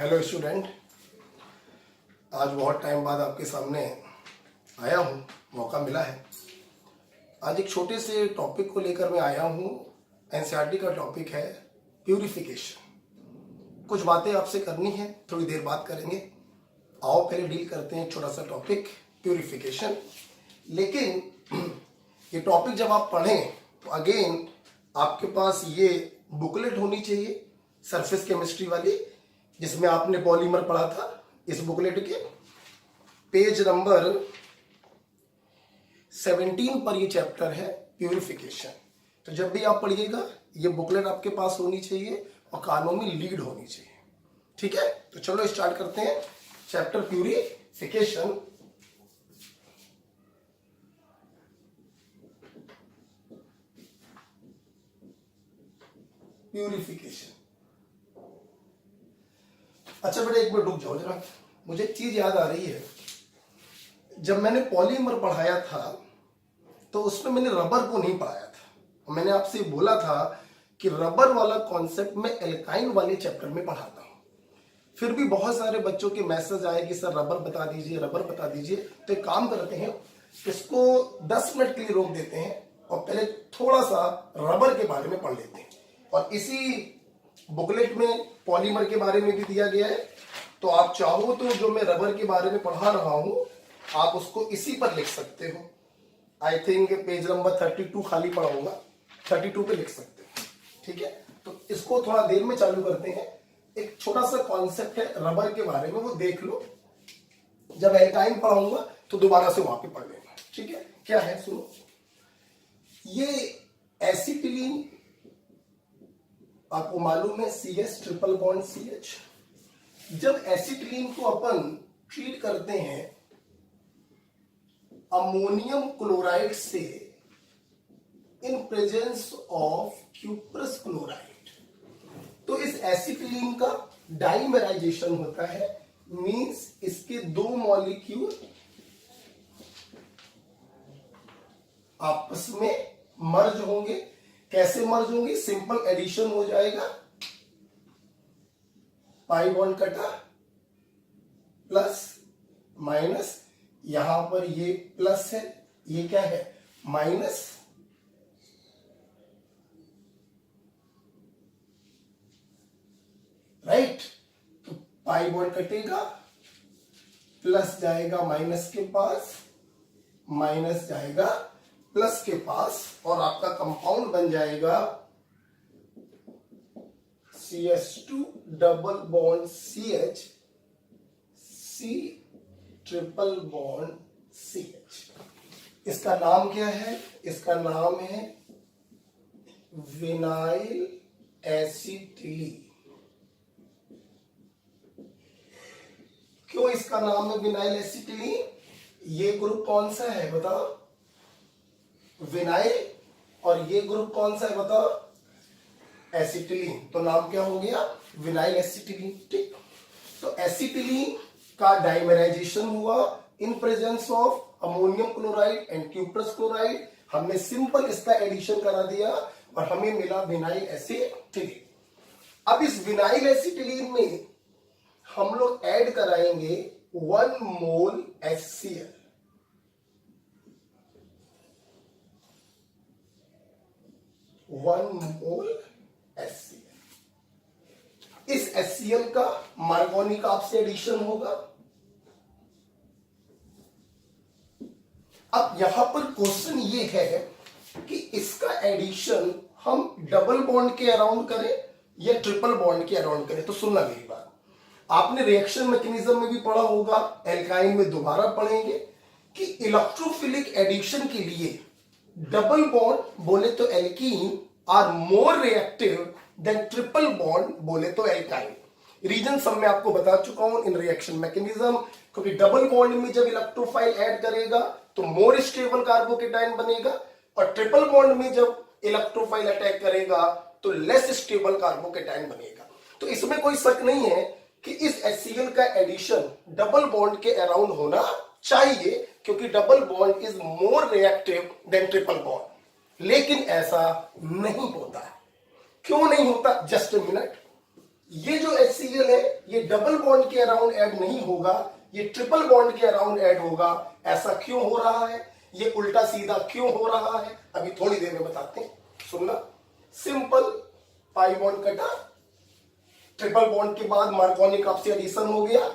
Hello student, आज बहुत time बाद आपके सामने आया हूँ, मौका मिला है। आज एक छोटे से टॉपिक को लेकर मैं आया हूँ। एनसीईआरटी का टॉपिक है प्यूरिफिकेशन। कुछ बातें आपसे करनी है, थोड़ी देर बात करेंगे। आओ पहले डील करते हैं एक छोटा सा टॉपिक प्यूरिफिकेशन। लेकिन ये टॉपिक जब आप पढ़ें तो अगेन आपके पास ये बुकलेट होनी चाहिए, सरफेस केमिस्ट्री वाली, जिसमें आपने पॉलीमर पढ़ा था। इस बुकलेट के पेज नंबर 17 पर ये चैप्टर है प्यूरिफिकेशन। तो जब भी आप पढ़िएगा ये बुकलेट आपके पास होनी चाहिए और कानों में लीड होनी चाहिए। ठीक है, तो चलो स्टार्ट करते हैं चैप्टर प्यूरिफिकेशन। प्यूरिफिकेशन। अच्छा बेटा, एक मिनट रुक जाओ जरा, मुझे एक चीज याद आ रही है। जब मैंने पॉलीमर पढ़ाया था तो उसमें मैंने रबर को नहीं पढ़ाया था। मैंने आपसे बोला था कि रबर वाला कॉन्सेप्ट मैं एल्काइन वाले चैप्टर में पढ़ाता हूं। फिर भी बहुत सारे बच्चों के मैसेज आए कि सर रबर बता दीजिए, रबर बता दीजिए। तो एक काम करते हैं, इसको 10 मिनट के लिए रोक देते हैं और पहले थोड़ा सा रबर के बारे में पढ़ लेते हैं। और इसी बुकलेट में पॉलीमर के बारे में भी दिया गया है, तो आप चाहो तो जो मैं रबर के बारे में पढ़ा रहा हूं आप उसको इसी पर लिख सकते हो। आई थिंक पेज नंबर 32 खाली पढ़ाऊंगा, 32 पे लिख सकते हो। ठीक है, तो इसको थोड़ा देर में चालू करते हैं। एक छोटा सा कॉन्सेप्ट है रबर के बारे में, वो देख लो। जब एल्काइन पढ़ाऊंगा तो दोबारा से वहां पे पढ़ लेना। ठीक है, क्या है सुनो। ये एसिटिलीन आपको मालूम है, CH ट्रिपल बॉन्ड CH। जब एसिटिलीन को अपन ट्रीट करते हैं अमोनियम क्लोराइड से इन प्रेजेंस ऑफ क्यूप्रस क्लोराइड, तो इस एसिटिलीन का डाइमेराइजेशन होता है। मींस इसके दो मॉलिक्यूल आपस में मर्ज होंगे। कैसे मर्ज होंगे? सिंपल एडिशन हो जाएगा, पाई बॉन्ड कटा, प्लस माइनस, यहां पर ये प्लस है, ये क्या है माइनस, राइट। तो पाई बॉन्ड कटेगा, प्लस जाएगा माइनस के पास, माइनस जाएगा प्लस के पास, और आपका कंपाउंड बन जाएगा CH2 double bond CH, C triple bond CH। इसका नाम क्या है? इसका नाम है विनाइल एसिटिलीन। क्यों इसका नाम है विनाइल एसिटिलीन? ये ग्रुप कौन सा है बताओ? विनाइल। और ये ग्रुप कौन सा है बताओ? एसिटिलीन। तो नाम क्या हो गया? Vinyl acetylene. ठीक, तो एसिटिलीन का डाइमेराइजेशन हुआ in presence of ammonium chloride and cuprous chloride. हमने सिंपल इसका एडिशन करा दिया और हमें मिला विनाइल एसिटिलीन। अब इस विनाइल एसिटिलीन में हम लोग ऐड कराएंगे 1 मोल HCl। 1 mole HCl। इस HCl का मार्गोनिक आपसे एडिशन होगा। अब यहां पर क्वेश्चन ये है कि इसका एडिशन हम डबल बॉन्ड के अराउंड करें या ट्रिपल बॉन्ड के अराउंड करें। तो सुनना मेरी बात, आपने रिएक्शन मैकेनिज्म में भी पढ़ा होगा, एल्काइन में दोबारा पढ़ेंगे कि इलेक्ट्रोफिलिक एडिशन के लिए डबल बॉन्ड बोले तो alkene are more reactive than triple bond बोले तो एल्काइन। रीजन सब मैं आपको बता चुका हूं इन रिएक्शन मैकेनिज्म। क्योंकि डबल बॉन्ड में जब इलेक्ट्रोफाइल ऐड करेगा तो मोर स्टेबल कार्बोकेटाइन बनेगा, और ट्रिपल बॉन्ड में जब इलेक्ट्रोफाइल अटैक करेगा तो लेस स्टेबल कार्बोकेटाइन बनेगा। तो इसमें कोई शक नहीं है कि इस HCl का एडिशन डबल बॉन्ड के अराउंड होना चाहिए, क्योंकि double bond is more reactive than triple bond. लेकिन ऐसा नहीं होता है। क्यों नहीं होता? जस्ट ए मिनट, ये जो HCl है ये डबल बॉन्ड के अराउंड ऐड नहीं होगा, ये ट्रिपल बॉन्ड के अराउंड ऐड होगा। ऐसा क्यों हो रहा है, ये उल्टा सीधा क्यों हो रहा है, अभी थोड़ी देर में बताते हैं, सुनना। सिंपल, पाई बॉन्ड कटा, ट्रिपल बॉन्ड के बाद मार्कोनिक आपसे एडिशन हो गया,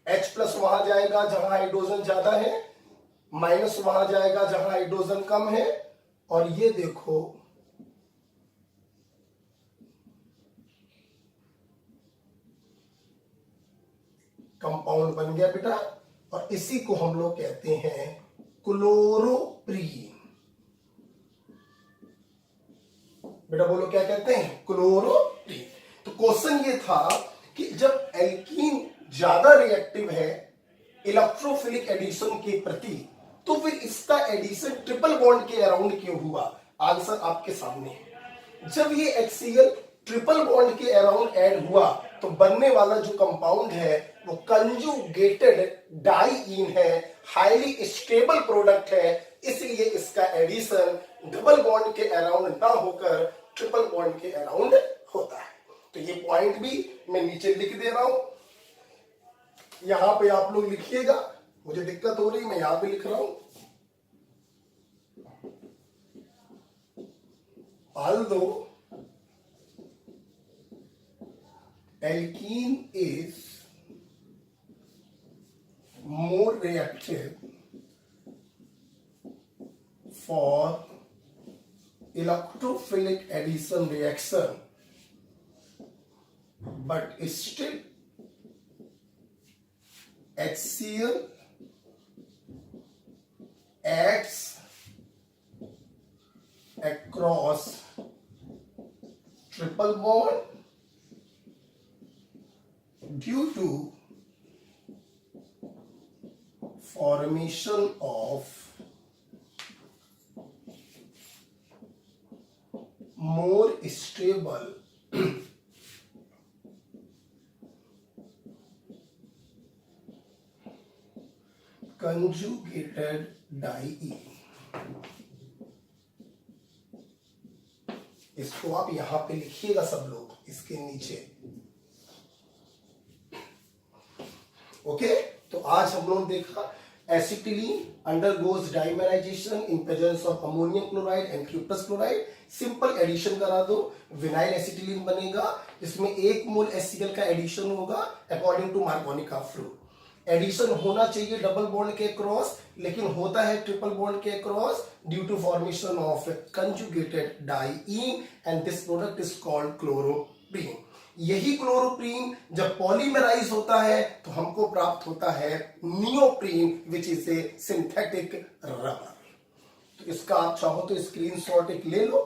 H+ वहां जाएगा जहां हाइड्रोजन ज्यादा है, माइनस वहां जाएगा जहां हाइड्रोजन कम है, और ये देखो कंपाउंड बन गया बेटा, और इसी को हम लोग कहते हैं क्लोरोप्रीन। बेटा बोलो क्या कहते हैं, क्लोरोप्रीन। तो क्वेश्चन ये था कि जब एल्कीन ज्यादा रिएक्टिव है इलेक्ट्रोफिलिक एडिशन के प्रति, तो फिर इसका एडिशन ट्रिपल बॉन्ड के अराउंड क्यों हुआ। आंसर आपके सामने है। जब ये HCl ट्रिपल बॉन्ड के अराउंड ऐड हुआ तो बनने वाला जो कंपाउंड है वो कंजुगेटेड डाइईन है, हाईली स्टेबल प्रोडक्ट है, इसलिए इसका एडिशन डबल बॉन्ड के अराउंड ना होकर ट्रिपल बॉन्ड के अराउंड होता है। तो ये पॉइंट भी मैं नीचे लिख दे रहा हूं, यहां पे आप लोग लिखिएगा, मुझे दिक्कत हो रही, मैं यहां पे लिख रहा हूं। Although alkene is more reactive for electrophilic addition reaction, but still HCl acts across triple bond due to formation of more stable conjugated diene। इसको आप यहां पे लिखिएगा सब लोग, इसके नीचे। ओके, तो आज हम लोग देखा acetylene undergoes dimerization in presence of ammonium chloride and Q+ chloride. Simple addition करा दो, विनाइल एसिटिलीन बनेगा, इसमें 1 मोल HCl का एडिशन होगा अकॉर्डिंग टू मार्कोनिक ऑफ फ्लो। एडिशन होना चाहिए डबल बॉन्ड के क्रॉस, लेकिन होता है ट्रिपल बॉन्ड के cross due to formation of conjugated diene and this product is called chloroprene. यही क्लोरोप्रीन जब पॉलीमराइज होता है तो हमको प्राप्त होता है neoprene which is a synthetic rubber. तो इसका आप चाहो तो स्क्रीनशॉट एक ले लो।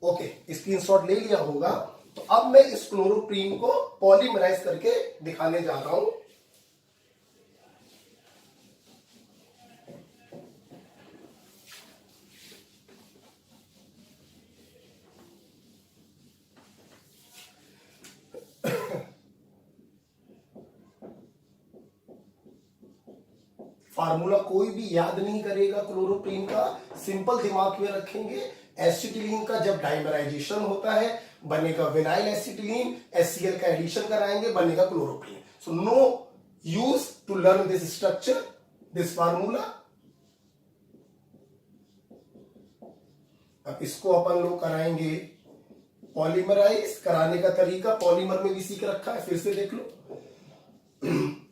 ओके, स्क्रीनशॉट ले लिया होगा। तो अब मैं इस क्लोरोप्रीन को पॉलीमराइज करके दिखाने जा रहा हूं। फार्मूला कोई भी याद नहीं करेगा क्लोरोप्रीन का, सिंपल दिमाग में रखेंगे। एसिटिलीन का जब डाइमराइजेशन होता है बनेगा विनाइल एसिटिलीन, HCl का एडिशन कराएंगे बनेगा chloroprene. So no use to learn this structure, this formula. अब इसको अपन लोग कराएंगे पॉलीमराइज। कराने का तरीका पॉलीमर में भी सीख रखा है, फिर से देख लो।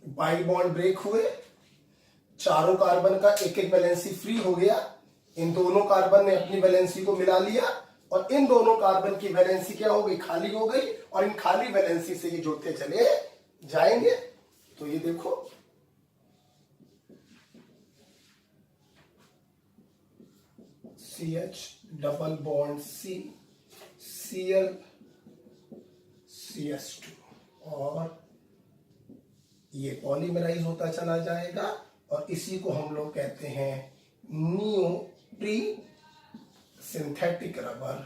बाई बॉन्ड ब्रेक हुए, चारों कार्बन का एक एक वैलेंसी फ्री हो गया, इन दोनों कार्बन ने अपनी वैलेंसी को मिला लिया और इन दोनों कार्बन की वैलेंसी क्या हो गई, खाली हो गई, और इन खाली वैलेंसी से ये जुड़ते चले जाएंगे। तो ये देखो CH double bond C, Cl CH2 और ये पॉलीमराइज होता चला जाएगा और इसी को हम लोग कहते हैं नियोप्रीन सिंथेटिक रबर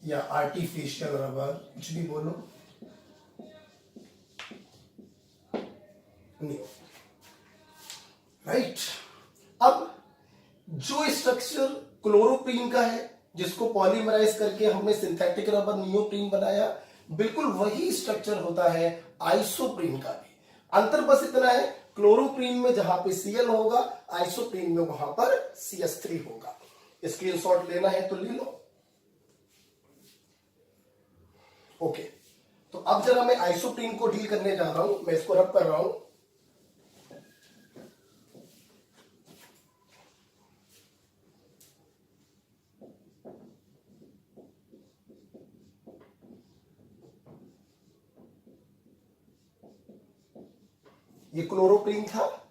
या आर्टिफिशियल रबर, कुछ भी बोलो, राइट। अब जो स्ट्रक्चर क्लोरोप्रीन का है, जिसको पॉलीमराइज करके हमने सिंथेटिक रबर नियोप्रीन बनाया। बिल्कुल वही स्ट्रक्चर होता है आइसोप्रीन का भी। अंतर बस इतना है, क्लोरोप्रीन में जहां पे Cl होगा, आइसोप्रीन में वहां पर CH3 होगा। स्क्रीनशॉट लेना है तो ले लो। ओके, तो अब जरा मैं आइसोप्रीन को डील करने जा रहा हूं। मैं इसको रब कर रहा हूं। ये क्लोरोप्रीन था,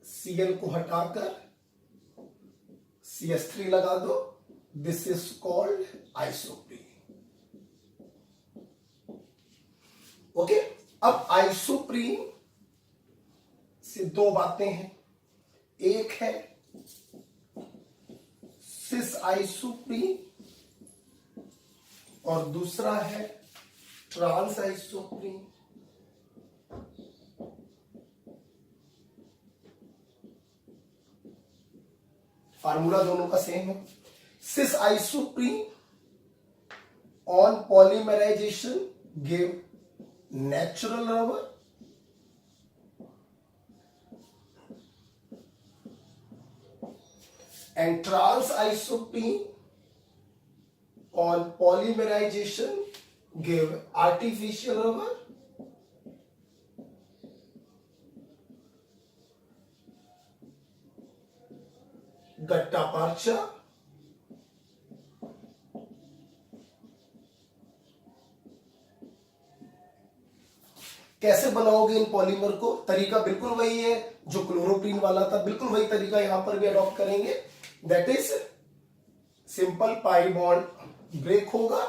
Cl को हटाकर CH3 लगा दो। This is called isoprene. Okay, अब आइसोप्रीन से दो बातें हैं। एक है सिस आइसोप्रीन और दूसरा है ट्रांस आइसोप्रीन। फार्मूला दोनों का सेम है। Cis isoprene on polymerization give natural rubber, and trans isoprene on polymerization give artificial rubber. Gutta percha कैसे बनाओगे इन पॉलीमर को? तरीका बिल्कुल वही है जो क्लोरोप्रीन वाला था, बिल्कुल वही तरीका यहां पर भी अडॉप्ट करेंगे। That is simple pi bond break होगा,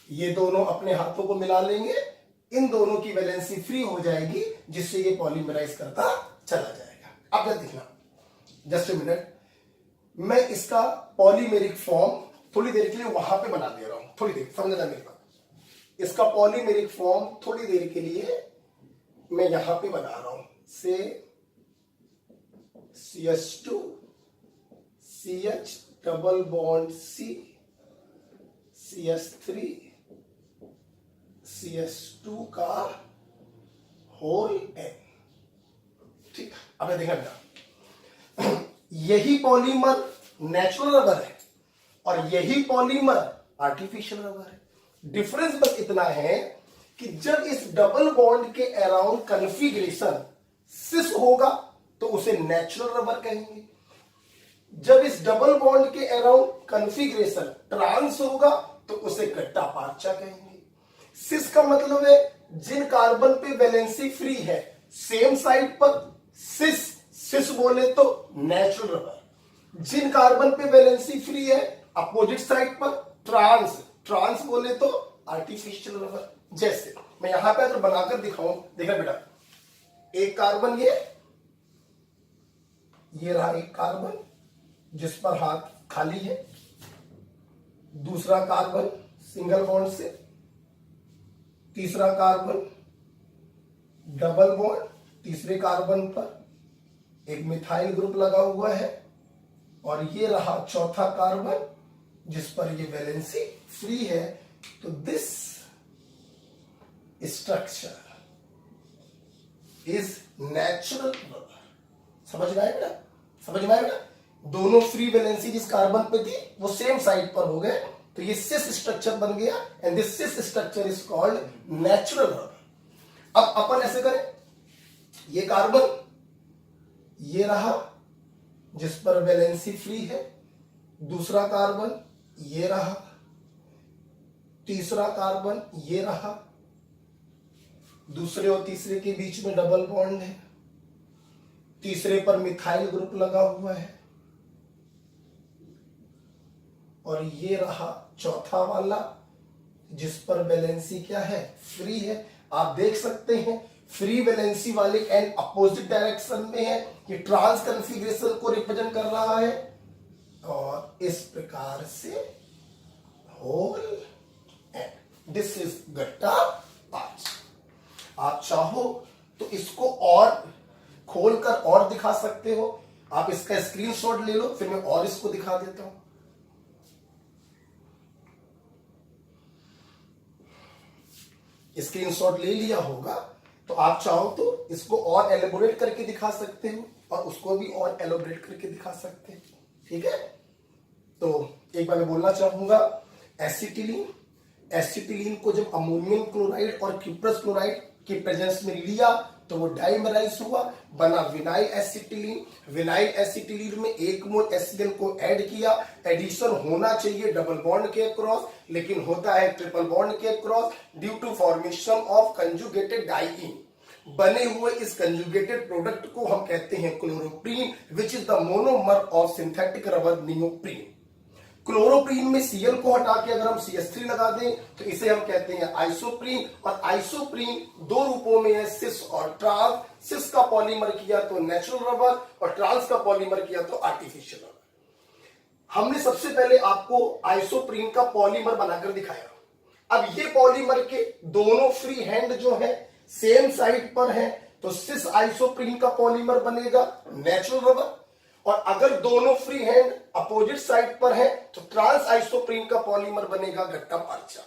ये दोनों अपने हाथों को मिला लेंगे, इन दोनों की वैलेंसी फ्री हो जाएगी, जिससे ये पॉलीमराइज करता चला जाएगा। अब क्या देखना, जस्ट ए मिनट, मैं इसका पॉलीमेरिक फॉर्म थोड़ी देर के लिए वहां पे बना दे रहा हूं। थोड़ी देर समझना मेरी बात। इसका पॉलीमेरिक फॉर्म थोड़ी देर के लिए मैं यहां पे बना रहा हूं। से CH2 CH double bond C CH3 CH2 का होल N। ठीक, अब देखना बेटा, यही पॉलीमर नेचुरल रबर है और यही पॉलीमर आर्टिफिशियल रबर है। डिफरेंस बस इतना है कि जब इस डबल बॉन्ड के अराउंड कन्फिग्रेशन सिस होगा तो उसे नेचुरल रबर कहेंगे, जब इस डबल बॉन्ड के अराउंड कन्फिग्रेशन ट्रांस होगा तो उसे गट्टा पार्चा कहेंगे। सिस का मतलब है जिन कार्बन पे वैलेंसी फ्री है सेम साइड पर, सिस सिस बोले तो नेचुरल रबर। जिन कार्बन पे वैलेंसी फ्री है अपोजिट साइड पर, ट्रांस ट्रांस बोले तो आर्टिफिशियल रबर। जैसे मैं यहां पे अगर बनाकर दिखाऊं, देखा बेटा, एक कार्बन ये रहा एक कार्बन जिस पर हाथ खाली है, दूसरा कार्बन सिंगल बॉन्ड से, तीसरा कार्बन डबल बॉन्ड, तीसरे कार्बन पर एक मिथाइल ग्रुप लगा हुआ है, और ये रहा चौथा कार्बन जिस पर ये वैलेंसी फ्री है। तो this structure is natural rubber. समझ में आया बेटा? समझ में आया बेटा? दोनों फ्री वैलेंसी जिस कार्बन पे थी वो सेम साइड पर हो गए, तो ये सिस स्ट्रक्चर बन गया, and this cis structure is called natural rubber. अब अपन ऐसे करें, ये कार्बन ये रहा जिस पर वैलेंसी फ्री है, दूसरा कार्बन ये रहा, तीसरा कार्बन ये रहा, दूसरे और तीसरे के बीच में डबल बॉन्ड है, तीसरे पर मिथाइल ग्रुप लगा हुआ है, और ये रहा चौथा वाला जिस पर वैलेंसी क्या है, फ्री है। आप देख सकते हैं फ्री वैलेंसी वाले एंड अपोजिट डायरेक्शन में है, ये ट्रांस कन्फिग्रेशन को रिप्रेजेंट कर रहा है, और इस प्रकार से होल एंड दिस इज गट्टा पांच। आप चाहो तो इसको और खोलकर और दिखा सकते हो। आप इसका स्क्रीनशॉट ले लो, फिर मैं और इसको दिखा देता हूं। स्क्रीनशॉट ले लिया होगा तो आप चाहो तो इसको और एलेबोरेट करके दिखा सकते हो और उसको भी और एलेबोरेट करके दिखा सकते हैं। ठीक है, तो एक बार मैं बोलना चाहूंगा, एसिटिलीन, एसिटिलीन को जब अमोनियम क्लोराइड और क्यूप्रस क्लोराइड के प्रेजेंस में लिया तो वो डाइमराइज हुआ, बना विनाइल एसिटिलीन। विनाइल एसिटिलीन में 1 मोल HCl को ऐड किया। एडिशन होना चाहिए डबल बॉन्ड के क्रॉस, लेकिन होता है ट्रिपल बॉन्ड के cross due to formation of conjugated diene. बने हुए इस कंजुगेटेड प्रोडक्ट को हम कहते हैं chloroprene, which is the monomer of synthetic rubber neoprene. Chloroprene में Cl को हटा के अगर हम CH3 लगा दें तो इसे हम कहते हैं आइसोप्रीन। और आइसोप्रीन 2 रूपों में है, सिस और ट्रांस। सिस का पॉलीमर किया तो नेचुरल रबर और ट्रांस का पॉलीमर किया तो आर्टिफिशियल रबर। हमने सबसे पहले आपको आइसोप्रीन का पॉलीमर बनाकर दिखाया। अब ये पॉलीमर के दोनों फ्री हैंड जो है सेम साइड पर है, तो सिस आइसोप्रीन का पॉलीमर बनेगा नेचुरल रबर। और अगर दोनों फ्री हैंड अपोजिट साइड पर है तो ट्रांस आइसोप्रीन का पॉलीमर बनेगा गट्टा पार्चा।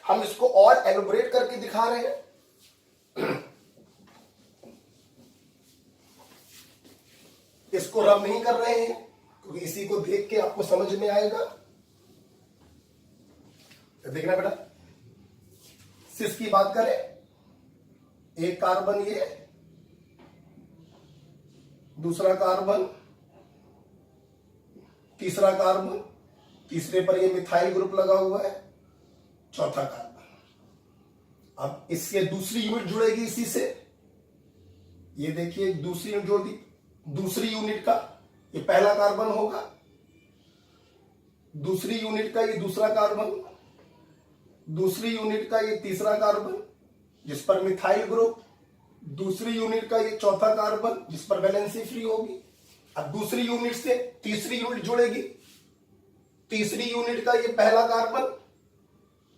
हम इसको और एलोबरेट करके दिखा रहे हैं। इसको रब नहीं कर रहे हैं क्योंकि इसी को देख के आपको समझ में आएगा। तो देखना बेटा, सिस की बात करें, एक कार्बन ये, दूसरा कार्बन, तीसरा कार्बन, तीसरे पर ये मिथाइल ग्रुप लगा हुआ है, चौथा कार्बन। अब इसके दूसरी यूनिट जुड़ेगी इसी से, ये देखिए दूसरी यूनिट जोड़ दी। दूसरी यूनिट का ये पहला कार्बन होगा, दूसरी यूनिट का ये दूसरा कार्बन, दूसरी यूनिट का ये तीसरा कार्बन जिस पर मिथाइल ग्रुप, दूसरी यूनिट का ये चौथा कार्बन जिस पर वैलेंसी फ्री होगी। अब दूसरी यूनिट से तीसरी यूनिट जुड़ेगी, तीसरी यूनिट का ये पहला कार्बन,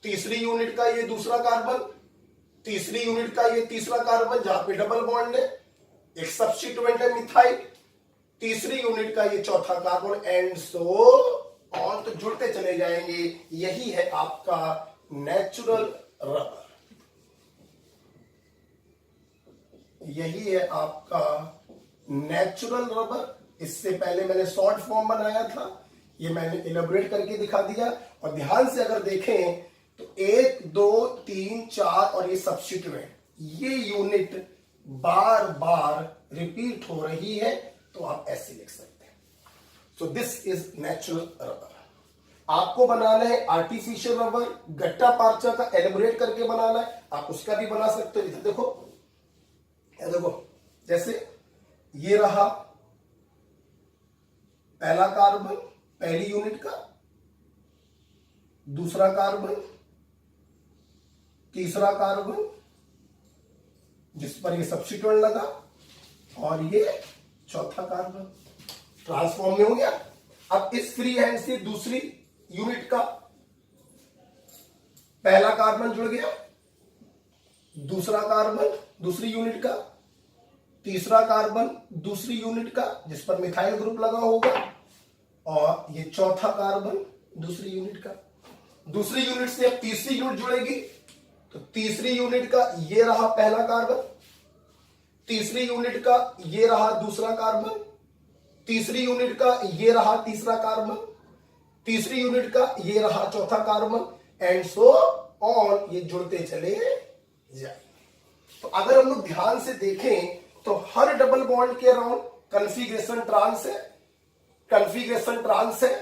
तीसरी यूनिट का ये दूसरा कार्बन, तीसरी यूनिट का ये तीसरा कार्बन जहां पे डबल बॉन्ड है, एक सब्स्टिट्यूएंट है मिथाइल, तीसरी यूनिट का ये चौथा कार्बन, एंड सो ऑन। तो जुड़ते चले जाएंगे। यही है आपका नेचुरल रबर, यही है आपका नेचुरल रबर। इससे पहले मैंने शॉर्ट फॉर्म बनाया था, ये मैंने इलेबोरेट करके दिखा दिया। और ध्यान से अगर देखें तो 1 2 3 4 और ये सब्स्टिट्यूएंट, ये यूनिट बार बार रिपीट हो रही है, तो आप ऐसे लिख सकते हैं। सो दिस इज नेचुरल रबर। आपको बनाना है आर्टिफिशियल रबर, गट्टा पार्चा का एलिबोरेट करके बनाना है, आप उसका भी बना सकते हो। इधर देखो, देखो जैसे ये रहा पहला कार्बन पहली यूनिट का, दूसरा कार्बन, तीसरा कार्बन जिस पर ये सब्स्टिट्यूएंट लगा, और ये चौथा कार्बन। ट्रांसफॉर्म में हो गया। अब इस फ्री हैंड से दूसरी यूनिट का पहला कार्बन जुड़ गया, दूसरा कार्बन दूसरी यूनिट का, तीसरा कार्बन दूसरी यूनिट का जिस पर मिथाइल ग्रुप लगा होगा, और ये चौथा कार्बन दूसरी यूनिट का। दूसरी यूनिट से अब तीसरी यूनिट जुड़ेगी, तो तीसरी यूनिट का ये रहा पहला कार्बन, तीसरी यूनिट का ये रहा दूसरा कार्बन, तीसरी यूनिट का ये रहा तीसरा कार्बन, तीसरी यूनिट का ये रहा चौथा कार्बन, एंड सो ऑन। ये जुड़ते चले जाएंगे। तो अगर हम लोग ध्यान से देखें तो हर डबल बॉन्ड के अराउंड कन्फिग्रेशन ट्रांस है, कन्फिग्रेशन ट्रांस है,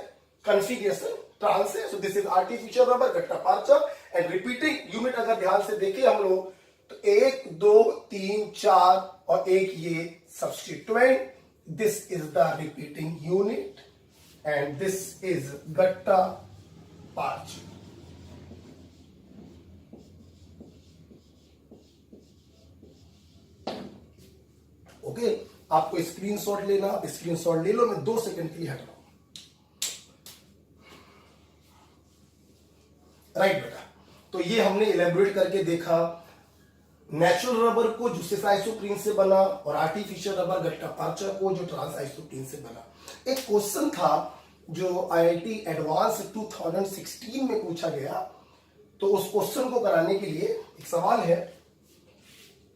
कन्फिग्रेशन ट्रांस है। So this is artificial rubber, gutta percha. And repeating unit अगर ध्यान से देखें हम लोग तो 1 2 3 4 और एक ये substituent, this is the repeating unit and this is gutta percha. Okay, आपको स्क्रीनशॉट लेना, आप स्क्रीनशॉट ले लो, मैं 2 सेकंड के लिए हट रहा हूं। राइट बेटा, तो ये हमने इलेबोरेट करके देखा नेचुरल रबर को जो सिस आइसोप्रीन से बना और आर्टिफिशियल रबर गट्टा पार्चा को जो ट्रांस आइसोप्रीन से बना। एक क्वेश्चन था जो आईआईटी एडवांस 2016 में पूछा गया, तो उस क्वेश्चन को कराने के लिए एक सवाल है,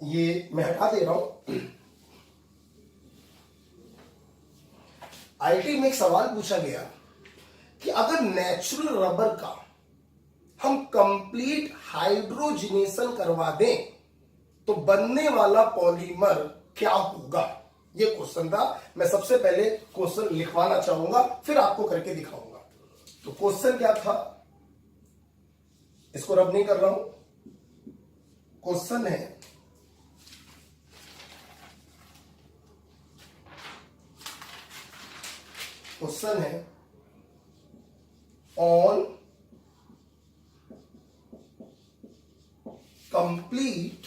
ये मैं हटा दे रहा हूं। आईआईटी में एक सवाल पूछा गया कि अगर नेचुरल रबर का हम कंप्लीट हाइड्रोजनेशन करवा दें तो बनने वाला पॉलीमर क्या होगा। ये क्वेश्चन था। मैं सबसे पहले क्वेश्चन लिखवाना चाहूंगा, फिर आपको करके दिखाऊंगा। तो क्वेश्चन क्या था, इसको रब नहीं कर रहा हूं। क्वेश्चन है on complete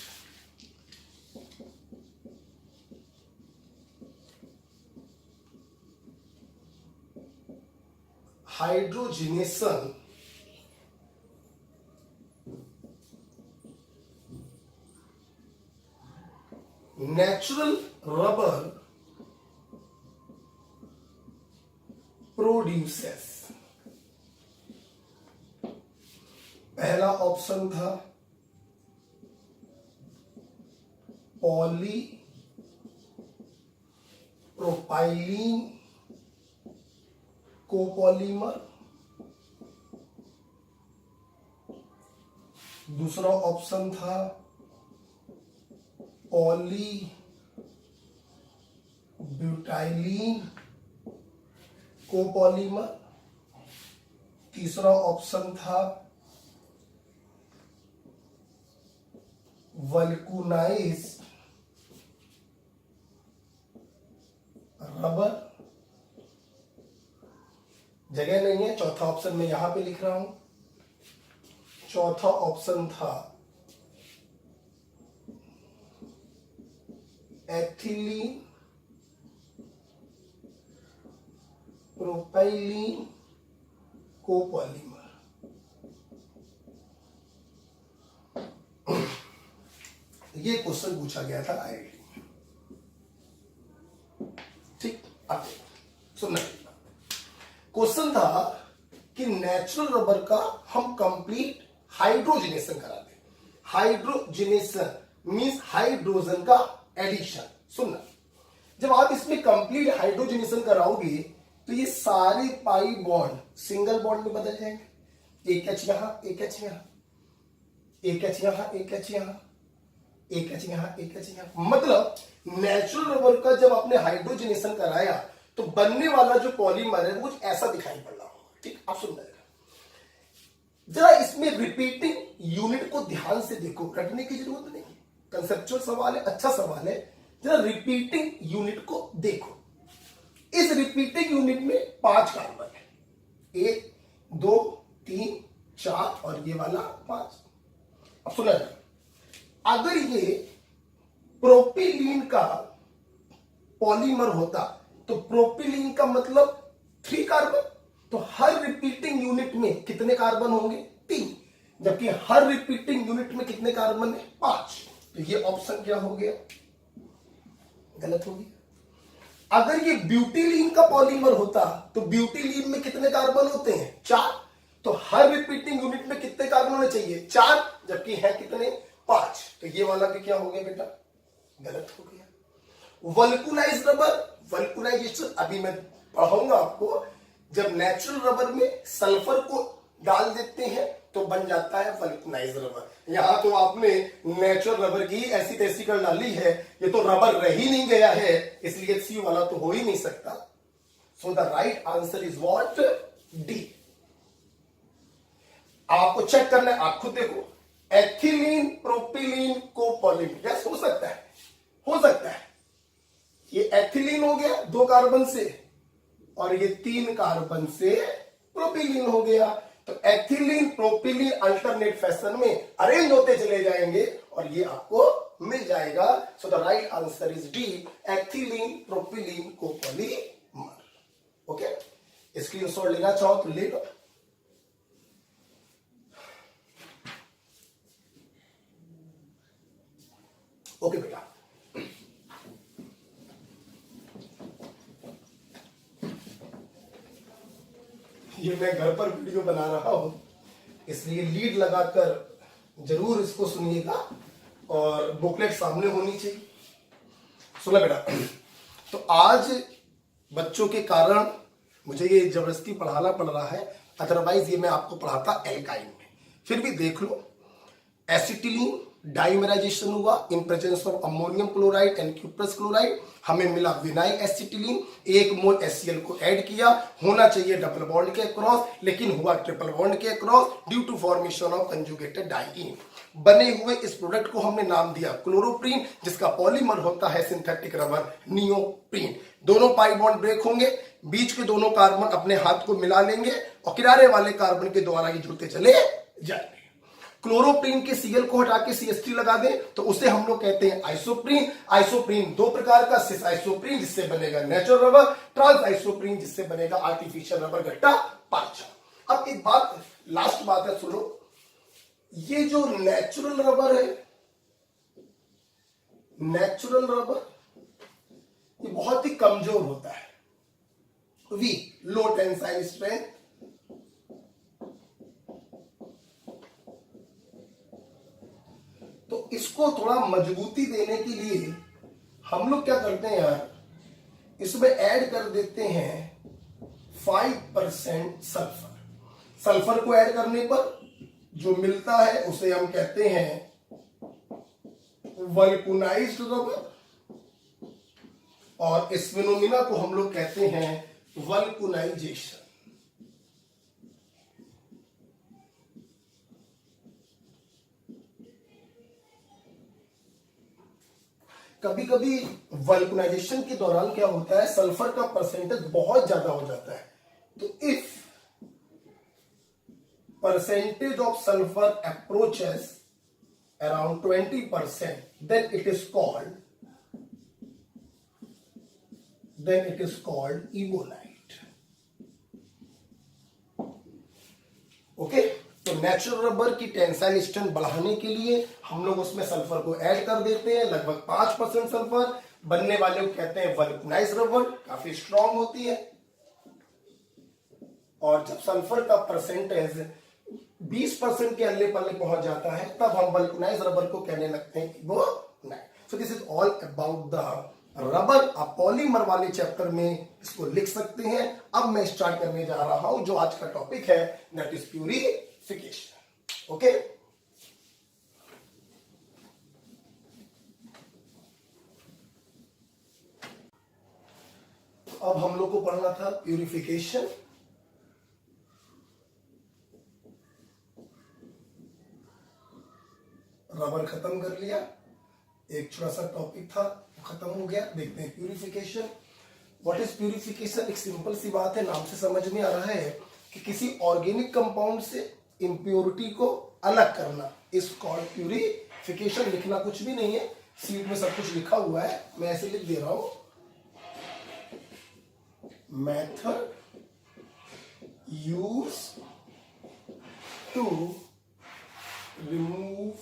hydrogenation natural rubber produces. पहला ऑप्शन था पॉली प्रोपाइलीन कोपॉलीमर। दूसरा ऑप्शन था पॉली ब्यूटाइलीन कोपॉलीमर। तीसरा ऑप्शन था वल्कुनाइज्ड रबर। जगह नहीं है, चौथा ऑप्शन मैं यहां पे लिख रहा हूं। चौथा ऑप्शन था एथिलीन प्रोपाइलीन कोपॉलीमर। ये क्वेश्चन पूछा गया था आईआईटी में। ठीक, अब सुनना। क्वेश्चन था कि नेचुरल रबर का हम कंप्लीट हाइड्रोजनेशन करा दें। हाइड्रोजनेशन मींस हाइड्रोजन का एडिशन। सुनना, जब आप इसमें कंप्लीट हाइड्रोजनेशन कराओगे तो ये सारे पाई बॉन्ड सिंगल बॉन्ड में बदल जाएंगे। एक एच यहां, एक एच यहां, एक एच यहां, एक एच यहां, एक एच यहां, एक एच यहां। मतलब नेचुरल रबर का जब आपने हाइड्रोजनेशन कराया तो बनने वाला जो पॉलीमर है वो कुछ ऐसा दिखाई पड़ रहा होगा। ठीक, आप सुन रहे। जरा इसमें रिपीटिंग यूनिट को ध्यान से देखो, रटने की जरूरत नहीं, कंसेप्चुअल सवाल है, अच्छा सवाल है। जरा रिपीटिंग यूनिट को देखो। इस रिपीटिंग यूनिट में 5 कार्बन है, 1 2 3 4 और ये वाला 5। अब सुना जाए, अगर ये प्रोपिलीन का पॉलीमर होता तो प्रोपिलीन का मतलब 3 कार्बन, तो हर रिपीटिंग यूनिट में कितने कार्बन होंगे? 3, जबकि हर रिपीटिंग यूनिट में कितने कार्बन है? 5। तो ये ऑप्शन क्या हो गया? गलत हो गया। अगर ये ब्यूटिलीन का पॉलीमर होता तो ब्यूटिलीन में कितने कार्बन होते हैं? 4। तो हर रिपीटिंग यूनिट में कितने कार्बन होने चाहिए? 4, जबकि है कितने? 5। तो ये वाला भी क्या हो गया बेटा? गलत हो गया। वल्कुनाइज्ड रबर, वल्कुनाइजेशन अभी मैं पढ़ाऊंगा आपको। जब नेचुरल रबर में सल्फर को डाल देते हैं तो बन जाता है वल्कुनाइज्ड रबर। यहां तो आपने नेचुरल रबर की ऐसी तैसी कर डाली है, ये तो रबर रह ही नहीं गया है, इसलिए सी वाला तो हो ही नहीं सकता। So the right answer is what? D. आपको चेक करना है, आप खुद देखो। एथिलीन प्रोपिलीन कोपॉलीमर, यस हो सकता है, हो सकता है। ये एथिलीन हो गया 2 कार्बन से और ये 3 कार्बन से प्रोपिलीन हो गया। तो एथिलीन प्रोपिलीन अल्टरनेट फैशन में अरेंज होते चले जाएंगे और ये आपको मिल जाएगा। So the right answer is D, ethylene propylene copolymer. Okay, screenshot लेना चाहो तो ले लो। ये मैं घर पर वीडियो बना रहा हूं, इसलिए लीड लगाकर जरूर इसको सुनिएगा और बुकलेट सामने होनी चाहिए। सुना बेटा, तो आज बच्चों के कारण मुझे ये जबरदस्ती पढ़ाना पड़ रहा है, अदरवाइज ये मैं आपको पढ़ाता एल्काइन में। फिर भी देख लो, एसिटिलीन डाइमेराइजेशन हुआ in presence of ammonium chloride and cuprous chloride, हमें मिला विनाइल एसिटिलीन, 1 मोल HCl को ऐड किया, होना चाहिए डबल बॉन्ड के अक्रॉस, लेकिन हुआ ट्रिपल बॉन्ड के across due to formation of conjugated diene. बने हुए इस प्रोडक्ट को हमने नाम दिया क्लोरोप्रीन, जिसका पॉलीमर होता है सिंथेटिक रबर नियोप्रीन। दोनों पाई बॉन्ड ब्रेक होंगे, बीच के दोनों कार्बन अपने हाथ को मिला लेंगे और किनारे वाले कार्बन के द्वारा ये जुड़ते चले जाएंगे। क्लोरोप्रीन के Cl को हटा के CH3 लगा दें तो उसे हम लोग कहते हैं आइसोप्रीन। आइसोप्रीन दो प्रकार का, सिस आइसोप्रीन जिससे बनेगा नेचुरल रबर, ट्रांस आइसोप्रीन जिससे बनेगा आर्टिफिशियल रबर गट्टा पार्चा। अब एक बात, लास्ट बात है, सुनो, ये जो नेचुरल रबर है, नेचुरल रबर ये बहुत ही कमजोर होता है, वीक, लो टेंसाइल स्ट्रेंथ। तो इसको थोड़ा मजबूती देने के लिए हम लोग क्या करते हैं यार, इसमें ऐड कर देते हैं 5% सल्फर। सल्फर को ऐड करने पर जो मिलता है उसे हम कहते हैं वल्कुनाइज्ड रबर, और इस फिनोमिना को हम लोग कहते हैं वल्कुनाइजेशन। कभी कभी वल्कुनाइजेशन के दौरान क्या होता है, सल्फर का परसेंटेज बहुत ज्यादा हो जाता है, तो if percentage of sulfur approaches around 20%, then it is called ebonite. Okay, तो नेचुरल रबर की टेंसाइल स्ट्रेंथ बढ़ाने के लिए हम लोग उसमें सल्फर को ऐड कर देते हैं, लगभग 5% सल्फर। बनने वाले को कहते हैं वल्कनाइज्ड रबर, काफी स्ट्रांग होती है। और जब सल्फर का परसेंटेज 20% के अल्ले पल्ले पहुंच जाता है, तब हम वल्कनाइज्ड रबर को कहने लगते हैं ebonite. So this is all about the rubber. आप पॉलीमर वाले चैप्टर में इसको लिख सकते हैं। अब मैं स्टार्ट करने जा रहा हूं जो आज का टॉपिक है, दैट इज प्यूरिफिकेशन। ओके, अब हम लोग को पढ़ना था प्यूरिफिकेशन। रबर खत्म कर लिया, एक छोटा सा टॉपिक था खत्म हो गया। देखते हैं प्यूरिफिकेशन। What is purification? एक सिंपल सी बात है, नाम से समझ में आ रहा है कि किसी ऑर्गेनिक कंपाउंड से इंप्योरिटी को अलग करना इज कॉल्ड प्यूरिफिकेशन। लिखना कुछ भी नहीं है, सीट में सब कुछ लिखा हुआ है, मैं ऐसे लिख दे रहा हूं। Method use to remove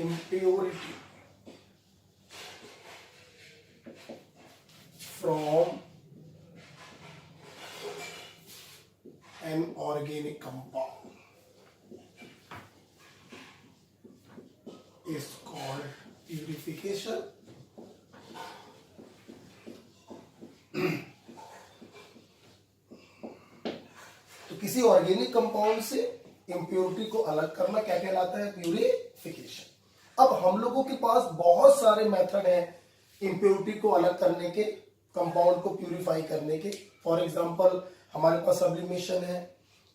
impurity from an organic compound is called purification. तो किसी ऑर्गेनिक कंपाउंड से इंप्योरिटी को अलग करना क्या कहलाता है? प्यूरिफिकेशन। अब हम लोगों के पास बहुत सारे मेथड हैं इंप्योरिटी को अलग करने के, कंपाउंड को प्यूरिफाई करने के। फॉर एग्जांपल हमारे पास सब्लिमेशन है,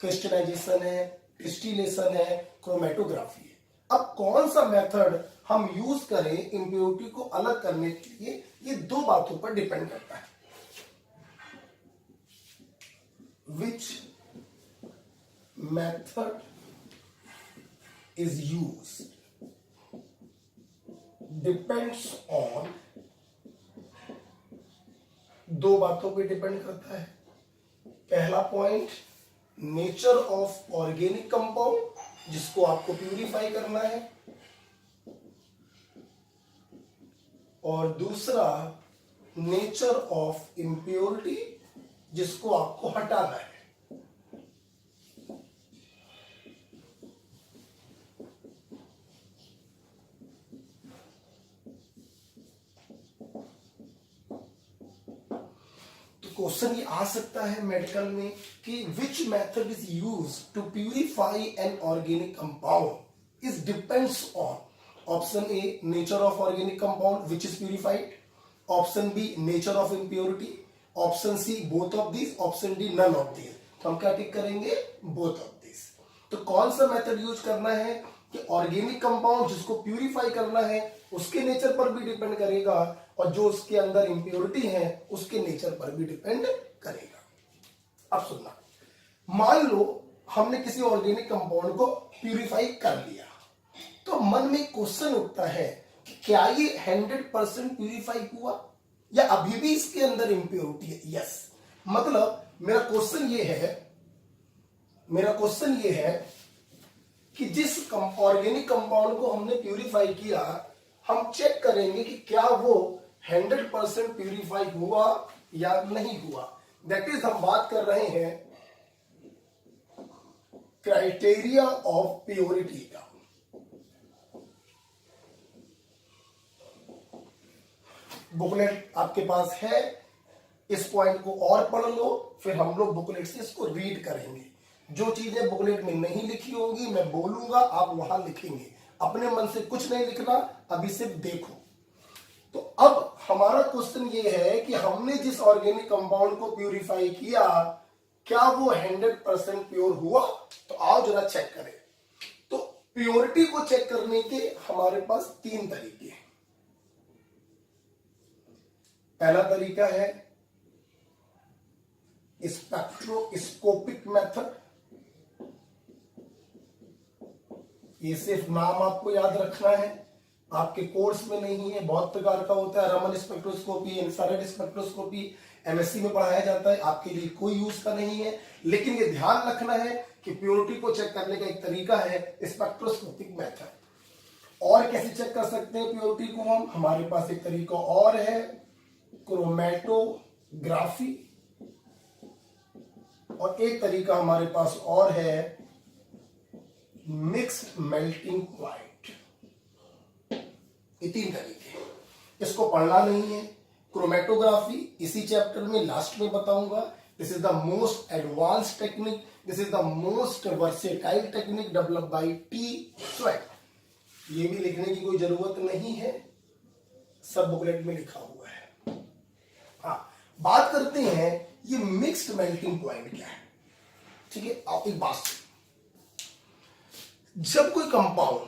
क्रिस्टलाइजेशन है, डिस्टिलेशन है, क्रोमेटोग्राफी है। अब कौन सा मेथड हम यूज करें इंप्योरिटी को अलग करने के लिए, ये दो बातों पर डिपेंड करता है। विच method is used depends on, दो बातों पे डिपेंड करता है। पहला point, nature of organic compound जिसको आपको प्यूरिफाई करना है, और दूसरा नेचर ऑफ इंप्योरिटी जिसको आपको हटाना है। क्वेश्चन ये आ सकता है मेडिकल में कि which method is use to purify an organic compound is depends on option A nature of organic compound which is purified, option B nature of impurity, option C both of this, option D none of this. तो हम क्या tick करेंगे? Both of this. तो कौन सा method use करना है कि ऑर्गेनिक कंपाउंड जिसको प्यूरिफाई करना है उसके नेचर पर भी डिपेंड करेगा और जो उसके अंदर इंप्योरिटी है उसके नेचर पर भी डिपेंड करेगा। अब सुनना, मान लो हमने किसी ऑर्गेनिक कंपाउंड को प्यूरिफाई कर लिया, तो मन में क्वेश्चन उठता है कि क्या ये 100% प्यूरिफाई हुआ या अभी भी इसके अंदर इंप्योरिटी है? यस, मतलब मेरा क्वेश्चन ये है कि जिस ऑर्गेनिक कंपाउंड को हमने प्यूरिफाई किया, हम चेक करेंगे कि क्या वो 100% प्यूरिफाई हुआ या नहीं हुआ। दैट इज हम बात कर रहे हैं क्राइटेरिया ऑफ प्योरिटी का। बुकलेट आपके पास है, इस पॉइंट को और पढ़ लो, फिर हम लोग बुकलेट से इसको रीड करेंगे। जो चीजें बुकलेट में नहीं लिखी होंगी मैं बोलूंगा, आप वहां लिखेंगे। अपने मन से कुछ नहीं लिखना, अभी सिर्फ देखो। तो अब हमारा क्वेश्चन ये है कि हमने जिस ऑर्गेनिक कंपाउंड को प्यूरिफाई किया, क्या वो 100% प्योर हुआ? तो आओ जरा चेक करें। तो प्योरिटी को चेक करने के हमारे पास 3 तरीके हैं। पहला तरीका है स्पेक्ट्रोस्कोपिक मेथड। ये सिर्फ नाम आपको याद रखना है, आपके कोर्स में नहीं है। बहुत प्रकार का होता है, Raman spectroscopy, infrared spectroscopy, MSc में पढ़ाया जाता है, आपके लिए कोई यूज का नहीं है। लेकिन ये ध्यान रखना है कि प्योरिटी को चेक करने का एक तरीका है स्पेक्ट्रोस्कोपिक मेथड। और कैसे चेक कर सकते हैं प्योरिटी को हम? हमारे पास एक तरीका और है, क्रोमैटोग्राफी, और एक तरीका हमारे पास और है मिक्स्ड मेल्टिंग पॉइंट। ये 3 तरीके, इसको पढ़ना नहीं है। क्रोमैटोग्राफी इसी चैप्टर में लास्ट में बताऊंगा। This is the most advance technique, this is the most versatile technique developed by T sweat. ये भी लिखने की कोई जरूरत नहीं है, सब बुकलेट में लिखा हुआ है। हाँ, बात करते हैं ये मिक्स्ड मेल्टिंग पॉइंट क्या है। ठीक है, आप एक बात सुनिए, जब कोई कंपाउंड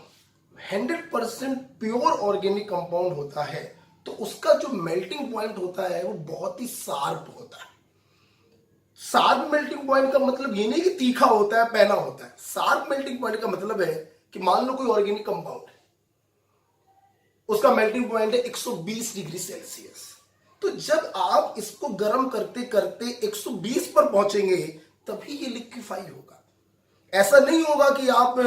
100% प्योर ऑर्गेनिक कंपाउंड होता है तो उसका जो मेल्टिंग पॉइंट होता है वो बहुत ही शार्प होता है। शार्प मेल्टिंग पॉइंट का मतलब ये नहीं कि तीखा होता है, पैना होता है। शार्प मेल्टिंग पॉइंट का मतलब है कि मान लो कोई ऑर्गेनिक कंपाउंड है, उसका मेल्टिंग पॉइंट है 120 डिग्री सेल्सियस। तो जब आप इसको गर्म करते करते 120 पर पहुंचेंगे तभी ये लिक्विफाई होगा। ऐसा नहीं होगा कि आप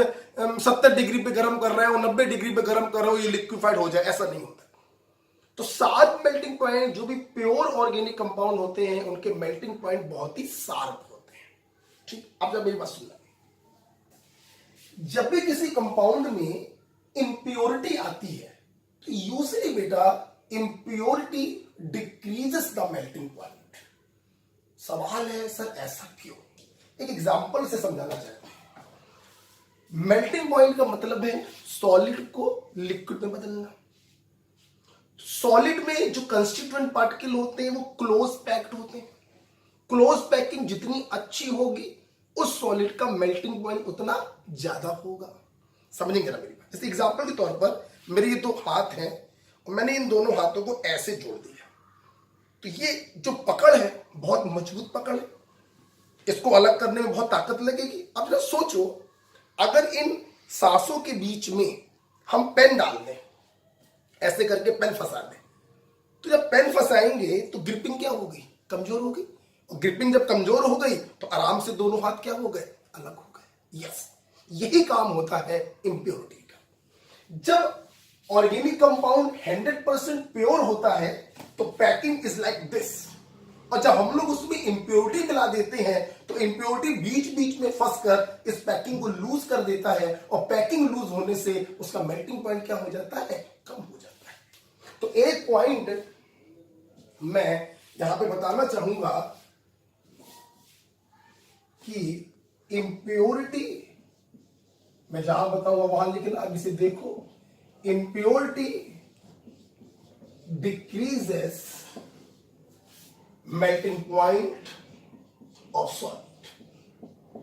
70 डिग्री पे गर्म कर रहे हो, 90 डिग्री पे गर्म कर रहे हो, ये लिक्विफाइड हो जाए, ऐसा नहीं होता। तो शार्प मेल्टिंग पॉइंट, जो भी प्योर ऑर्गेनिक कंपाउंड होते हैं उनके मेल्टिंग पॉइंट बहुत ही शार्प होते हैं। ठीक, अब जब मेरी बात सुनना, जब भी किसी कंपाउंड में इंप्योरिटी आती है तो यूजली बेटा impurity decreases the melting point. सवाल है सर ऐसा क्यों? एक एग्जांपल से समझाना चाहते हैं। मेल्टिंग पॉइंट का मतलब है सॉलिड को लिक्विड में बदलना। सॉलिड में जो कंस्टिट्यूएंट पार्टिकल होते हैं वो क्लोज पैक्ड होते हैं। क्लोज पैकिंग जितनी अच्छी होगी उस सॉलिड का मेल्टिंग पॉइंट उतना ज्यादा होगा। समझेंगे ना मेरी बात? जैसे एग्जांपल के तौर पर मेरे ये 2 हाथ हैं और मैंने इन दोनों हाथों को ऐसे जोड़ दिया, तो ये जो पकड़ है बहुत मजबूत पकड़ है, इसको अलग करने में बहुत ताकत लगेगी। अब जरा सोचो, अगर इन सांसों के बीच में हम पेन डाल दें, ऐसे करके पेन फंसा दें, तो जब पेन फंसाएंगे तो ग्रिपिंग क्या होगी? कमजोर होगी। और ग्रिपिंग जब कमजोर हो गई तो आराम से दोनों हाथ क्या हो गए? अलग हो गए। यस, यही काम होता है इंप्योरिटी का। जब ऑर्गेनिक कंपाउंड 100% प्योर होता है तो पैकिंग इज लाइक दिस। और जब हम लोग उसमें इम्प्योरिटी मिला देते हैं तो इम्प्योरिटी बीच बीच में फंस कर इस पैकिंग को लूज कर देता है, और पैकिंग लूज होने से उसका मेल्टिंग पॉइंट क्या हो जाता है, कम हो जाता है। तो एक पॉइंट मैं यहां पे बताना चाहूंगा कि इम्प्योरिटी, मैं जहां बताऊंगा वहां, लेकिन अब इसे देखो, impurity decreases melting point of solid.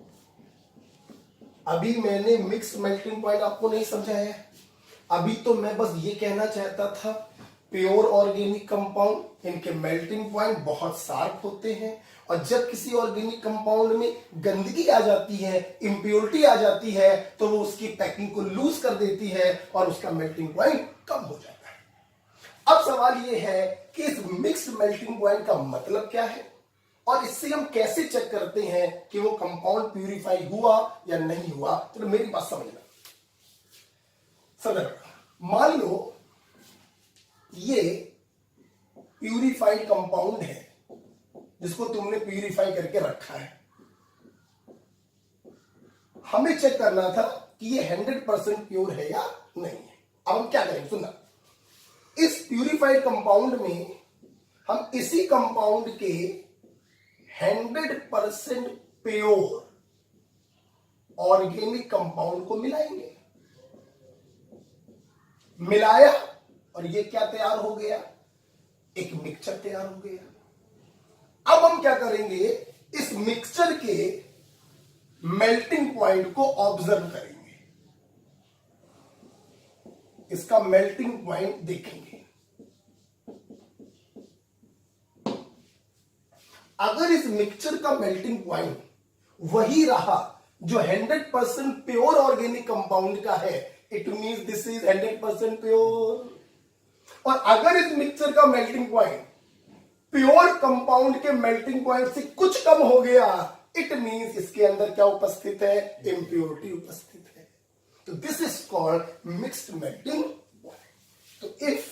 अभी मैंने मिक्स मेल्टिंग पॉइंट आपको नहीं समझाया, अभी तो मैं बस ये कहना चाहता था प्योर ऑर्गेनिक कंपाउंड, इनके मेल्टिंग पॉइंट बहुत शार्प होते हैं, और जब किसी ऑर्गेनिक कंपाउंड में गंदगी आ जाती है, इंप्योरिटी आ जाती है, तो वो उसकी पैकिंग को लूज कर देती है और उसका मेल्टिंग पॉइंट कम हो जाता है। अब सवाल ये है कि इस मिक्स्ड मेल्टिंग पॉइंट का मतलब क्या है, और इससे हम कैसे चेक करते हैं कि वो कंपाउंड प्यूरिफाई हुआ या नहीं हुआ। तो मेरी बात समझना, मान लो ये प्यूरिफाइड कंपाउंड है जिसको तुमने प्यूरिफाई करके रखा है, हमें चेक करना था कि ये 100% प्योर है या नहीं है। अब हम क्या करेंगे, सुनना, इस प्यूरिफाइड कंपाउंड में हम इसी कंपाउंड के 100% प्योर ऑर्गेनिक कंपाउंड को मिलाएंगे। मिलाया और ये क्या तैयार हो गया, एक मिक्सचर तैयार हो गया। अब हम क्या करेंगे, इस मिक्सचर के मेल्टिंग पॉइंट को ऑब्जर्व करेंगे, इसका मेल्टिंग पॉइंट देखेंगे। अगर इस मिक्सचर का मेल्टिंग पॉइंट वही रहा जो 100% प्योर ऑर्गेनिक कंपाउंड का है, it means this is 100% pure. और अगर इस मिक्सचर का मेल्टिंग पॉइंट प्योर कंपाउंड के मेल्टिंग पॉइंट से कुछ कम हो गया, इट मींस इसके अंदर क्या उपस्थित है, इंप्योरिटी उपस्थित है। तो this is called mixed melting point. तो if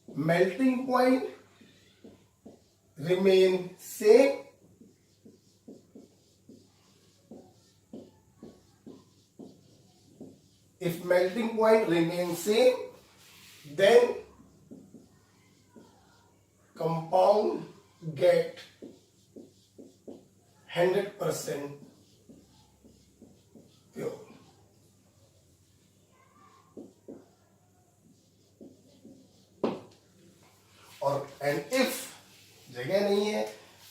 melting point remain same, if melting point remains same, then compound get 100% pure. और and if जगह नहीं है,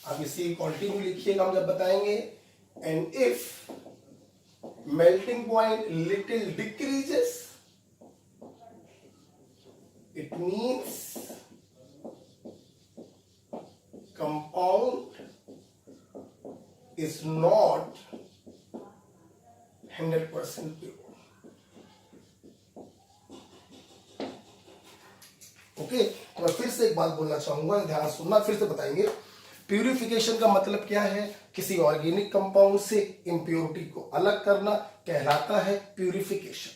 आप इसी कंटिन्यू लिखिएगा हम जब बताएंगे, and if melting point little decreases, it means compound is not 100% pure. Okay, तो मैं फिर से एक बात बोलना चाहूंगा, ध्यान सुनना, फिर से बताएंगे। प्यूरिफिकेशन का मतलब क्या है, किसी ऑर्गेनिक कंपाउंड से इंप्योरिटी को अलग करना कहलाता है प्यूरिफिकेशन।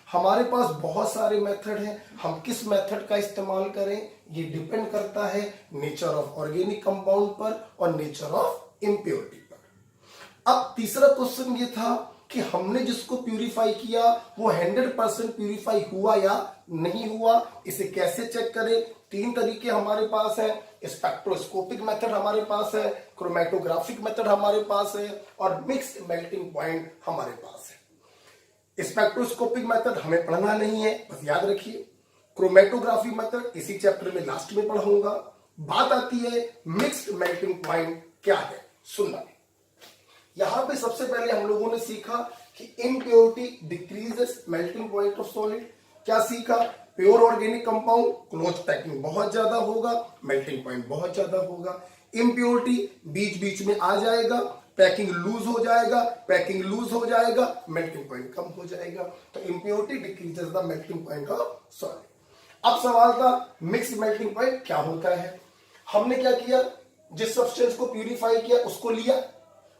हमारे पास बहुत सारे मेथड हैं, हम किस मेथड का इस्तेमाल करें ये डिपेंड करता है नेचर ऑफ ऑर्गेनिक कंपाउंड पर और नेचर ऑफ इंप्योरिटी पर। अब तीसरा क्वेश्चन ये था कि हमने जिसको प्यूरिफाई किया वो 100% प्यूरिफाई हुआ या नहीं हुआ, इसे कैसे चेक करें। तीन तरीके हमारे पास है, स्पेक्ट्रोस्कोपिक मेथड हमारे पास है, क्रोमेटोग्राफिक मेथड हमारे पास है, और मिक्स्ड मेल्टिंग पॉइंट हमारे पास है। स्पेक्ट्रोस्कोपिक मेथड हमें पढ़ना नहीं है, बस याद रखिए। क्रोमेटोग्राफी मेथड इसी चैप्टर में लास्ट में पढ़ाऊंगा। बात आती है मिक्स्ड मेल्टिंग पॉइंट क्या है, सुनना। यहां पे सबसे पहले हम लोगों ने सीखा कि impurity decreases melting point of solid. क्या सीखा, pure organic compound close packing बहुत ज्यादा होगा, मेल्टिंग पॉइंट बहुत ज्यादा होगा। इम्प्योरिटी बीच बीच में आ जाएगा, पैकिंग लूज हो जाएगा, पैकिंग लूज हो जाएगा, मेल्टिंग पॉइंट कम हो जाएगा। तो impurity decreases the melting point of solid. अब सवाल था मिक्स्ड मेल्टिंग पॉइंट क्या होता है। हमने क्या किया, जिस सब्सटेंस को प्यूरिफाई किया उसको लिया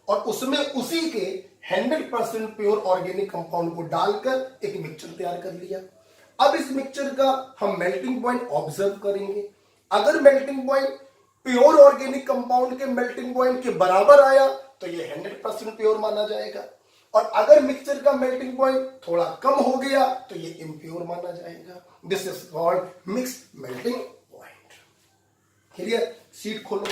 और उसमें उसी के 100% प्योर ऑर्गेनिक कंपाउंड को डालकर एक मिक्सचर तैयार कर लिया। अब इस मिक्सचर का हम मेल्टिंग पॉइंट ऑब्जर्व करेंगे। अगर melting point pure organic compound के मेल्टिंग पॉइंट के बराबर आया तो ये 100% प्योर माना जाएगा, और अगर मिक्सचर का मेल्टिंग पॉइंट थोड़ा कम हो गया तो ये इम्प्योर माना जाएगा। This is called mixed melting point. Clear? Sheet खोलो,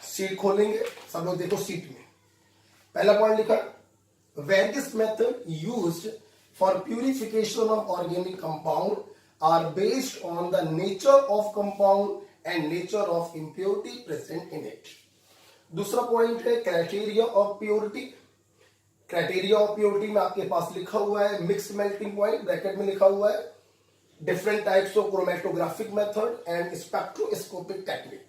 शीट खोलेंगे सब लोग, देखो शीट में पहला पॉइंट लिखा, various methods used for purification of organic compound are based on the nature of compound and nature of impurity present in it। दूसरा point है criteria of purity. Criteria of purity में आपके पास लिखा हुआ है मिक्स मेल्टिंग पॉइंट, ब्रैकेट में लिखा हुआ है different types of chromatographic method and spectroscopic technique.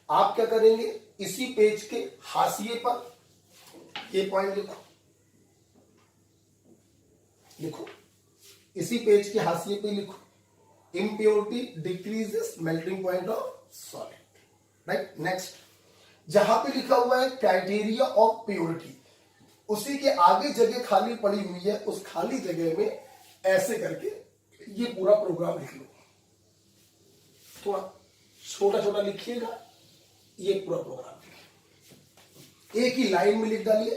आप क्या करेंगे, इसी पेज के हाशिए पर ये पॉइंट लिखो, इसी पेज के हाशिए पे लिखो, impurity decreases melting point of solid. Right, next, जहां पे लिखा हुआ है क्राइटेरिया ऑफ प्योरिटी, उसी के आगे जगह खाली पड़ी हुई है, उस खाली जगह में ऐसे करके ये पूरा प्रोग्राम लिख लो, थोड़ा छोटा छोटा लिखिएगा, ये पूरा प्रोग्राम एक ही लाइन में लिख डालिए,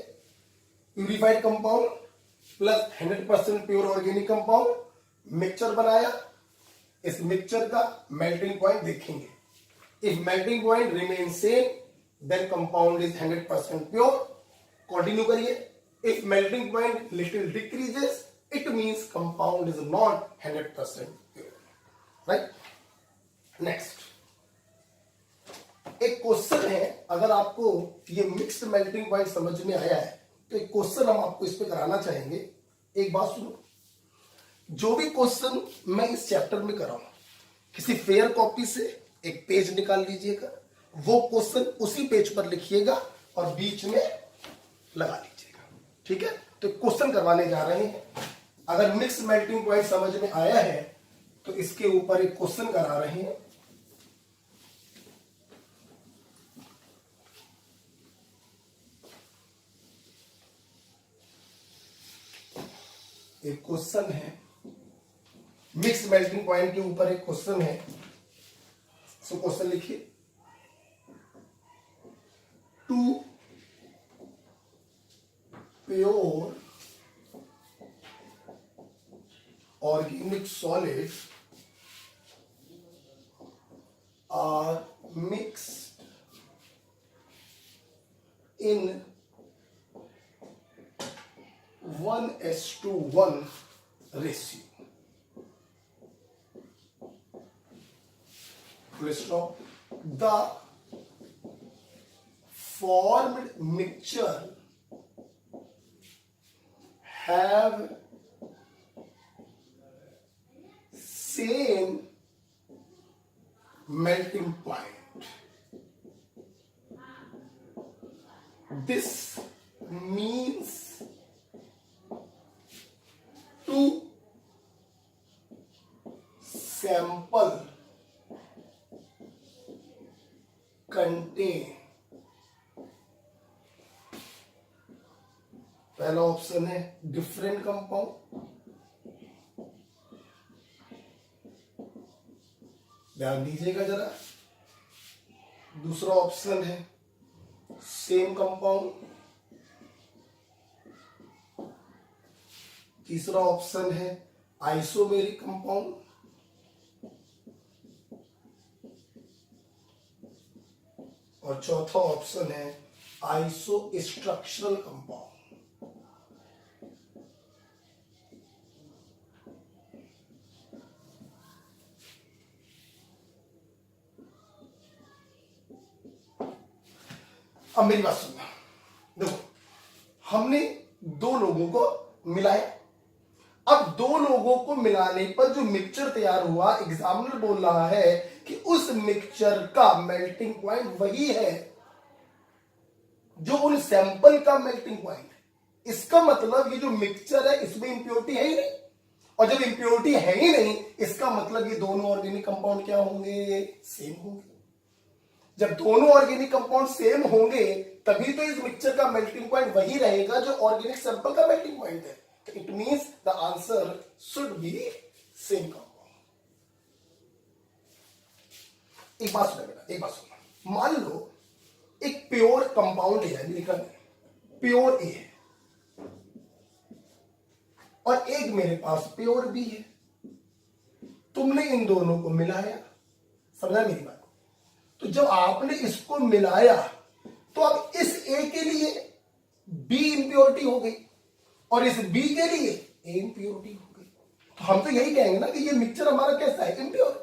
purified compound plus 100% pure organic compound, mixture बनाया, इस मिक्सचर का मेल्टिंग पॉइंट देखेंगे, if melting point remain same then compound is 100% pure. Continue करिए, if melting point little decreases it means compound is not 100% pure. Right, next, एक question है, अगर आपको ये मिक्स्ड मेल्टिंग पॉइंट समझ में आया है तो एक क्वेश्चन हम आपको इस पे कराना चाहेंगे। एक बात सुनो, जो भी क्वेश्चन मैं इस चैप्टर में कराऊं, किसी फेयर कॉपी से एक पेज निकाल लीजिएगा, वो क्वेश्चन उसी पेज पर लिखिएगा और बीच में लगा लीजिएगा। ठीक है, तो क्वेश्चन करवाने जा रहे हैं, अगर मिक्स मेल्टिंग पॉइंट समझ में आया है तो इसके ऊपर एक क्वेश्चन करा रहे हैं। एक क्वेश्चन है, मिक्स मेल्टिंग पॉइंट के ऊपर एक क्वेश्चन है, सो क्वेश्चन लिखिए, two pure organic solids are mixed in 1:1 ratio. Full stop. The formed mixture have same melting point. This means to sample contain, पहला ऑप्शन है डिफरेंट कंपाउंड, ध्यान दीजिएगा जरा, दूसरा ऑप्शन है सेम कंपाउंड, तीसरा ऑप्शन है आइसोमेरिक कंपाउंड, और चौथा ऑप्शन है आइसो स्ट्रक्चरल कंपाउंड। अब मेरी बात सुनना, देखो हमने दो लोगों को मिलाया, अब दो लोगों को मिलाने पर जो मिक्सचर तैयार हुआ, एग्जामिनर बोल रहा है कि उस मिक्सचर का मेल्टिंग पॉइंट वही है जो उन सैंपल का मेल्टिंग पॉइंट। इसका मतलब ये जो मिक्सचर है इसमें इंप्योरिटी है ही नहीं, और जब इंप्योरिटी है ही नहीं इसका मतलब ये दोनों ऑर्गेनिक कंपाउंड क्या होंगे, सेम होंगे। जब दोनों ऑर्गेनिक कंपाउंड सेम होंगे तभी तो इस मिक्सचर का मेल्टिंग पॉइंट वही रहेगा जो ऑर्गेनिक सैंपल का मेल्टिंग पॉइंट है। तो it means the answer should be same compound. एक बात सुनो बेटा, एक बात सुनो। मान लो एक प्योर कंपाउंड है, लिखा प्योर ए है और एक मेरे पास प्योर बी है। तुमने इन दोनों को मिलाया, समझा मेरी बात? तो जब आपने इसको मिलाया तो अब इस ए के लिए बी इंप्योरिटी हो गई और इस बी के लिए ए इंप्योरिटी हो गई। तो हम तो यही कहेंगे ना कि ये मिक्सचर हमारा कैसा है, इम्प्योर।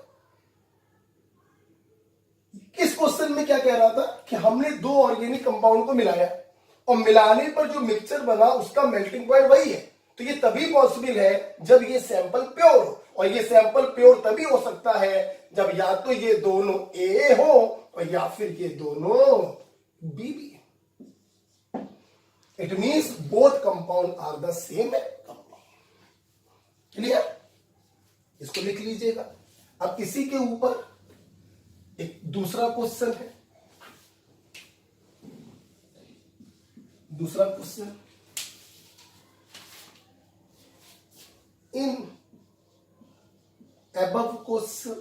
इस क्वेश्चन में क्या कह रहा था कि हमने दो ऑर्गेनिक कंपाउंड को मिलाया और मिलाने पर जो मिक्सचर बना उसका मेल्टिंग पॉइंट वही है। तो ये तभी पॉसिबल है जब ये सैंपल प्योर हो, और ये सैंपल प्योर तभी हो सकता है जब या तो ये दोनों ए हो और या फिर ये दोनों बी भी। It means both compound are the same compound. Clear? इसको लिख लीजिएगा। अब इसी के ऊपर एक दूसरा क्वेश्चन है। दूसरा question, in above question,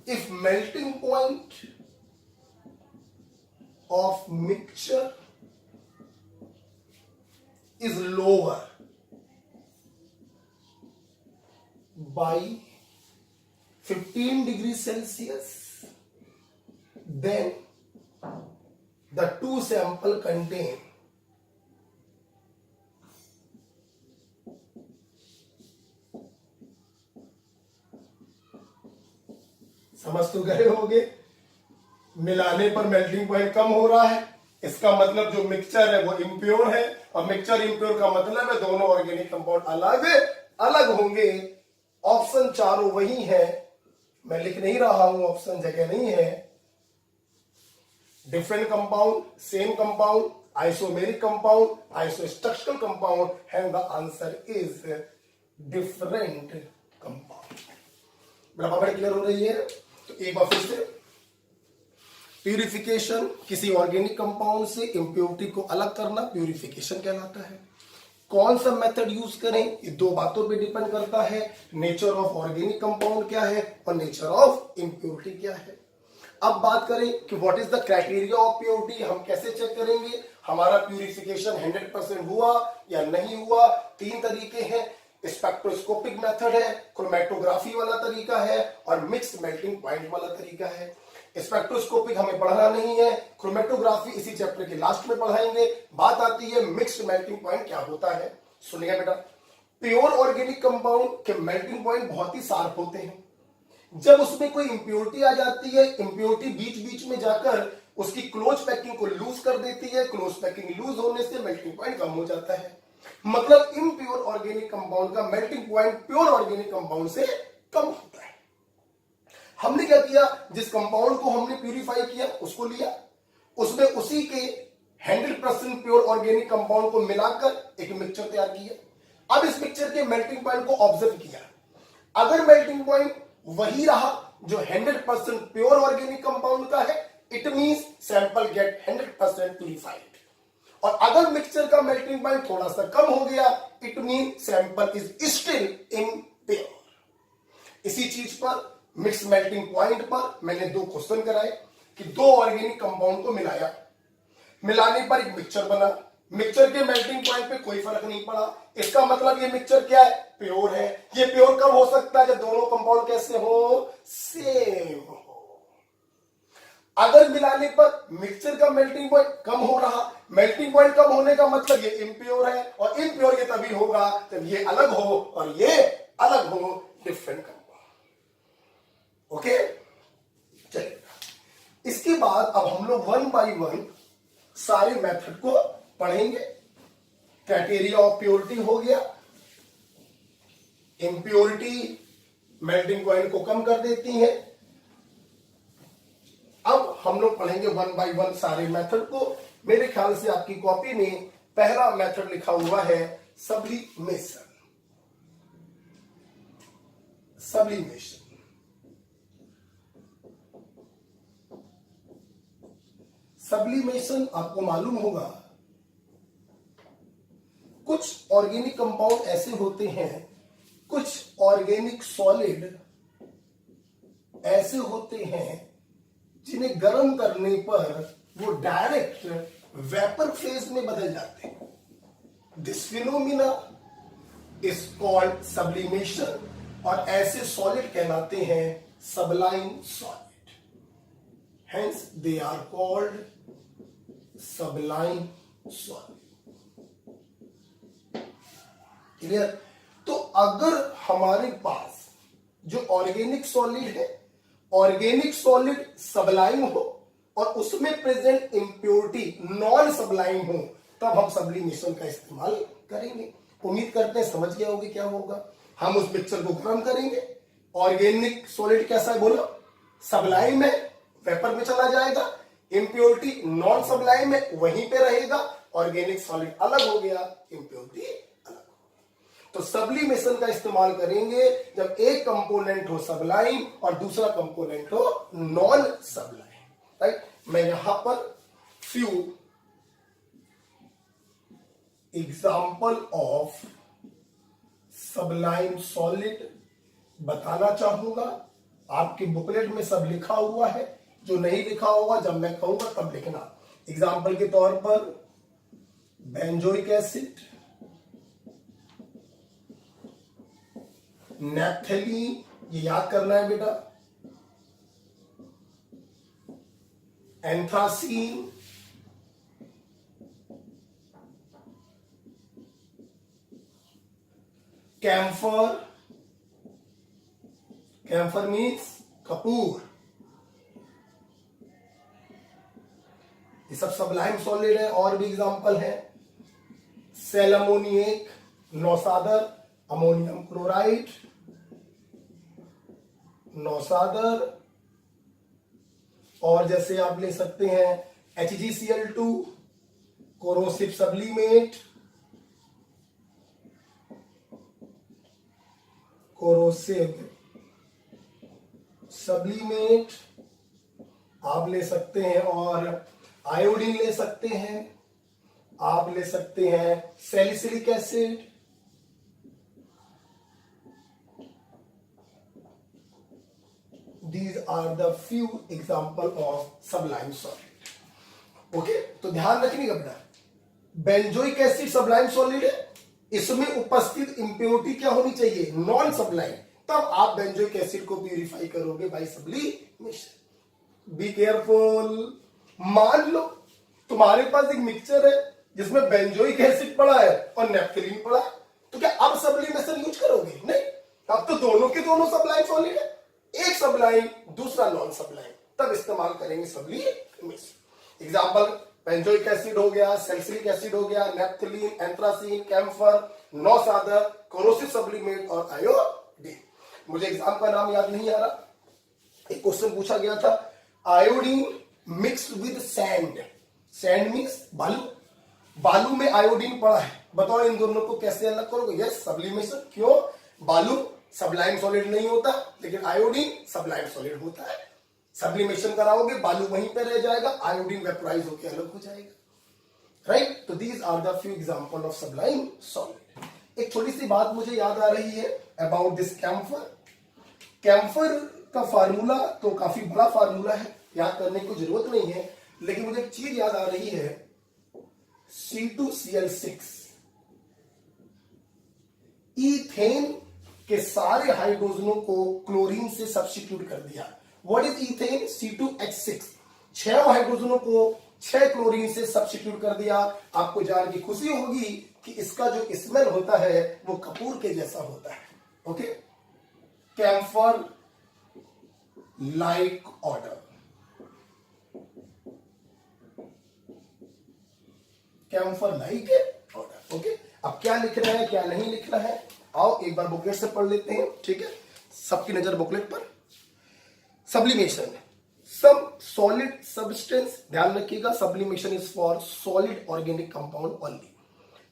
if melting point of mixture is lower by 15 degrees Celsius, then the two sample contain समझ तो गए होगे, मिलाने पर मेल्टिंग पॉइंट कम हो रहा है, इसका मतलब जो मिक्सचर है वो इम्प्योर है, और मिक्सचर इम्प्योर का मतलब है दोनों ऑर्गेनिक कंपाउंड अलग अलग होंगे। ऑप्शन चारों वही है, मैं लिख नहीं रहा हूं, ऑप्शन जगह नहीं है। Different compound, same compound, isomeric compound, isostructural compound, and the answer is different compound. बड़ा बड़ा क्लियर हो रही है? तो एक बार फिर से, प्यूरिफिकेशन, किसी ऑर्गेनिक कंपाउंड से इंप्योरिटी को अलग करना प्यूरिफिकेशन कहलाता है। कौन सा मेथड यूज करें ये दो बातों पे डिपेंड करता है, नेचर ऑफ ऑर्गेनिक कंपाउंड क्या है और नेचर ऑफ इंप्योरिटी क्या है। अब बात करें कि what is the criteria of purity, हम कैसे चेक करेंगे हमारा प्यूरिफिकेशन 100% हुआ या नहीं हुआ। तीन तरीके हैं, स्पेक्ट्रोस्कोपिक मेथड है, क्रोमेटोग्राफी वाला तरीका है, और मिक्स्ड मेल्टिंग पॉइंट वाला तरीका है। स्पेक्ट्रोस्कोपिक हमें पढ़ना नहीं है, क्रोमेटोग्राफी इसी चैप्टर के लास्ट में पढ़ाएंगे। बात आती है मिक्स्ड मेल्टिंग पॉइंट क्या होता है। सुनिए बेटा, प्योर ऑर्गेनिक कंपाउंड के मेल्टिंग पॉइंट बहुत ही शार्प होते हैं। जब उसमें कोई इंप्योरिटी आ जाती है, इंप्योरिटी बीच बीच में जाकर उसकी क्लोज पैकिंग को लूज कर देती है, क्लोज पैकिंग लूज होने से मेल्टिंग पॉइंट कम हो जाता है। मतलब इम्प्योर ऑर्गेनिक कंपाउंड का melting point pure organic compound से कम होता है। हमने क्या किया, जिस कंपाउंड को हमने प्यूरिफाई किया उसको लिया, उसमें उसी के 100% प्योर ऑर्गेनिक कंपाउंड को मिलाकर एक मिक्सचर तैयार किया। अब इस मिक्सचर के मेल्टिंग पॉइंट को ऑब्जर्व किया। अगर मेल्टिंग पॉइंट वही रहा जो 100% प्योर ऑर्गेनिक कंपाउंड का है, it means sample get 100% purified. और अगर मिक्सचर का मेल्टिंग पॉइंट थोड़ा सा कम हो गया, it mean sample is still impure. इसी चीज पर मिक्स मेल्टिंग पॉइंट पर मैंने दो क्वेश्चन कराए कि दो ऑर्गेनिक कंपाउंड को मिलाया, मिलाने पर एक मिक्सचर बना, मिक्सचर के मेल्टिंग पॉइंट पे कोई फर्क नहीं पड़ा। इसका मतलब ये मिक्सचर क्या है, प्योर है। ये प्योर कब हो सकता है, जब दोनों कंपाउंड कैसे हो, सेम हो। अगर मिलाने पर मिक्सचर का मेल्टिंग पॉइंट कम हो रहा, मेल्टिंग पॉइंट कम होने का मतलब ये इम्प्योर है, और इम्प्योर ये तभी होगा जब ये अलग हो और ये अलग हो, डिफरेंट कंपाउंड। ओके, चलिए इसके बाद अब हम लोग 1 बाय 1 सारे मेथड को पढ़ेंगे। क्राइटेरिया ऑफ प्योरिटी हो गया, इम्प्योरिटी मेल्टिंग पॉइंट को कम कर देती है। अब हम लोग पढ़ेंगे 1 बाय 1 सारे मेथड को। मेरे ख्याल से आपकी कॉपी में पहला मेथड लिखा हुआ है सब्लिमेशन। सब्लिमेशन, सब्लिमेशन आपको मालूम होगा, कुछ ऑर्गेनिक कंपाउंड ऐसे होते हैं, कुछ ऑर्गेनिक सॉलिड ऐसे होते हैं जिन्हें गर्म करने पर वो डायरेक्ट वेपर फेज में बदल जाते हैं। This phenomena is called sublimation, और ऐसे सॉलिड कहलाते हैं sublime solid. Hence they are called sublime solid. Clear? तो अगर हमारे पास जो ऑर्गेनिक सॉलिड है, ऑर्गेनिक सॉलिड सबलाइन हो और उसमें प्रेजेंट इंप्योरिटी नॉन सबलाइन हो, तब हम सब्लिमेशन का इस्तेमाल करेंगे। उम्मीद करते हैं समझ गए होंगे क्या होगा। हम उस मिक्सचर को गर्म करेंगे, ऑर्गेनिक सॉलिड कैसा है बोलो, सबलाइन में, वेपर में चला जाएगा, इंप्योरिटी नॉन सबलाइन में वहीं पे रहेगा, ऑर्गेनिक सॉलिड अलग हो गया, इंप्योरिटी अलग। तो सब्लिमेशन का इस्तेमाल करेंगे जब एक कंपोनेंट हो सबलाइन और दूसरा कंपोनेंट हो नॉन सबलाइन, राइट। मैं यहां पर few example of sublime solid बताना चाहूंगा। आपके बुकलेट में सब लिखा हुआ है, जो नहीं लिखा होगा जब मैं कहूंगा तब लिखना। एग्जाम्पल के तौर पर बेंजोइक एसिड, नैप्थेलीन, ये याद करना है बेटा, एंथ्रासीन, कैम्फर, कैम्फर मीन्स कपूर, ये सब सबलाइन सॉलिड है। और भी एग्जांपल है, सेल अमोनिएक, नौसादर, अमोनियम क्लोराइड, नौसादर, और जैसे आप ले सकते हैं HgCl2, corrosive sublimate, corrosive sublimate आप ले सकते हैं, और आयोडीन ले सकते हैं, आप ले सकते हैं salicylic acid, these are the few example of sublime solid। Okay, तो ध्यान रखने का बेटा, बेंजोइक एसिड सबलाइन सॉलिड है, इसमें उपस्थित इंप्योरिटी क्या होनी चाहिए, नॉन सबलाइन, तब आप बेंजोइक एसिड को प्यूरिफाई करोगे बाय सब्लिमेशन। Be careful. मान लो तुम्हारे पास एक मिक्सचर है जिसमें बेंजोइक एसिड पड़ा है और नैप्थेलीन पड़ा है, तो क्या अब सब्लिमेशन यूज करोगे? नहीं, अब तो दोनों के दोनों सबलाइन सॉलिड है, एक सबलाइन दूसरा नॉन सबलाइन, तब इस्तेमाल करेंगे सब्लिमेशन। एग्जांपल बेंजोइक एसिड हो गया, सैलिसिलिक एसिड हो गया, नैप्थेलीन, एंथ्रासीन, कैम्फर, नौसादर, कोरोसिव सब्लिमेट और आयोडीन। मुझे एग्जाम का नाम याद नहीं आ रहा, एक क्वेश्चन पूछा गया था, iodine mixed with sand, sand means बालू, बालू में आयोडीन पड़ा है, बताओ इन दोनों को कैसे अलग करोगे? Yes, sublimation. क्यों? बालू सबलाइन सॉलिड नहीं होता, लेकिन आयोडीन सबलाइन सॉलिड होता है। सब्लिमेशन कराओगे, बालू वहीं पे रह जाएगा, आयोडीन वेपोराइज होकर अलग हो जाएगा, राइट। तो these are the few example of sublime solid. एक छोटी सी बात मुझे याद आ रही है अबाउट दिस कैम्फर। कैम्फर का फार्मूला तो काफी बड़ा फार्मूला है, याद करने की जरूरत नहीं है, लेकिन मुझे एक चीज याद आ रही है, C2Cl6, ईथेन के सारे हाइड्रोजनों को क्लोरीन से सब्स्टिट्यूट कर दिया। What is ethane? C2H6, 6 हाइड्रोजनों को 6 क्लोरीन से सब्स्टिट्यूट कर दिया। आपको जान की खुशी होगी कि इसका जो स्मेल होता है वो कपूर के जैसा होता है। Okay, camphor like order, camphor like order. Okay, अब क्या लिखना है क्या नहीं लिखना है, आओ एक बार बुकलेट से पढ़ लेते हैं, ठीक है? सबकी नजर बुकलेट पर। सब्लिमेशन, सम सॉलिड सब्सटेंस, ध्यान रखिएगा, sublimation is for solid organic compound only.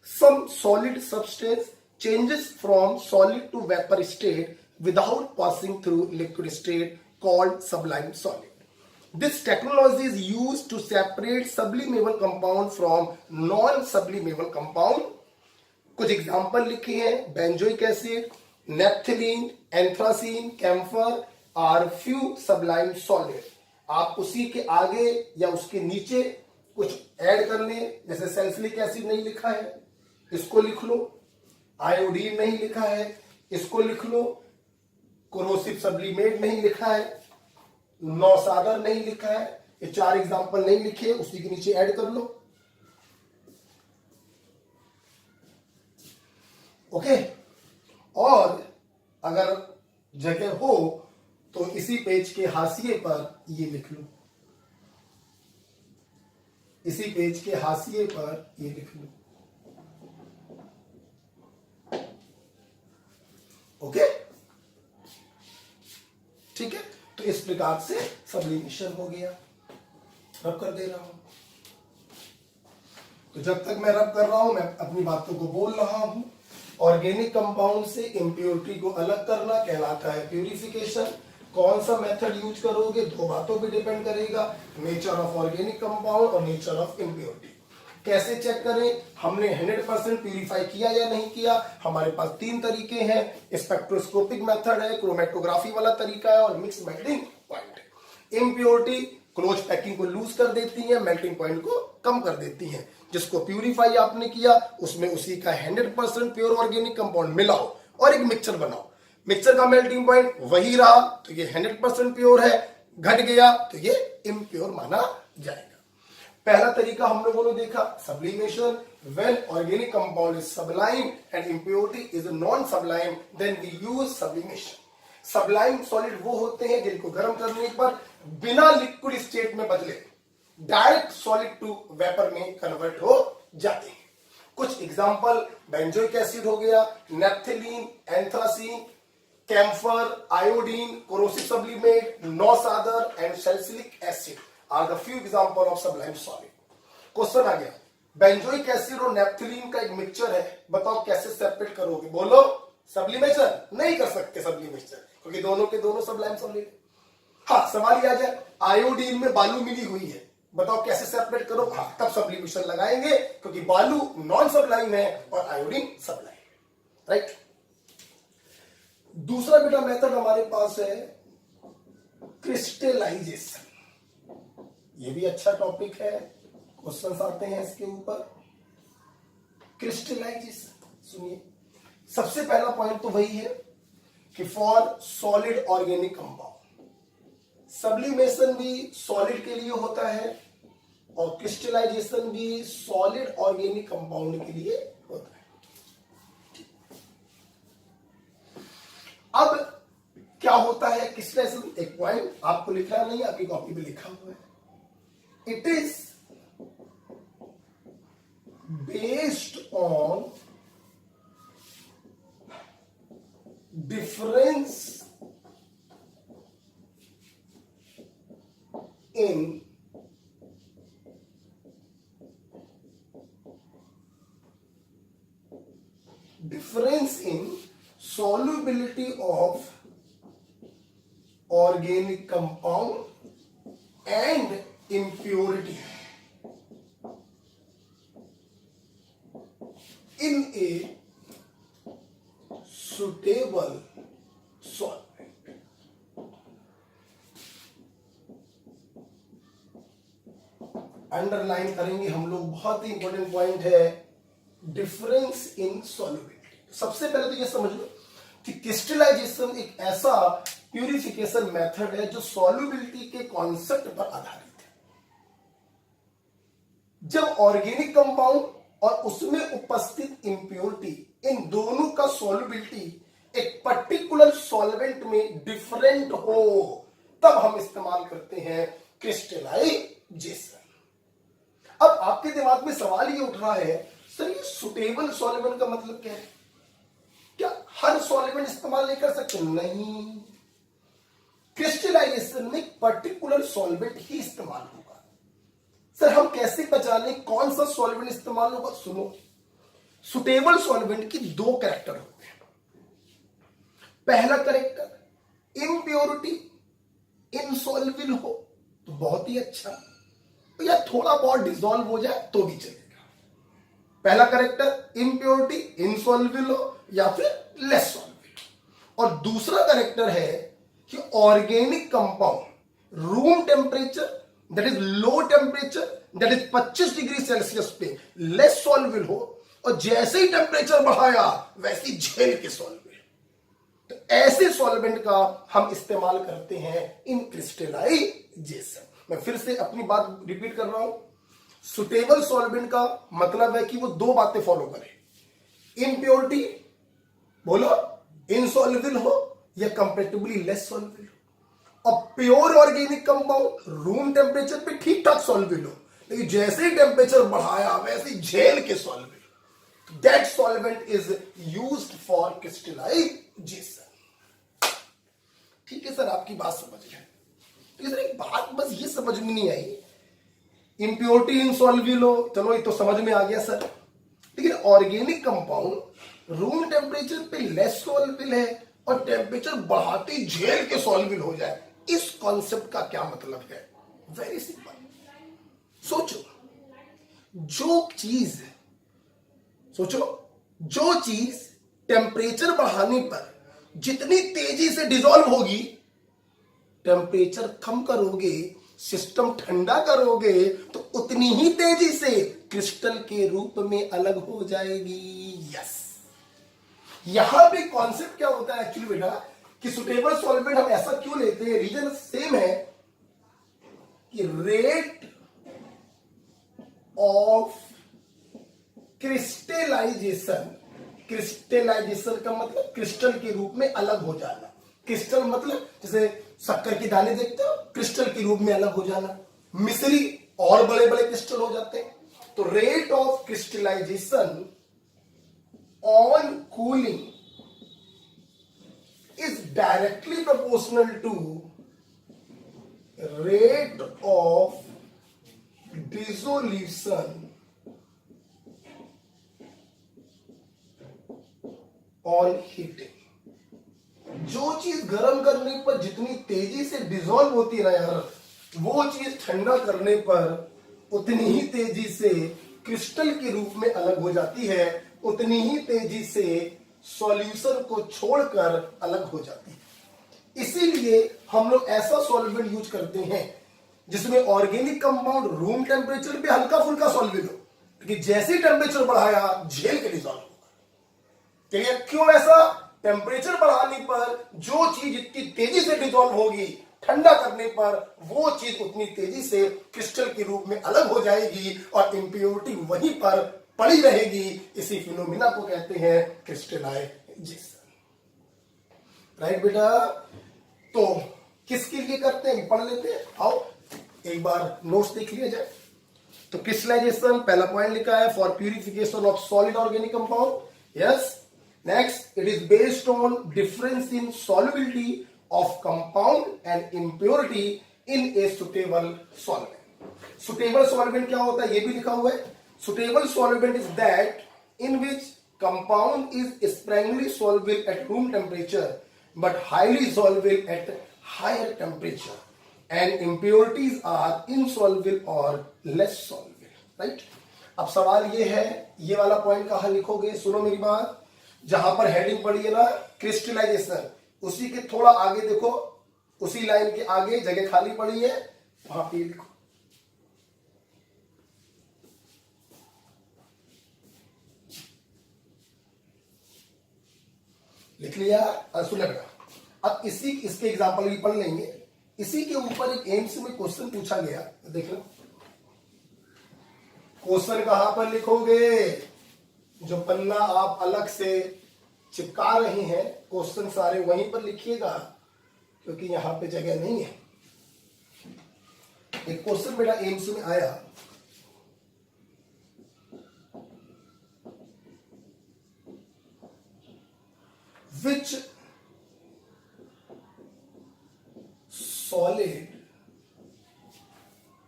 Some solid substance changes from solid to vapor state without passing through liquid state called sublime solid. This technology is used to separate sublimable compound from non-sublimable compound. कुछ example लिखे हैं, benzoic acid, naphthalene, anthracene, camphor, are few sublime solid. आप उसी के आगे या उसके नीचे कुछ ऐड कर लें, जैसे सल्फ्यूरिक एसिड नहीं लिखा है, इसको लिख लो। आयोडीन नहीं लिखा है, इसको लिख लो। कोरोसिव सब्लिमेट नहीं लिखा है, नौसादर नहीं लिखा है। ये 4 एग्जाम्पल नहीं लिखे, उसी के नीचे ऐड कर लो। ओके। और अगर जगह हो तो इसी पेज के हाशिए पर ये लिख लो, इसी पेज के हाशिए पर ये लिख लो। ओके, ठीक है। तो इस प्रकार से सब्लिमेशन हो गया। रब कर दे रहा हूं, तो जब तक मैं रब कर रहा हूं मैं अपनी बातों को बोल रहा हूं। ऑर्गेनिक कंपाउंड से इम्प्योरिटी को अलग करना कहलाता है प्यूरिफिकेशन। कौन सा मेथड यूज करोगे 2 बातों पे डिपेंड करेगा, नेचर ऑफ ऑर्गेनिक कंपाउंड और नेचर ऑफ इम्प्योरिटी। कैसे चेक करें हमने 100% प्यूरिफाई किया या नहीं किया? हमारे पास 3 तरीके हैं, स्पेक्ट्रोस्कोपिक मेथड है, क्रोमेटोग्राफी वाला तरीका है और mix melting point. Impurity close packing को लूज कर देती है, मेल्टिंग पॉइंट को कम कर देती है। जिसको प्यूरिफाई आपने किया उसमें उसी का 100% प्योर ऑर्गेनिक कंपाउंड मिलाओ और एक मिक्सचर बनाओ। मिक्सचर का मेल्टिंग पॉइंट वही रहा तो ये 100% प्योर है, घट गया तो ये इम्प्योर माना जाएगा। पहला तरीका हम लोगों ने देखा sublimation. When organic compound is sublime and impurity is non sublime then we use sublimation. Sublime solid वो होते हैं जिनको गर्म करने पर बिना लिक्विड स्टेट में बदले डायरेक्ट सॉलिड टू वेपर में कन्वर्ट हो जाते हैं। कुछ एग्जांपल बेंजोइक एसिड हो गया, naphthalene, anthracene, camphor, iodine, corrosive sublimate, नौसादर and sulphuric acid are the few example of sublime solid. Question आ गया, बेंजोइक एसिड और नेप्थलीन का एक मिक्सचर है, बताओ कैसे सेपरेट करोगे? बोलो। सब्लिमेशन नहीं कर सकते सब्लिमेशन, क्योंकि दोनों के दोनों सब्लाइम सॉलिड। हाँ, सवाल ये आ जाए आयोडीन में बालू मिली हुई है, बताओ कैसे सेपरेट करो? हाँ, तब सब्लिमेशन लगाएंगे क्योंकि बालू नॉन सब्लाइम है और आयोडीन सब्लाइम। राइट। दूसरा बेटा मेथड हमारे पास है क्रिस्टलाइजेशन। ये भी अच्छा टॉपिक है, क्वेश्चंस आते हैं इसके ऊपर। क्रिस्टलाइजेशन सुनिए, सबसे पहला पॉइंट तो वही है कि for solid organic compound sublimation भी सॉलिड के लिए होता है और क्रिस्टलाइजेशन भी सॉलिड ऑर्गेनिक कंपाउंड के लिए होता है। अब क्या होता है क्रिस्टलाइजेशन? एक पॉइंट आपको लिखना नहीं, आपकी कॉपी पे लिखा हुआ है। It is based on difference in solubility of organic compound and impurity in a suitable solvent। Underline करेंगे हम लोग, बहुत ही इंपॉर्टेंट पॉइंट है डिफरेंस इन सॉल्युबिलिटी। सबसे पहले तो ये समझ लो कि क्रिस्टलाइजेशन एक ऐसा प्यूरिफिकेशन मेथड है जो सॉल्युबिलिटी के कॉन्सेप्ट पर आधारित है। जब ऑर्गेनिक कंपाउंड और उसमें उपस्थित इंप्योरिटी, इन दोनों का सॉल्युबिलिटी एक पर्टिकुलर सॉल्वेंट में डिफरेंट हो, तब हम इस्तेमाल करते हैं क्रिस्टलाइजेशन। अब आपके दिमाग में सवाल ये उठ रहा है, सर ये सुटेबल सॉल्वेंट का मतलब क्या है? क्या हर सॉल्वेंट इस्तेमाल नहीं कर सकते? नहीं, क्रिस्टलाइजेशन में पर्टिकुलर सॉल्वेंट ही इस्तेमाल होगा। सर हम कैसे पहचानें कौन सा सॉल्वेंट इस्तेमाल होगा? सुनो, सुटेबल सॉल्वेंट की 2 कैरेक्टर होते हैं। पहला कैरेक्टर इम्प्योरिटी, इनसॉल्युबल हो तो बहुत ही अच्छा, या थोड़ा बहुत डिसॉल्व हो जाए तो भी चलेगा। पहला कैरेक्टर इम्प्योरिटी, इनसॉल्युबल हो या फिर लेस सॉल्युबल। और दूसरा कैरेक्टर है कि organic compound room temperature, that is low temperature, that is 25 degree Celsius पे लेस सॉल्युबल हो, और जैसे ही टेम्परेचर बढ़ाया वैसे ही झेल के सॉल्युबल। तो ऐसे सॉल्वेंट का हम इस्तेमाल करते हैं इन क्रिस्टलाइजेशन। मैं फिर से अपनी बात रिपीट कर रहा हूं, सुटेबल सॉल्वेंट का मतलब है कि वो दो बातें फॉलो करे, इम्प्योरिटी बोलो इनसॉल्युबल हो या कंपैरेटिवली लेस सॉल्युबल हो, और pure organic compound room temperature पे ठीक ठाक सॉल्युबल हो, लेकिन जैसे ही टेम्परेचर बढ़ाया वैसे ही झेल के soluble. That solvent is used for crystallization. ठीक है सर, आपकी बात समझ गए। तो सर एक बात बस ये समझ में नहीं आई, इम्प्योरिटी इनसॉल्युबल हो, चलो ये तो समझ में आ गया सर, लेकिन ऑर्गेनिक कंपाउंड रूम टेम्परेचर पे लेस सॉल्युबल है और टेम्परेचर बढ़ाते ही झेल के सॉल्युबल हो जाए, इस कॉन्सेप्ट का क्या मतलब है? Very simple. सोचो, जो चीज टेम्परेचर बढ़ाने पर जितनी तेजी से डिसॉल्व होगी, टेम्परेचर कम करोगे, सिस्टम ठंडा करोगे, तो उतनी ही तेजी से क्रिस्टल के रूप में अलग हो जाएगी। यस, यहां पे कॉन्सेप्ट क्या होता है एक्चुअली बेटा, कि सुटेबल सॉल्वेंट हम ऐसा क्यों लेते हैं, रीजन सेम है कि रेट ऑफ क्रिस्टलाइजेशन, क्रिस्टलाइजेशन का मतलब क्रिस्टल के रूप में अलग हो जाना। क्रिस्टल मतलब जैसे शक्कर के दाने देखते हो, क्रिस्टल के रूप में अलग हो जाना, मिश्री और बड़े बड़े क्रिस्टल हो जाते हैं। तो rate of crystallization on cooling is directly proportional to rate of dissolution on heating. जो चीज गर्म करने पर जितनी तेजी से डिसॉल्व होती है ना यार, वो चीज ठंडा करने पर उतनी ही तेजी से क्रिस्टल के रूप में अलग हो जाती है, उतनी ही तेजी से सॉल्यूशन को छोड़कर अलग हो जाती है। इसीलिए हम लोग ऐसा सॉल्वेंट यूज करते हैं जिसमें ऑर्गेनिक कंपाउंड रूम टेम्परेचर पे हल्का फुल्का सॉल्वेंट हो, क्योंकि जैसे ही टेम्परेचर बढ़ाया झेल के डिसॉल्व होगा। क्यों ऐसा? टेम्परेचर बढ़ाने पर जो चीज इतनी तेजी से डिसॉल्व होगी, ठंडा करने पर वो चीज उतनी तेजी से क्रिस्टल के रूप में अलग हो जाएगी और इंप्योरिटी वहीं पर पड़ी रहेगी। इसी फिनोमिना को कहते हैं क्रिस्टलाइजेशन। राइट बेटा? तो किसके लिए करते हैं पढ़ लेते हैं, आओ एक बार नोट्स देख लिया जाए। तो क्रिस्टलाइजेशन पहला पॉइंट लिखा है, for purification of solid organic compound. Yes, next it is based on difference in solubility of compound and impurity in a suitable solvent. Suitable solvent क्या होता है ये भी लिखा हुआ है। Suitable solvent is that in which compound is sparingly soluble at room temperature but highly soluble at higher temperature and impurities are insoluble or less soluble. Right? अब सवाल ये है, ये वाला पॉइंट कहां लिखोगे? सुनो मेरी बात, जहां पर हेडिंग पड़ी है ना क्रिस्टलाइजेशन, उसी के थोड़ा आगे देखो, उसी लाइन के आगे जगह खाली पड़ी है, वहां पे लिखो। लिख लिया? सुन बेटा, अब इसके एग्जांपल भी पढ़ लेंगे। इसी के ऊपर एक एम्स में क्वेश्चन पूछा गया, देख लो क्वेश्चन कहां पर लिखोगे। जो पन्ना आप अलग से चिपका रहे हैं, क्वेश्चन सारे वहीं पर लिखिएगा, क्योंकि यहां पे जगह नहीं है। एक क्वेश्चन बेटा एम्स में आया, विच solid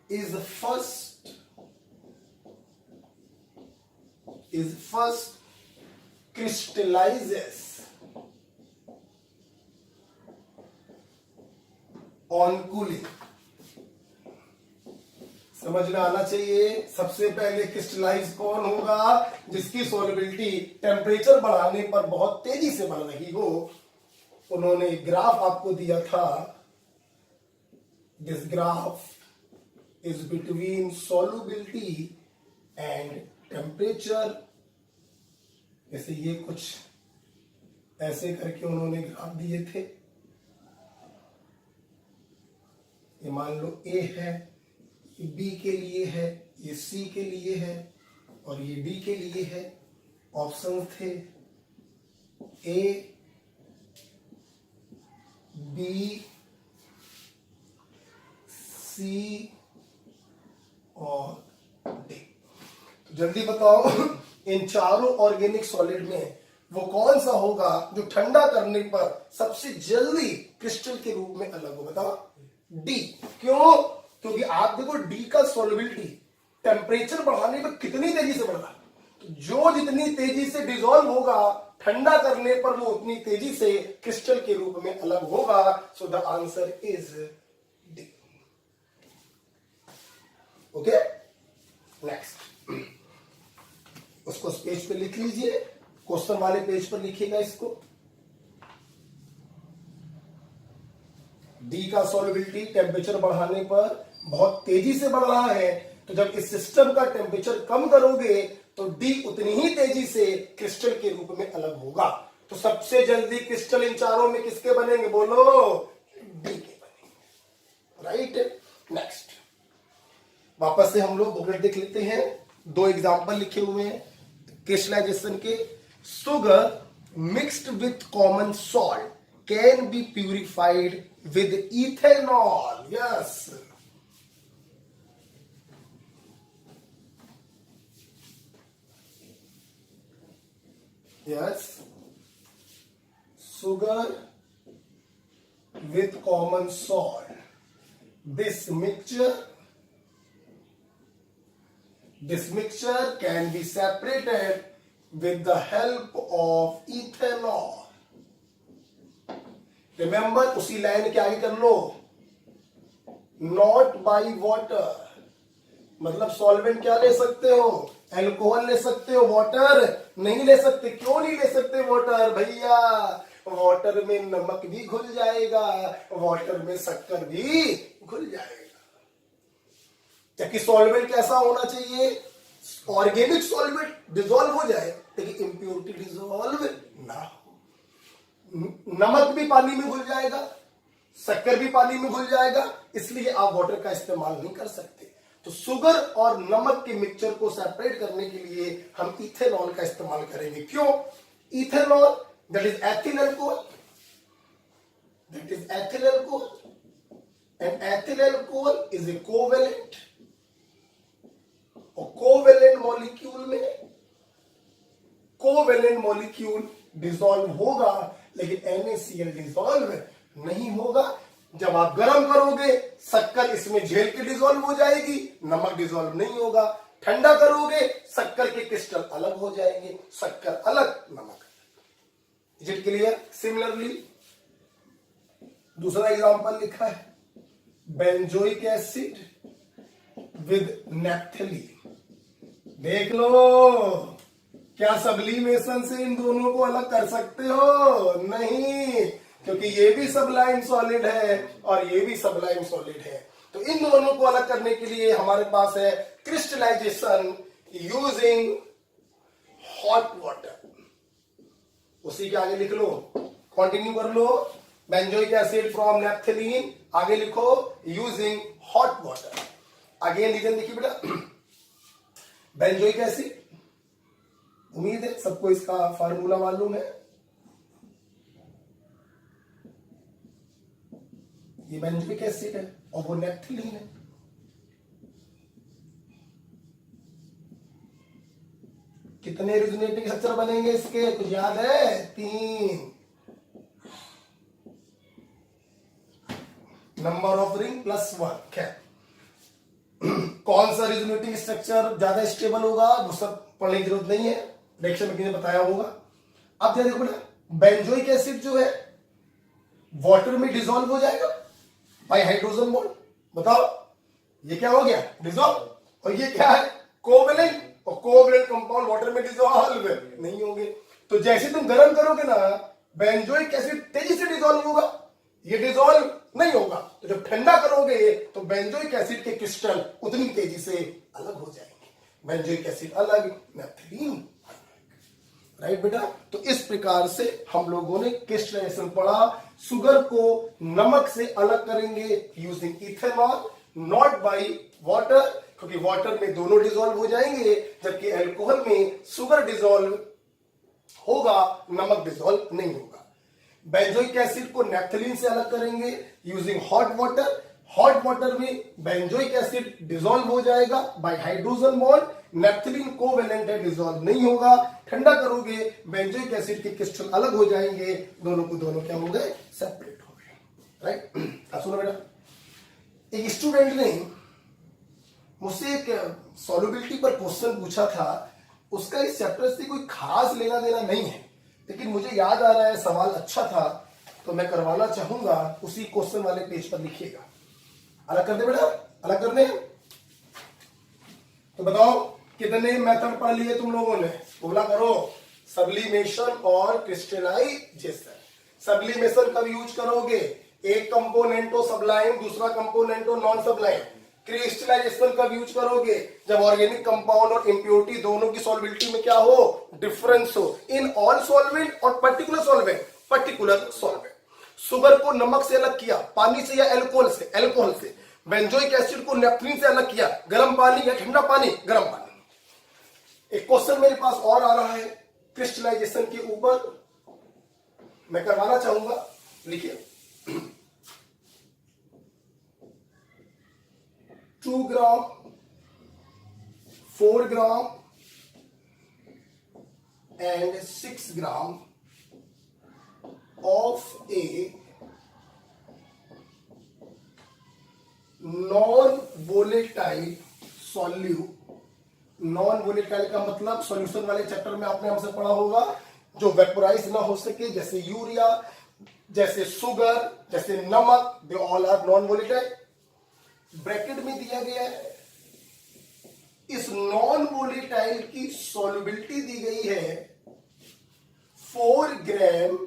is first crystallizes on cooling। समझ में आना चाहिए। सबसे पहले क्रिस्टलाइज कौन होगा? जिसकी सॉल्युबिलिटी टेम्परेचर बढ़ाने पर बहुत तेजी से बढ़ रही हो। उन्होंने ग्राफ आपको दिया था, this graph is between solubility and temperature. जैसे ये कुछ ऐसे करके उन्होंने ग्राफ दिए थे। ये मान लो ए है, ये बी के लिए है, ये सी के लिए है और ये डी के लिए है। ऑप्शन थे ए, बी, सी और डी। तो जल्दी बताओ इन चारों ऑर्गेनिक सॉलिड में वो कौन सा होगा जो ठंडा करने पर सबसे जल्दी क्रिस्टल के रूप में अलग हो? बताओ। डी। क्यों? क्योंकि आप देखो डी का सॉल्युबिलिटी टेम्परेचर बढ़ाने पर कितनी तेजी से बढ़ रहा है। तो जो जितनी तेजी से डिसॉल्व होगा ठंडा करने पर वो उतनी तेजी से क्रिस्टल के रूप में अलग होगा। So the answer is D. Okay, next उसको पेज पे लिख लीजिए, क्वेश्चन वाले पेज पर लिखिएगा इसको। डी का सॉल्युबिलिटी टेम्परेचर बढ़ाने पर बहुत तेजी से बढ़ रहा है, तो जब इस सिस्टम का टेम्परेचर कम करोगे तो डी उतनी ही तेजी से क्रिस्टल के रूप में अलग होगा। तो सबसे जल्दी क्रिस्टल इन चारों में किसके बनेंगे? बोलो। डी के बनेंगे। राइट, नेक्स्ट वापस से हम लोग बुकलेट देख लेते हैं। दो एग्जांपल लिखे हुए हैं क्रिस्टलाइजेशन के। Sugar mixed with common salt can be purified with ethanol. Yes. Yes. Sugar with common salt. This mixture can be separated with the help of ethanol. Remember, उसी लाइन के आगे कर लो, नॉट बाई वाटर। मतलब solvent क्या ले सकते हो? Alcohol ले सकते हो, वाटर नहीं ले सकते। क्यों नहीं ले सकते वाटर? भैया वाटर में नमक भी घुल जाएगा, वाटर में शक्कर भी घुल जाएगा। जबकि सॉल्वेंट कैसा होना चाहिए? ऑर्गेनिक सॉल्वेंट डिसॉल्व हो जाए लेकिन इंप्योरिटी डिसॉल्व ना हो। नमक भी पानी में घुल जाएगा, शक्कर भी पानी में घुल जाएगा, इसलिए आप वाटर का इस्तेमाल नहीं कर सकते। तो शुगर और नमक के मिक्सचर को सेपरेट करने के लिए हम इथेनॉल का इस्तेमाल करेंगे। क्यों? Ethanol that is ethyl alcohol, and ethyl alcohol is a covalent, और कोवेलेंट मॉलिक्यूल डिसॉल्व होगा लेकिन NaCl डिसॉल्व नहीं होगा। जब आप गर्म करोगे शक्कर इसमें झेल के डिसॉल्व हो जाएगी, नमक डिसॉल्व नहीं होगा। ठंडा करोगे शक्कर के क्रिस्टल अलग हो जाएंगे, शक्कर अलग, नमक अलग। Is it clear? सिमिलरली दूसरा एग्जांपल लिखा है, बेंजोइक एसिड विद नैप्थेलीन। देख लो, क्या सब्लिमेशन से इन दोनों को अलग कर सकते हो? नहीं, क्योंकि ये भी सबलाइम सॉलिड है और ये भी सबलाइम सॉलिड है। तो इन दोनों को अलग करने के लिए हमारे पास है क्रिस्टलाइजेशन यूजिंग हॉट वाटर। उसी के आगे लिख लो, कंटिन्यू कर लो, बेंजोइक एसिड फ्रॉम नैप्थेलीन, आगे लिखो using hot water. Again reason देखिए बेटा, बेंजोइक एसिड, उम्मीद है सबको इसका फार्मूला मालूम है। ये बेंजोइक एसिड है और वो नैप्थेलीन है। कितने रिजोनेटिंग स्ट्रक्चर बनेंगे इसके? कुछ याद है? 3। Number of ring +1। खैर, कौन सा रिजोनेटिंग स्ट्रक्चर ज्यादा स्टेबल होगा वो सब पढ़ने की जरूरत नहीं है, रिएक्शन में किसी ने बताया होगा। अब क्या देखो ना, बेंजोइक एसिड जो है वाटर में डिसॉल्व हो जाएगा बाय हाइड्रोजन बॉन्ड। बताओ ये क्या हो गया? डिसॉल्व। और ये क्या है? कोवेलेंट, और कोवेलेंट कंपाउंड वाटर में डिसॉल्व नहीं होंगे। तो जैसे तुम गर्म करोगे ना बेंजोइक एसिड तेजी से डिसॉल्व होगा, ये डिसॉल्व नहीं होगा। तो जब ठंडा करोगे तो बेंजोइक एसिड के क्रिस्टल उतनी तेजी से अलग हो जाएंगे। बेंजोइक एसिड अलग, नेफ्थलीन अलग। राइट बेटा, तो इस प्रकार से हम लोगों ने क्रिस्टलाइजेशन पढ़ा। शुगर को नमक से अलग करेंगे using ethanol, not by water, क्योंकि वाटर में दोनों डिसॉल्व हो जाएंगे, जबकि अल्कोहल में शुगर डिसॉल्व होगा, नमक डिसॉल्व नहीं होगा। बेंजोइक एसिड को नेफ्थलीन से अलग करेंगे using hot water. Hot water में बेंजोइक एसिड डिसॉल्व हो जाएगा by hydrogen bond, naphthalene covalent है, डिसॉल्व नहीं होगा। ठंडा करोगे बेंजोइक एसिड के क्रिस्टल अलग हो जाएंगे, दोनों को दोनों क्या हो गए, सेपरेट हो गए। राइट, अब सुनो बेटा, एक स्टूडेंट ने मुझसे एक सॉल्युबिलिटी पर क्वेश्चन पूछा था। उसका इस चैप्टर से कोई खास लेना देना नहीं है, लेकिन मुझे याद आ रहा है सवाल अच्छा था, तो मैं करवाना चाहूंगा। उसी क्वेश्चन वाले पेज पर लिखिएगा। अलग कर दे बेटा, अलग कर दे। तो बताओ कितने मेथड पढ़ लिए तुम लोगों ने, बोला करो। सब्लिमेशन और क्रिस्टलाइजेशन। सब्लिमेशन कब यूज करोगे, एक कंपोनेंटो सब्लाइम, दूसरा कंपोनेंटो नॉन सब्लाइम। क्रिस्टलाइजेशन कब यूज करोगे, जब ऑर्गेनिक कंपाउंड और इंप्योरिटी दोनों की सॉल्युबिलिटी में क्या हो, डिफरेंस हो। इन ऑल सॉल्वेंट और particular solvent, particular solvent. Sugar को नमक से अलग किया, पानी से या अल्कोहल से, अल्कोहल से। बेंजोइक एसिड को नेफ्थलीन से अलग किया, गर्म पानी या ठंडा पानी, गर्म पानी। एक क्वेश्चन मेरे पास और आ रहा है क्रिस्टलाइजेशन के ऊपर, मैं करवाना चाहूंगा। लिखिए, 2 ग्राम, 4 ग्राम and 6 gram of a non-volatile solute। Non volatile का मतलब सॉल्यूशन वाले चैप्टर में आपने हमसे पढ़ा होगा, जो वेपोराइज ना हो सके, जैसे यूरिया, जैसे शुगर, जैसे नमक, they all are non volatile. Bracket में दिया गया है, इस नॉन वोलेटाइल की सॉल्युबिलिटी दी गई है 4 ग्राम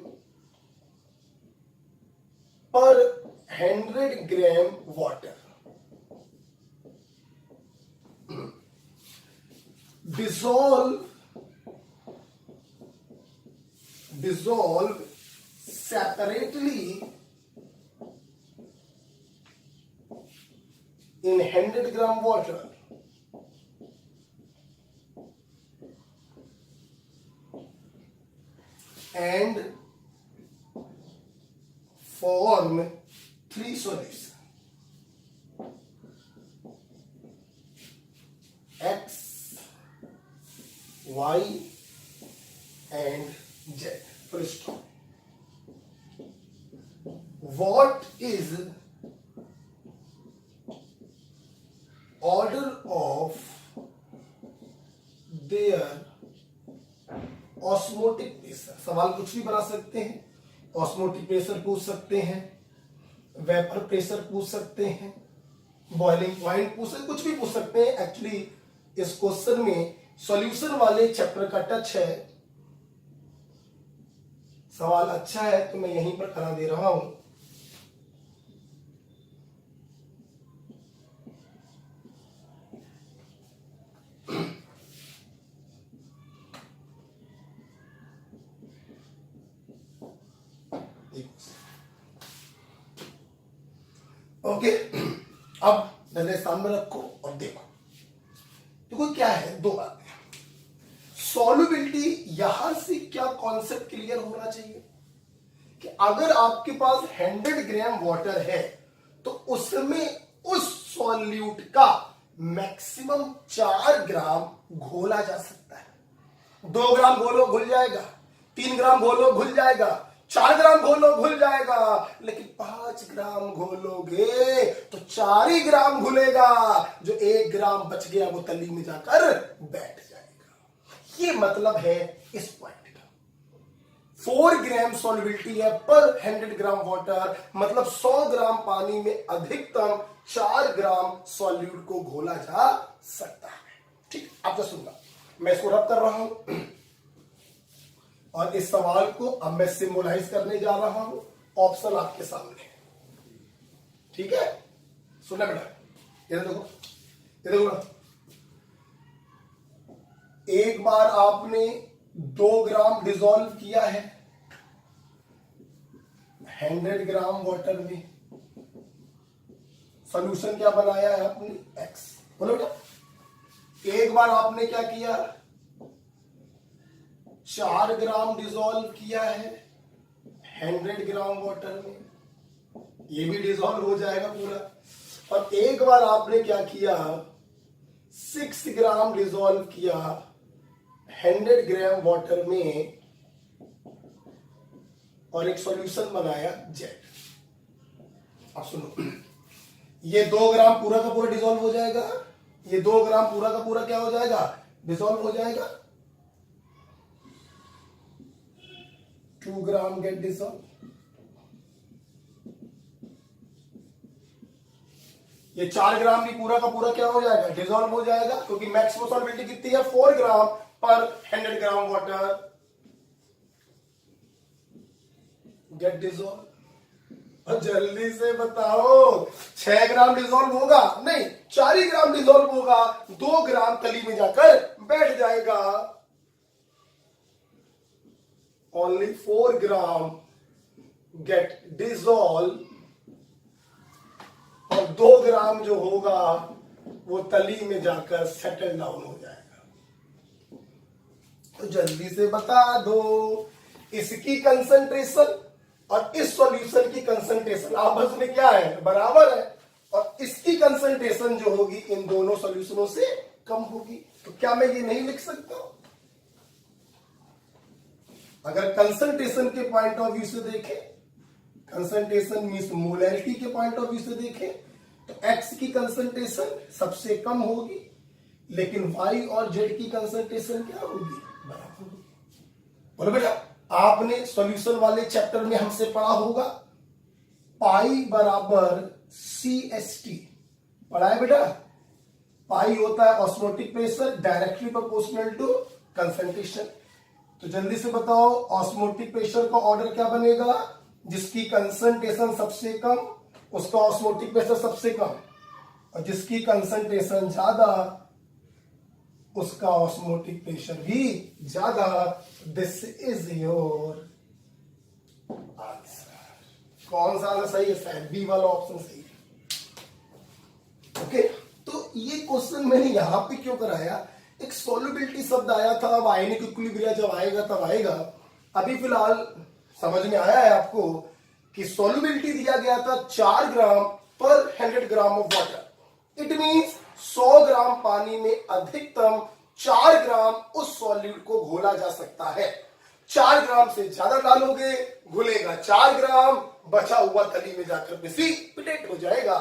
पर 100 gram water. dissolve separately in 100 gram water and form 3 solutions: X, Y and Z. First, what is order of their osmotic pressure? सवाल कुछ भी बना सकते हैं। ऑस्मोटिक प्रेशर पूछ सकते हैं, वेपर प्रेशर पूछ सकते हैं, बॉइलिंग पॉइंट पूछ सकते, कुछ भी पूछ सकते हैं। एक्चुअली इस क्वेश्चन में सॉल्यूशन वाले चैप्टर का टच है। सवाल अच्छा है तो मैं यहीं पर करा दे रहा हूं। ओके, अब नजर सामने रखो और देखो। देखो क्या है, दो बातें। सॉल्युबिलिटी, यहां से क्या कॉन्सेप्ट क्लियर होना चाहिए कि अगर आपके पास 100 ग्राम वाटर है तो उसमें उस सॉल्यूट का मैक्सिमम 4 ग्राम घोला जा सकता है। 2 ग्राम घोलो घुल जाएगा, 3 ग्राम घोलो घुल जाएगा, 4 ग्राम घोलो घुल जाएगा, लेकिन 5 ग्राम घोलोगे तो 4 ही ग्राम घुलेगा। जो 1 ग्राम बच गया वो तली में जाकर बैठ जाएगा। ये मतलब है इस पॉइंट का। 4 ग्राम सॉल्युबिलिटी है पर 100 ग्राम वाटर, मतलब 100 ग्राम पानी में अधिकतम 4 ग्राम सॉल्यूट को घोला जा सकता है। ठीक, आप तो सुनना, मैं इसको रब कर रहा हूं। और इस सवाल को अब मैं सिंबलाइज करने जा रहा हूं, ऑप्शन आपके सामने, ठीक है? सुनना बेटा, इधर देखो, इधर देखो। एक बार आपने 2 ग्राम डिसॉल्व किया है 100 ग्राम वाटर में, सॉल्यूशन क्या बनाया है आपने? एक्स। बोलो बेटा, एक बार आपने क्या किया, 4 ग्राम डिसॉल्व किया है 100 ग्राम वाटर में, ये भी डिसॉल्व हो जाएगा पूरा। और एक बार आपने क्या किया, 6 ग्राम डिसॉल्व किया 100 ग्राम वाटर में और एक सॉल्यूशन बनाया जेड। अब सुनो, ये 2 ग्राम पूरा का पूरा डिसॉल्व हो जाएगा, ये 2 ग्राम पूरा का पूरा क्या हो जाएगा? डिसॉल्व हो जाएगा। 2 ग्राम गेट डिसॉल्व। ये 4 ग्राम भी पूरा का पूरा क्या हो जाएगा? डिसॉल्व हो जाएगा, क्योंकि मैक्सिमम सॉल्युबिलिटी कितनी है? 4 ग्राम पर 100 ग्राम वाटर। Gate dissolve. और जल्दी से बताओ, 6 ग्राम डिसॉल्व होगा? नहीं, 4 ही ग्राम डिसॉल्व होगा, 2 ग्राम तली में जाकर बैठ जाएगा। ओनली 4 ग्राम गेट डिसॉल्व और 2 ग्राम जो होगा वो तली में जाकर सेटल डाउन हो जाएगा। तो जल्दी से बता दो, इसकी कंसंट्रेशन और इस सॉल्यूशन की कंसंट्रेशन आपस में क्या है? बराबर है। और इसकी कंसंट्रेशन जो होगी इन दोनों सॉल्यूशनों से कम होगी। तो क्या मैं ये नहीं लिख सकता? अगर कंसंट्रेशन के पॉइंट ऑफ व्यू से देखें, कंसंट्रेशन मींस मोलैरिटी के पॉइंट ऑफ व्यू से देखें, तो X की कंसंट्रेशन सबसे कम होगी, लेकिन Y और Z की कंसंट्रेशन क्या होगी? बराबर होगी। बोलो बेटा, आपने सॉल्यूशन वाले चैप्टर में हमसे पढ़ा होगा पाई बराबर CST, पढ़ा है बेटा? पाई होता है osmotic pressure directly proportional to concentration. तो जल्दी से बताओ, ऑस्मोटिक प्रेशर का ऑर्डर क्या बनेगा? जिसकी कंसंट्रेशन सबसे कम उसका ऑस्मोटिक प्रेशर सबसे कम, और जिसकी कंसंट्रेशन ज्यादा उसका ऑस्मोटिक प्रेशर भी ज्यादा। This is your answer. कौन सा आंसर सही है? शायद बी वाला ऑप्शन सही है। ओके, तो ये क्वेश्चन मैंने यहां पे क्यों कराया? एक सॉल्युबिलिटी शब्द आया था, अब आयनिक इक्विलिब्रियम जब आएगा तब आएगा। अभी फिलहाल समझ में आया है आपको कि सॉल्युबिलिटी दिया गया था 4 ग्राम पर 100 gram of water. It means 100 ग्राम पानी में अधिकतम 4 ग्राम उस सॉल्यूट को घोला जा सकता है। 4 ग्राम से ज्यादा डालोगे, घुलेगा 4 ग्राम, बचा हुआ तली में जाकर प्रेसिपिटेट हो जाएगा।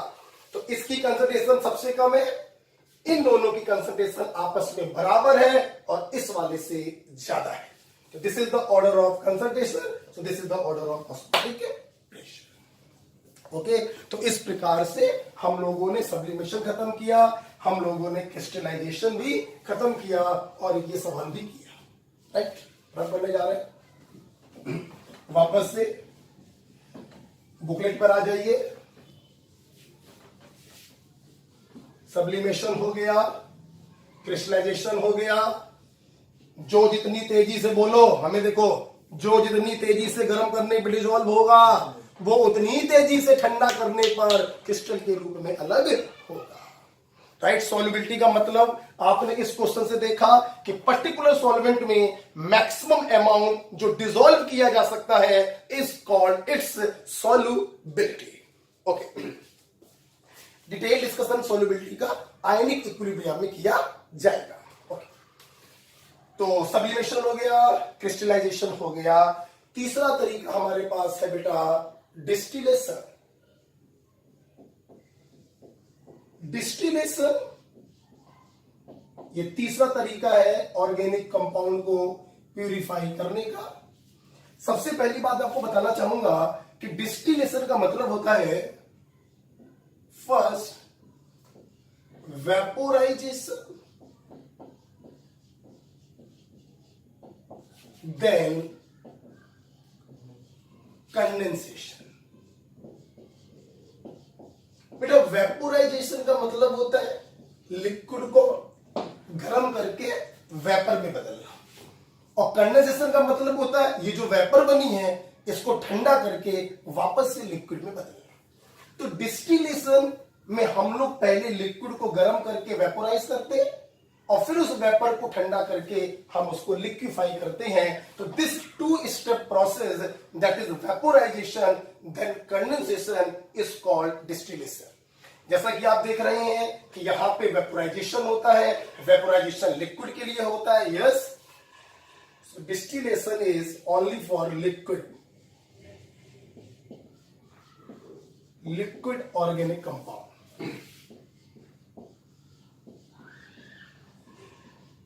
तो इसकी कंसंट्रेशन सबसे कम है, इन दोनों की कंसंट्रेशन आपस में बराबर है और इस वाले से ज्यादा है। तो this is the order of concentration, so this is the order of osmotic pressure. Okay, तो इस प्रकार से हम लोगों ने सब्लिमेशन खत्म किया, हम लोगों ने क्रिस्टलाइजेशन भी खत्म किया और ये सवाल भी किया। राइट, रन करने जा रहे हैं। वापस से बुकलेट पर आ जाइए। सब्लिमेशन हो गया, क्रिस्टलाइजेशन हो गया। जो जितनी तेजी से बोलो, हमें देखो, जो जितनी तेजी से गर्म करने पर डिसॉल्व होगा वो उतनी तेजी से ठंडा करने पर क्रिस्टल के रूप में अलग होगा। राइट, सॉल्युबिलिटी का मतलब आपने इस क्वेश्चन से देखा कि पर्टिकुलर सॉल्वेंट में मैक्सिमम अमाउंट जो डिसॉल्व किया जा सकता है is called its solubility. Okay, detail discussion solubility का आयनिक इक्विलिब्रियम में किया जाएगा। ओके, तो सब्लिमेशन हो गया, क्रिस्टलाइजेशन हो गया। तीसरा तरीका हमारे पास है बेटा डिस्टिलेशन। डिस्टिलेशन ये तीसरा तरीका है ऑर्गेनिक कंपाउंड को प्यूरिफाई करने का। सबसे पहली बात आपको बताना चाहूंगा कि डिस्टिलेशन का मतलब होता है फर्स्ट वेपोराइजेशन, देन कंडेंसेशन। बेटा वेपोराइजेशन का मतलब होता है लिक्विड को गर्म करके वेपर में बदलना, और कंडेंसेशन का मतलब होता है ये जो वेपर बनी है इसको ठंडा करके वापस से लिक्विड में बदलना। तो डिस्टिलेशन में हम लोग पहले लिक्विड को गर्म करके वेपोराइज करते हैं और फिर उस वेपर को ठंडा करके हम उसको लिक्विफाई करते हैं। तो this two step process that is vaporization then condensation is called distillation. जैसा कि आप देख रहे हैं कि यहां पे वेपोराइजेशन होता है, वेपोराइजेशन लिक्विड के लिए होता है, yes. So distillation is only for liquid organic compound,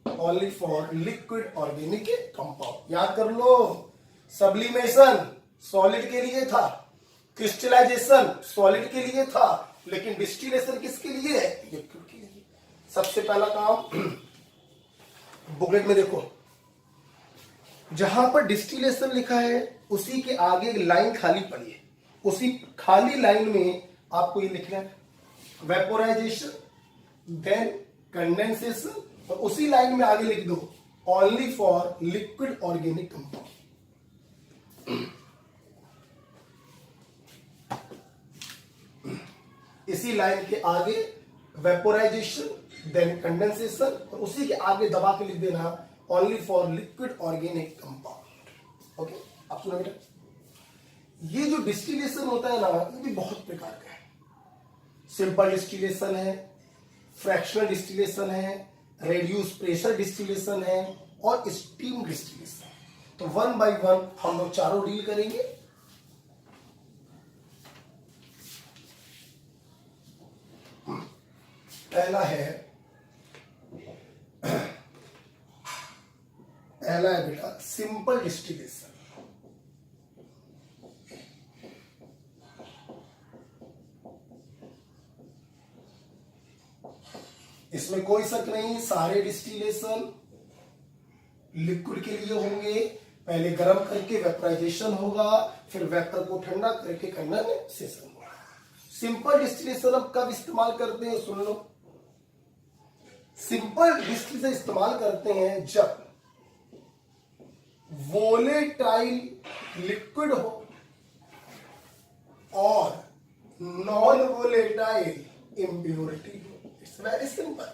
only for liquid organic compound. याद कर लो, सब्लिमेशन सॉलिड के लिए था, क्रिस्टलाइजेशन सॉलिड के लिए था, लेकिन डिस्टिलेशन किसके लिए है? लिक्विड के लिए। सबसे पहला काम बुकलेट में देखो, जहां पर डिस्टिलेशन लिखा है उसी के आगे एक लाइन खाली पड़ी है, उसी खाली लाइन में आपको ये लिखना है वेपोराइजेशन देन कंडेंसेशन, और उसी लाइन में आगे लिख दो only for liquid organic compound. इसी लाइन के आगे वेपोराइजेशन देन कंडेंसेशन, और उसी के आगे दबा के लिख देना only for liquid organic compound. Okay, आप सुनो बेटा, ये जो डिस्टिलेशन होता है ना, ये भी बहुत प्रकार का है। सिंपल डिस्टिलेशन है, फ्रैक्शनल डिस्टिलेशन है, रेड्यूस प्रेशर डिस्टिलेशन है, और स्टीम डिस्टिलेशन। तो वन बाय वन हम लोग चारों डील करेंगे। पहला है बेटा सिंपल डिस्टिलेशन। इसमें कोई शक नहीं, सारे डिस्टिलेशन लिक्विड के लिए होंगे। पहले गर्म करके वेपोराइजेशन होगा, फिर वेपर को ठंडा करके कंडेंसेशन होगा। सिंपल डिस्टिलेशन अब कब इस्तेमाल करते हैं, सुन लो। सिंपल डिस्टिलेशन इस्तेमाल करते हैं जब वोलेटाइल लिक्विड हो और नॉन वोलेटाइल इम्प्योरिटी हो। It's very simple.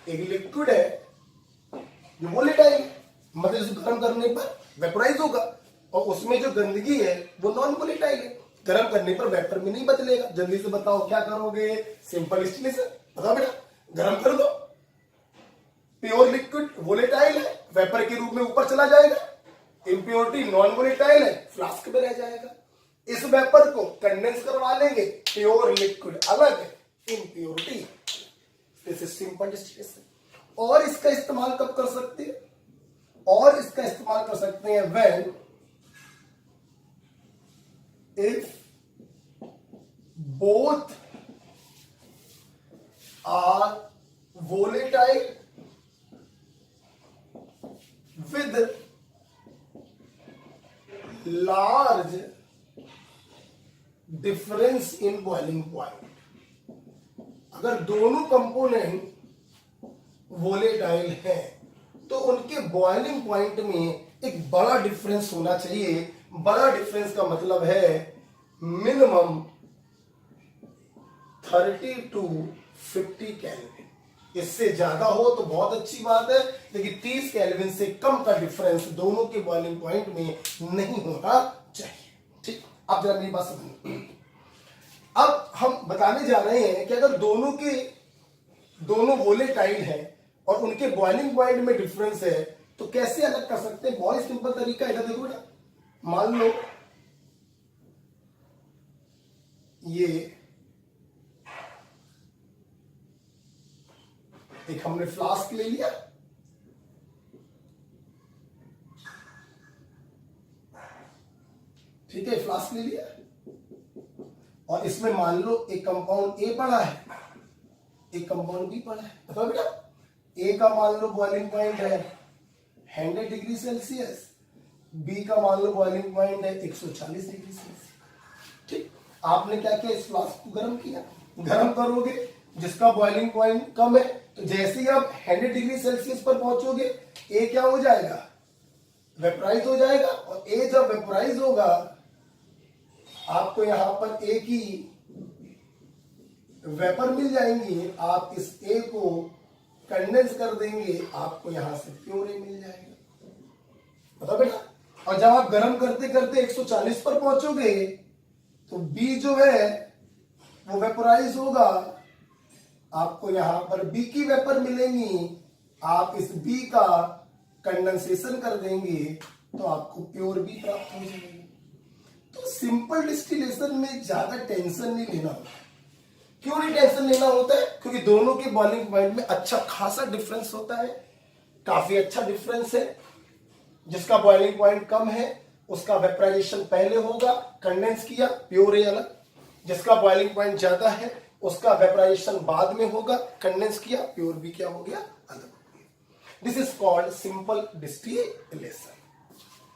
एक लिक्विड है जो वोलेटाइल, मतलब इसको गर्म करने पर वेपोराइज होगा, और उसमें जो गंदगी है वो नॉन वोलेटाइल है, गर्म करने पर वेपर में नहीं बदलेगा। जल्दी से बताओ क्या करोगे? Simple distillation. बताओ बेटा, गर्म कर दो, प्योर लिक्विड वोलेटाइल है, वेपर के रूप में ऊपर चला जाएगा। इम्प्योरिटी नॉन वोलेटाइल है, फ्लास्क में रह जाएगा। इस वेपर को कंडेंस करवा लेंगे, प्योर लिक्विड अलग है, impurity. This is simple distillation. और इसका इस्तेमाल कब कर सकते हैं? और इसका इस्तेमाल कर सकते हैं when if both are volatile with large difference in boiling point। अगर दोनों कंपोनेंट वोलेटाइल हैं तो उनके बॉइलिंग पॉइंट में एक बड़ा डिफरेंस होना चाहिए। बड़ा डिफरेंस का मतलब है मिनिमम 30 to 50 केल्विन। इससे ज्यादा हो तो बहुत अच्छी बात है, लेकिन 30 केल्विन से कम का डिफरेंस दोनों के बॉइलिंग पॉइंट में नहीं होना चाहिए। ठीक, आप जरा मेरी बात समझिए। अब हम बताने जा रहे हैं कि अगर दोनों वोलेटाइल है और उनके बॉइलिंग पॉइंट में डिफरेंस है तो कैसे अलग कर सकते हैं। बहुत सिंपल तरीका है। देखो बेटा, मान लो ये एक हमने फ्लास्क ले लिया, ठीक है, फ्लास्क ले लिया, और इसमें मान लो एक कंपाउंड ए पड़ा है, एक कंपाउंड बी पड़ा है। बताओ बेटा, ए का मान लो बॉइलिंग पॉइंट है 100 डिग्री सेल्सियस बी का मान लो बॉइलिंग पॉइंट है 140 डिग्री सेल्सियस। ठीक, आपने क्या किया, इस फ्लास्क को गर्म किया। गर्म करोगे, जिसका बॉइलिंग पॉइंट कम है, तो जैसे ही आप 100 डिग्री सेल्सियस पर पहुंचोगे, ए क्या हो जाएगा, वेपराइज हो जाएगा। और ए जब वेपराइज होगा, आपको यहां पर ए की वेपर मिल जाएंगी, आप इस ए को कंडेंस कर देंगे, आपको यहां से प्योर ए मिल जाएगा। बताओ बेटा। और जब आप गर्म करते करते 140 पर पहुंचोगे, तो बी जो है वो वेपोराइज होगा, आपको यहां पर बी की वेपर मिलेंगी, आप इस बी का कंडेंसेशन कर देंगे, तो आपको प्योर बी प्राप्त हो जाएगी। तो सिंपल डिस्टिलेशन में ज्यादा टेंशन नहीं लेना होता। क्यों नहीं टेंशन लेना होता है? क्योंकि दोनों के बॉइलिंग पॉइंट में अच्छा खासा डिफरेंस होता है, काफी अच्छा डिफरेंस है। जिसका बॉइलिंग पॉइंट कम है उसका वेपराइजेशन पहले होगा, कंडेंस किया, प्योर ए अलग। जिसका बॉइलिंग पॉइंट ज्यादा है उसका वेपराइजेशन बाद में होगा, कंडेंस किया, प्योर भी क्या हो गया, अलग हो गया। This is called simple distillation.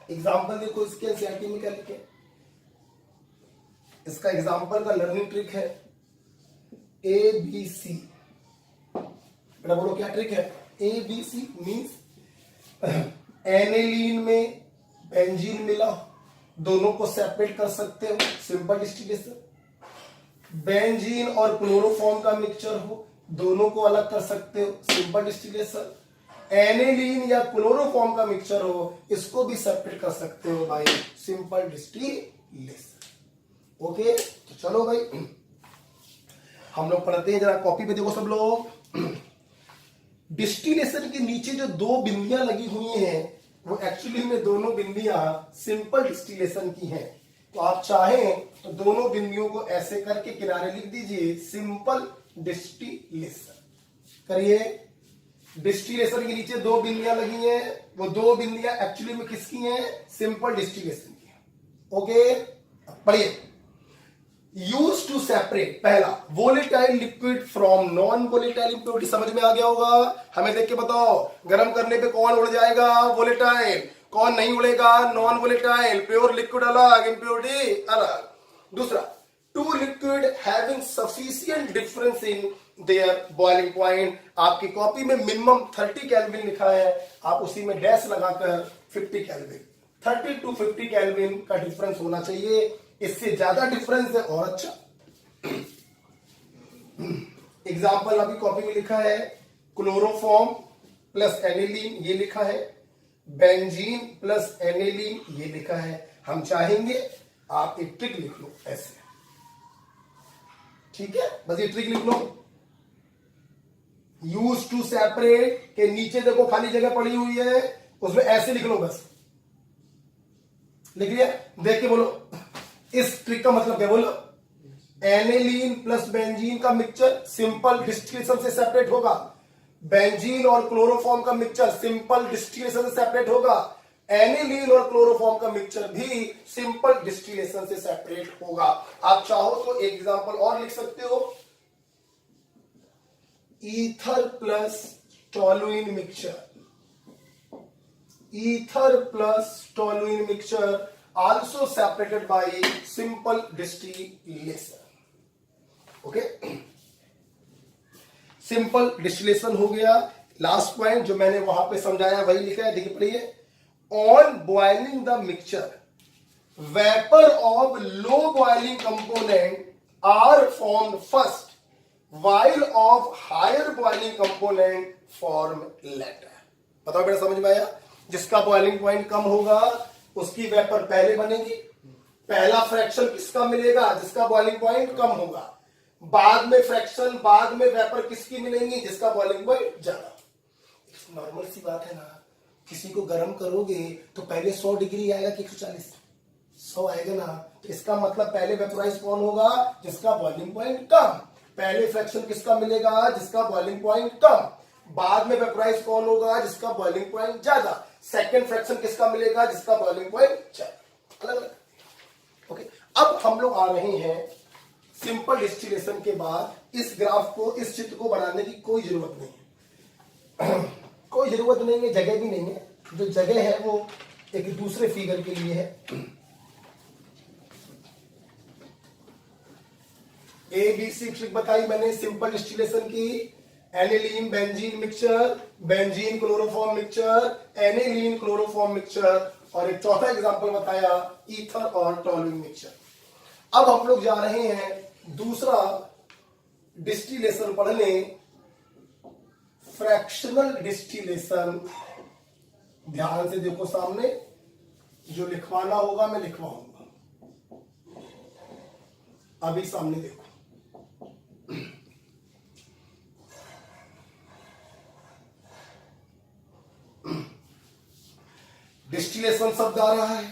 Example देखो इसके एनसीईआरटी में क्या लिखे, इसका एग्जाम्पल का लर्निंग ट्रिक है ABC। बेटा बोलो क्या ट्रिक है, ABC मीन्स एनिलीन में बेंजीन मिला, दोनों को सेपरेट कर सकते हो, सिंपल डिस्टिलेशन। बेंजीन और क्लोरोफॉर्म का मिक्सचर हो, दोनों को अलग कर सकते हो, सिंपल डिस्टिलेशन। एनिलीन या क्लोरोफॉर्म का मिक्सचर हो, इसको भी सेपरेट कर सकते हो भाई, सिंपल डिस्टिलेशन। ओके, तो चलो भाई हम लोग पढ़ते हैं, जरा कॉपी पे देखो सब लोग। डिस्टिलेशन के नीचे जो दो बिंदियां लगी हुई हैं, वो एक्चुअली में दोनों बिंदियां सिंपल डिस्टिलेशन की हैं। तो आप चाहें तो दोनों बिंदियों को ऐसे करके किनारे लिख दीजिए, सिंपल डिस्टिलेशन करिए। डिस्टिलेशन के नीचे दो बिंदियां लगी हैं, वो दो बिंदियां एक्चुअली में किसकी हैं, सिंपल डिस्टिलेशन की हैं। ओके, पढ़िए। यूज टू सेपरेट, पहला volatile liquid from non volatile impurity, समझ में आ गया होगा। हमें देख के बताओ, गर्म करने पे कौन उड़ जाएगा, वोलेटाइल, कौन नहीं उड़ेगा, नॉन वोलेटाइल। प्योर लिक्विड अलग, इम्प्योरिटी अलग। दूसरा, two liquid having sufficient difference in their boiling point. आपकी कॉपी में मिनिमम 30 केल्विन लिखा है, आप उसी में डैश लगाकर 50 केल्विन, 30 to 50 केल्विन का डिफरेंस होना चाहिए। इससे ज्यादा डिफरेंस है और अच्छा। एग्जाम्पल अभी कॉपी में लिखा है, क्लोरोफॉर्म प्लस एनिलीन ये लिखा है, बेंजीन प्लस एनिलीन ये लिखा है। हम चाहेंगे आप एक ट्रिक लिख लो ऐसे, ठीक है, बस ये ट्रिक लिख लो। यूज टू सेपरेट के नीचे देखो खाली जगह पड़ी हुई है, उसमें ऐसे लिख लो, बस लिख लिया, देख के बोलो। इस ट्रिक का मतलब क्या, बोलो। एनिलीन प्लस बेंजीन का मिक्सचर सिंपल डिस्टिलेशन से सेपरेट होगा, बेंजीन और क्लोरोफॉर्म का मिक्सचर सिंपल डिस्टिलेशन से सेपरेट होगा, एनिलीन और क्लोरोफॉर्म का मिक्सचर भी सिंपल डिस्टिलेशन से सेपरेट होगा। आप चाहो तो एक एग्जांपल और लिख सकते हो, ether plus toluene mixture, ether plus toluene mixture also separated by simple distillation. Okay, simple distillation हो गया। लास्ट पॉइंट जो मैंने वहां पे समझाया वही लिखा है, देखिए पढ़िए। On boiling the mixture, vapour of low boiling component are form first, while of higher boiling component form later। बताओ बेटा, समझ में आया। जिसका बॉइलिंग पॉइंट कम होगा उसकी वेपर पहले बनेगी, पहला फ्रैक्शन किसका मिलेगा, जिसका बॉइलिंग पॉइंट कम होगा। बाद में फ्रैक्शन, बाद में वेपर किसकी मिलेंगी, जिसका बॉइलिंग पॉइंट ज्यादा। नॉर्मल सी बात है ना, किसी को गर्म करोगे तो पहले 100 डिग्री आएगा कि 140, 100 आएगा ना। तो इसका मतलब पहले वेपराइज कौन होगा, जिसका बॉइलिंग पॉइंट कम। पहले फ्रैक्शन किसका मिलेगा, जिसका बॉइलिंग पॉइंट कम। बाद में वेपराइज कौन होगा, जिसका बॉइलिंग पॉइंट ज्यादा। सेकेंड फ्रैक्शन किसका मिलेगा, जिसका बॉइलिंग पॉइंट ज्यादा। अलग अलग। ओके, अब हम लोग आ रहे हैं सिंपल डिस्टिलेशन के बाद। इस ग्राफ को, इस चित्र को बनाने की कोई जरूरत नहीं है, कोई जरूरत नहीं है, जगह भी नहीं है। जो जगह है वो एक दूसरे फिगर के लिए है। ABC ट्रिक बताई मैंने सिंपल डिस्टिलेशन की, aniline benzene mixture, benzene chloroform mixture, aniline chloroform mixture, और एक चौथा एग्जांपल बताया ईथर और टॉलुइन मिक्सचर। अब हम लोग जा रहे हैं दूसरा डिस्टिलेशन पढ़ने, फ्रैक्शनल डिस्टिलेशन। ध्यान से देखो, सामने जो लिखवाना होगा मैं लिखवाऊंगा, अभी सामने देखो। डिस्टिलेशन शब्द आ रहा है,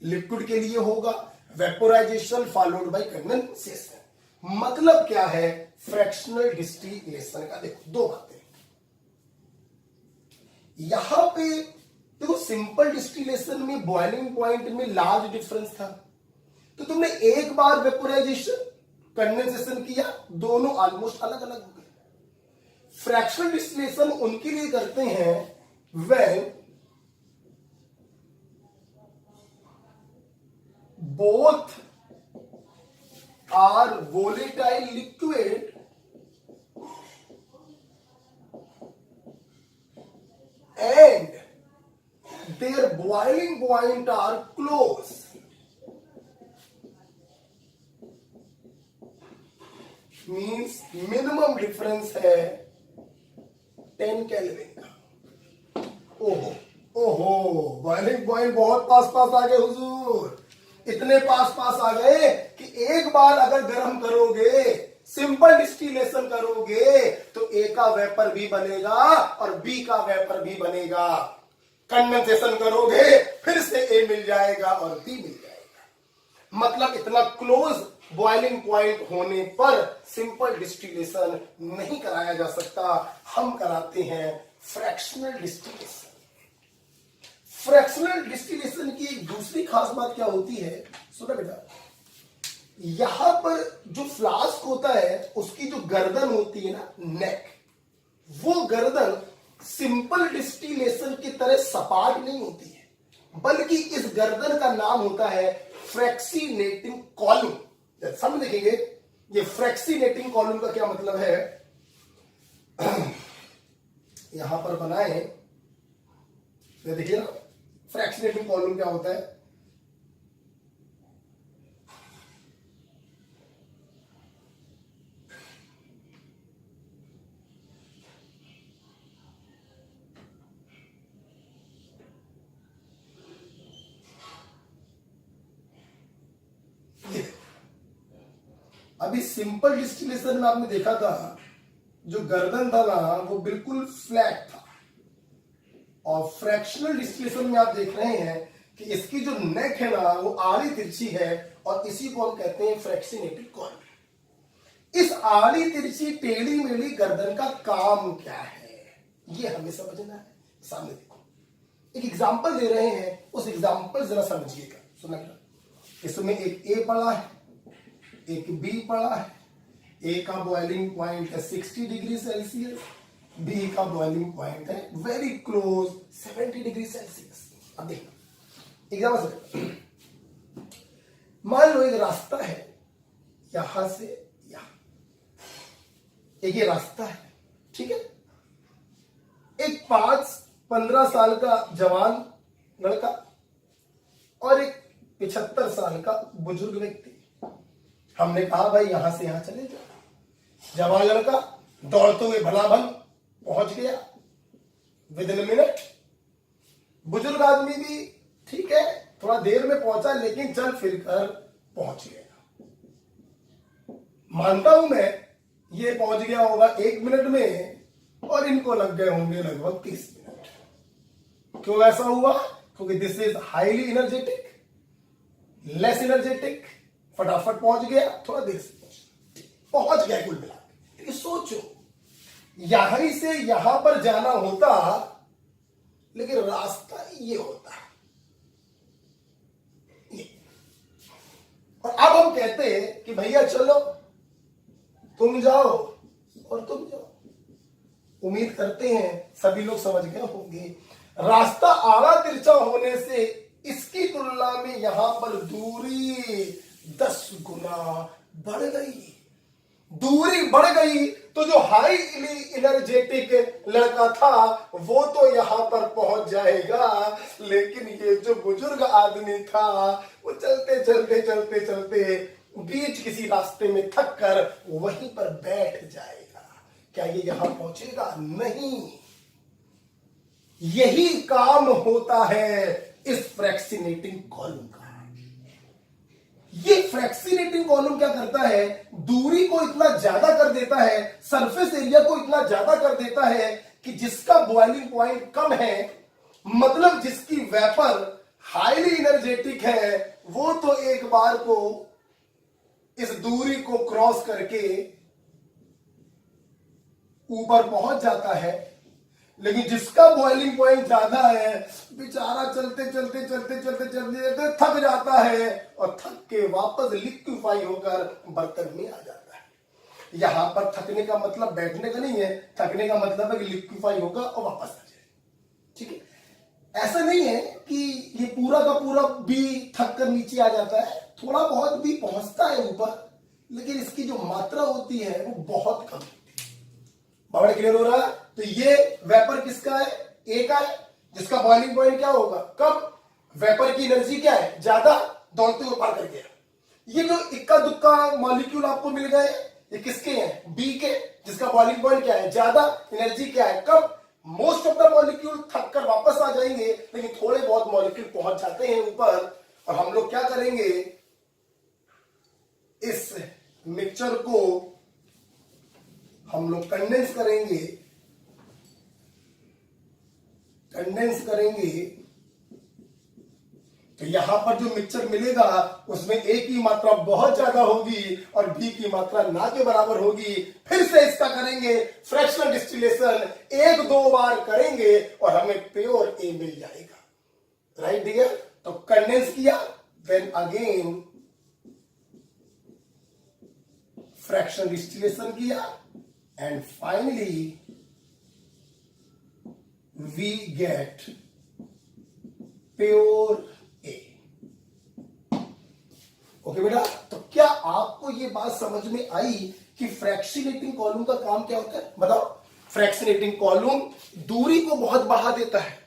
लिक्विड के लिए होगा वेपोराइजेशन फॉलोड बाय कंडेंसेशन। मतलब क्या है फ्रैक्शनल डिस्टिलेशन का? देखो दो बातें यहां पे देखो। सिंपल डिस्टिलेशन में बॉइलिंग पॉइंट में लार्ज डिफरेंस था, तो तुमने एक बार वेपोराइजेशन कंडेंसेशन किया, दोनों ऑलमोस्ट अलग अलग हो गए। फ्रैक्शनल डिस्टिलेशन उनके लिए करते हैं when both are volatile liquid and their boiling point are close. Means minimum difference है 10 केल्विन का। ओहो ओहो, बॉइलिंग पॉइंट बहुत पास पास आ गए हुजूर, इतने पास पास आ गए कि एक बार अगर गर्म करोगे, सिंपल डिस्टिलेशन करोगे, तो ए का वेपर भी बनेगा और बी का वेपर भी बनेगा। कंडेंसेशन करोगे फिर से ए मिल जाएगा और बी मिल जाएगा। मतलब इतना क्लोज बॉइलिंग पॉइंट होने पर सिंपल डिस्टिलेशन नहीं कराया जा सकता, हम कराते हैं फ्रैक्शनल डिस्टिलेशन। फ्रैक्शनल डिस्टिलेशन की एक दूसरी खास बात क्या होती है, सुना बेटा, यहां पर जो फ्लास्क होता है उसकी जो गर्दन होती है ना, नेक, वो गर्दन सिंपल डिस्टिलेशन की तरह सपाट नहीं होती है, बल्कि इस गर्दन का नाम होता है फ्रैक्सीनेटिंग कॉलम। समझ देखेंगे ये फ्रैक्सीनेटिंग कॉलम का क्या मतलब है। यहां पर बनाए, देखिए ना फ्रैक्शनेटिंग कॉलम क्या होता है। अभी सिंपल डिस्टिलेशन में आपने देखा था जो गर्दन था ना वो बिल्कुल फ्लैट था, और फ्रैक्शनल डिस्टिलेशन में आप देख रहे हैं कि इसकी जो नेक है ना वो आड़ी तिरछी है, और इसी को हम कहते हैं फ्रैक्सीनेटेड कॉलम। इस आड़ी तिरछी टेढ़ी मेढ़ी गर्दन का काम क्या है ये हमें समझना है। सामने देखो एक एग्जांपल दे रहे हैं, उस एग्जांपल जरा समझिएगा, सुनिएगा। इसमें एक ए पड़ा है, एक बी पड़ा है। ए का बॉइलिंग पॉइंट है 60 डिग्री सेल्सियस, बी का बॉइलिंग पॉइंट है वेरी क्लोज 70 डिग्री सेल्सियस। अब देखना एग्जाम्पल से, मान लो एक रास्ता है यहां से यहां, एक ये रास्ता है, ठीक है। एक 5-15 साल का जवान लड़का और एक 75 साल का बुजुर्ग व्यक्ति। हमने कहा भाई यहां से यहां चले जाओ। जवान लड़का दौड़ते हुए भलाभन पहुंच गया विद इन मिनट। बुजुर्ग आदमी भी ठीक है थोड़ा देर में पहुंचा, लेकिन चल फिर कर पहुंच गया। मानता हूं मैं ये पहुंच गया होगा 1 मिनट में, और इनको लग गए होंगे लगभग 30 मिनट। क्यों ऐसा हुआ? क्योंकि this is highly energetic, less energetic, फटाफट पहुंच गया, थोड़ा देर से पहुंच गया कुल मिला के। सोचो यहीं से यहां पर जाना होता, लेकिन रास्ता ये होता ये। और अब हम कहते हैं कि भैया चलो तुम जाओ और तुम जाओ। उम्मीद करते हैं सभी लोग समझ गए होंगे। रास्ता आड़ा तिरछा होने से इसकी तुलना में यहां पर दूरी 10 गुना बढ़ गई। दूरी बढ़ गई तो जो हाईली एनर्जेटिक लड़का था वो तो यहां पर पहुंच जाएगा, लेकिन ये जो बुजुर्ग आदमी था वो चलते चलते चलते चलते बीच किसी रास्ते में थक कर वहीं पर बैठ जाएगा। क्या ये यहां पहुंचेगा? नहीं। यही काम होता है इस फ्रैक्सिनेटिंग कॉलम का। ये फ्रैक्सिनेटिंग कॉलम क्या करता है? दूरी को इतना ज्यादा कर देता है, सरफेस एरिया को इतना ज्यादा कर देता है कि जिसका बॉइलिंग पॉइंट कम है, मतलब जिसकी वेपर हाईली एनर्जेटिक है, वो तो एक बार को इस दूरी को क्रॉस करके ऊपर पहुंच जाता है, लेकिन जिसका बॉइलिंग पॉइंट ज्यादा है बेचारा चलते चलते चलते चलते चलते चलते थक जाता है और थक के वापस लिक्विफाई होकर बर्तन में आ जाता है। यहां पर थकने का मतलब बैठने का नहीं है, थकने का मतलब है कि लिक्विफाई होगा और वापस आ जाए। ठीक है, ऐसा नहीं है कि ये पूरा का पूरा भी थक कर नीचे आ जाता है, थोड़ा बहुत भी पहुंचता है ऊपर, लेकिन इसकी जो मात्रा होती है वो बहुत कम होती है। बावड़ क्लियर हो रहा है? तो ये वेपर किसका है? ए का है, जिसका बॉइलिंग पॉइंट क्या होगा? कम। वेपर की एनर्जी क्या है? ज्यादा, दौड़ते हुए पार कर गया। ये जो इक्का दुक्का मॉलिक्यूल आपको मिल गए, ये किसके हैं? बी के, जिसका बॉइलिंग पॉइंट क्या है? ज्यादा, एनर्जी क्या है? कम। मोस्ट ऑफ द मॉलिक्यूल थक कर वापस आ जाएंगे, लेकिन थोड़े बहुत मॉलिक्यूल पहुंच जाते हैं ऊपर। और हम लोग क्या करेंगे? इस मिक्सचर को हम लोग कंडेंस करेंगे, तो यहां पर जो मिक्सचर मिलेगा उसमें ए की मात्रा बहुत ज्यादा होगी और बी की मात्रा ना के बराबर होगी। फिर से इसका करेंगे फ्रैक्शनल डिस्टिलेशन, 1-2 बार करेंगे और हमें प्योर ए मिल जाएगा। Right dear? तो कंडेंस किया, देन अगेन फ्रैक्शनल डिस्टिलेशन किया, and finally we get pure A। Okay बेटा, तो क्या आपको ये बात समझ में आई कि फ्रैक्शनेटिंग कॉलम का काम क्या होता है? बताओ। फ्रैक्शनेटिंग कॉलम दूरी को बहुत बढ़ा देता है,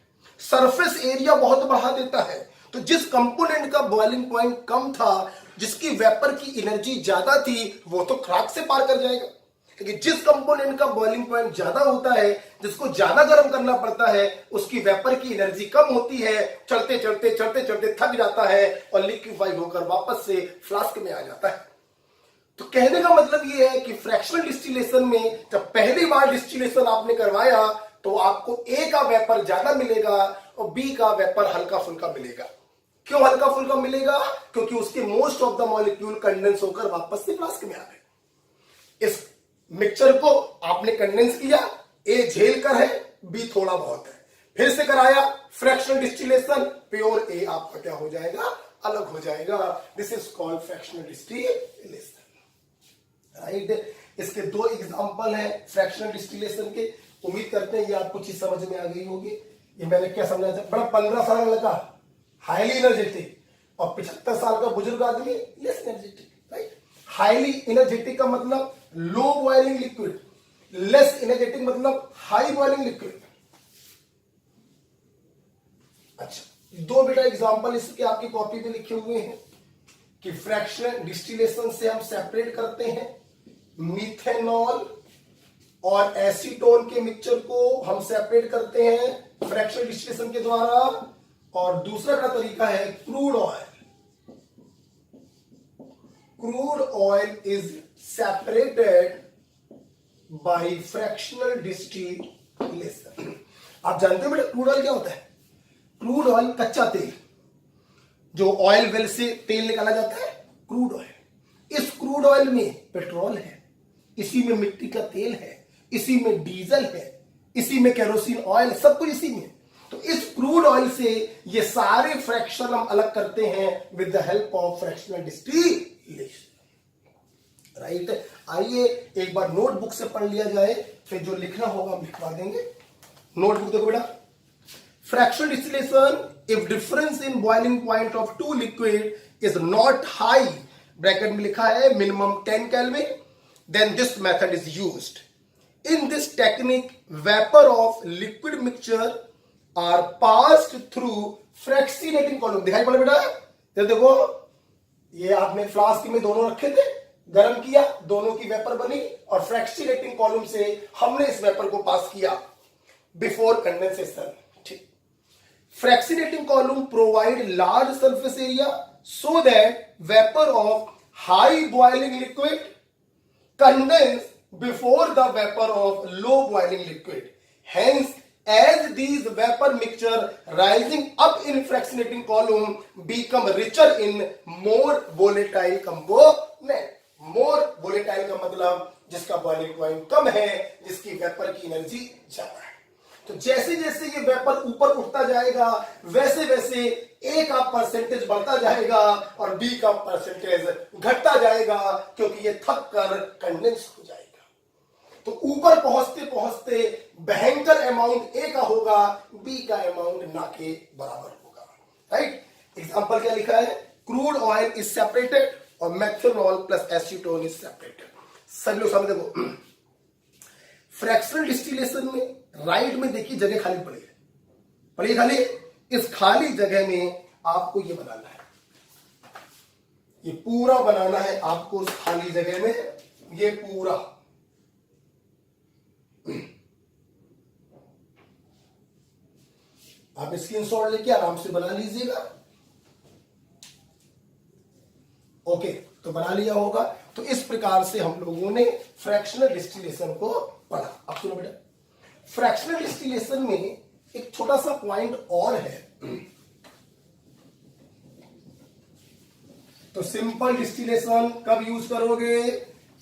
सरफेस एरिया बहुत बढ़ा देता है। तो जिस कंपोनेंट का बॉइलिंग पॉइंट कम था, जिसकी वेपर की एनर्जी ज्यादा थी, वो तो खराक से पार कर जाएगा। क्योंकि जिस कंपोनेंट का बॉइलिंग पॉइंट ज्यादा होता है, जिसको ज्यादा गर्म करना पड़ता है, उसकी वेपर की एनर्जी कम होती है, चलते चलते चलते चलते थक जाता है और लिक्विफाई होकर वापस से फ्लास्क में आ जाता है। तो कहने का मतलब यह है कि फ्रैक्शनल डिस्टिलेशन में जब पहली बार डिस्टिलेशन आपने करवाया तो आपको ए का वेपर ज्यादा मिलेगा और बी का वेपर हल्का फुल्का मिलेगा। क्यों हल्का फुल्का मिलेगा? क्योंकि उसके most of the molecule condense होकर वापस से फ्लास्क में आ गए। इस मिक्सचर को आपने कंडेंस किया, ए झेल कर है, बी थोड़ा बहुत है, फिर से कराया फ्रैक्शनल डिस्टिलेशन, प्योर ए आपका क्या हो जाएगा? अलग हो जाएगा। This is called fractional distillation. Right? इसके 2 एग्जांपल हैं फ्रैक्शनल डिस्टिलेशन के। उम्मीद करते हैं ये आपको चीज समझ में आ गई होगी। ये मैंने क्या समझाया था? बड़ा 15 साल का लड़का हाईली एनर्जेटिक और 75 साल का बुजुर्ग आदमी less energetic. Right? Highly energetic का मतलब low boiling liquid, less energetic मतलब हाई बॉइलिंग लिक्विड। अच्छा, 2 बेटा एग्जांपल इसके आपकी कॉपी में लिखे हुए हैं कि फ्रैक्शनल डिस्टिलेशन से हम सेपरेट करते हैं मीथेनॉल और एसीटोन के मिक्सचर को हम सेपरेट करते हैं फ्रैक्शनल डिस्टिलेशन के द्वारा। और दूसरा का तरीका है crude oil. Crude oil is separated by fractional distillation. आप जानते हो बेटा क्रूड ऑयल क्या होता है? क्रूड ऑयल कच्चा तेल, जो ऑयल वेल से तेल निकाला जाता है, क्रूड ऑयल। इस क्रूड ऑयल में पेट्रोल है, इसी में मिट्टी का तेल है, इसी में डीजल है, इसी में केरोसिन ऑयल, सब कुछ इसी में। तो इस क्रूड ऑयल से ये सारे फ्रैक्शन हम अलग करते हैं with the help of fractional distillation. Right? आइए एक बार नोटबुक से पढ़ लिया जाए, फिर जो लिखना होगा हम लिखवा देंगे। नोटबुक देखो बेटा। Fractional distillation if difference in boiling point of two liquid is not high, bracket में लिखा है minimum 10 kelvin, then this method is used. In this technique, vapor of liquid mixture are passed through fractionating column. दिखाई पड़ा बेटा? ये देखो, ये आपने फ्लास्क में दोनों रखे थे, गर्म किया, दोनों की वेपर बनी और फ्रैक्शनेटिंग कॉलम से हमने इस वेपर को पास किया बिफोर कंडेंसेशन. ठीक. Fractionating column provide large surface area so that vapour of high boiling liquid condense before the vapor of low boiling liquid. Hence, as these vapor mixture rising up in fractionating column become richer in more volatile component. More volatile का मतलब जिसका boiling point कम है, जिसकी vapour की energy ज्यादा है. तो जैसे जैसे ये वेपर ऊपर उठता जाएगा वैसे वैसे ए का परसेंटेज बढ़ता जाएगा और बी का परसेंटेज घटता जाएगा, क्योंकि ये थक कर कंडेंस हो जाएगा. तो ऊपर पहुंचते पहुंचते भयंकर अमाउंट ए का होगा, बी का अमाउंट ना के बराबर होगा. राइट. एग्जांपल क्या लिखा है? क्रूड ऑयल इज सेपरेटेड और methanol plus acetone is separated. सभी लोग सामने देखो. फ्रैक्शनल डिस्टिलेशन में राइट में देखिए जगह खाली पड़ी है, पड़ी खाली. इस खाली जगह में आपको ये बनाना है, ये पूरा बनाना है आपको. उस खाली जगह में ये पूरा आप स्क्रीनशॉट लेके आराम से बना लीजिएगा. ओके, तो बना लिया होगा. तो इस प्रकार से हम लोगों ने फ्रैक्शनल डिस्टिलेशन को पढ़ा. अब सुनो बेटा, फ्रैक्शनल डिस्टिलेशन में एक छोटा सा पॉइंट और है. तो सिंपल डिस्टिलेशन कब यूज करोगे?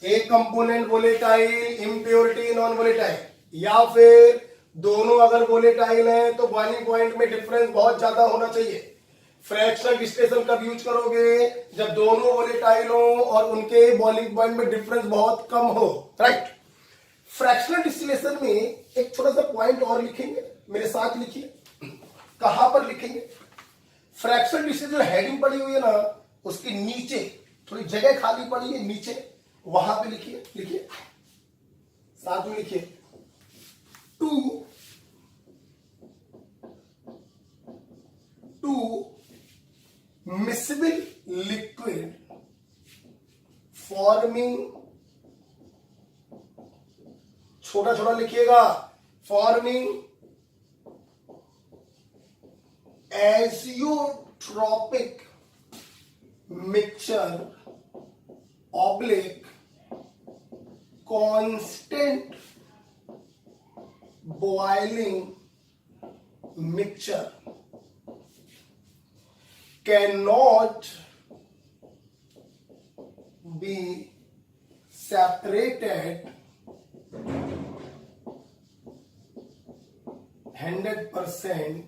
एक component volatile, impurity non volatile, या फिर दोनों अगर वोलेटाइल है तो बॉइलिंग पॉइंट में डिफरेंस बहुत ज्यादा होना चाहिए. फ्रैक्शनल डिस्टिलेशन कब यूज करोगे? जब दोनों वोलेटाइल हो और उनके बॉइलिंग पॉइंट में डिफरेंस बहुत कम हो. राइट. फ्रैक्शनल डिस्टिलेशन में एक छोटा सा पॉइंट और लिखेंगे, मेरे साथ लिखिए. कहां पर लिखेंगे? फ्रैक्शनल डिस्टिलेशन जो हेडिंग पड़ी हुई है ना, उसके नीचे थोड़ी जगह खाली पड़ी है नीचे, वहां पे लिखिए. लिखिए, साथ में लिखिए. टू miscible liquid forming, छोटा छोटा लिखिएगा, forming azeotropic mixture oblique constant boiling mixture cannot be separated 100%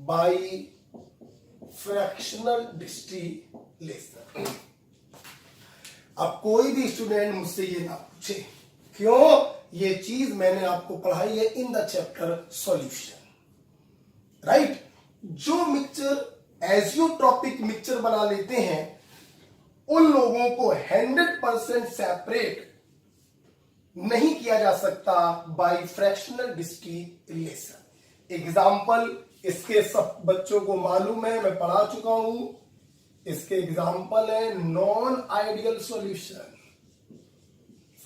by fractional distillation. अब कोई भी स्टूडेंट मुझसे ये ना पूछे क्यों, ये चीज मैंने आपको पढ़ाई है in the chapter solution. Right. जो मिक्सचर एजियोट्रॉपिक मिक्सचर बना लेते हैं उन लोगों को 100% सेपरेट नहीं किया जा सकता बाय फ्रैक्शनल डिस्टिलेशन. एग्जाम्पल इसके सब बच्चों को मालूम है, मैं पढ़ा चुका हूं. इसके एग्जाम्पल है नॉन आइडियल सॉल्यूशन.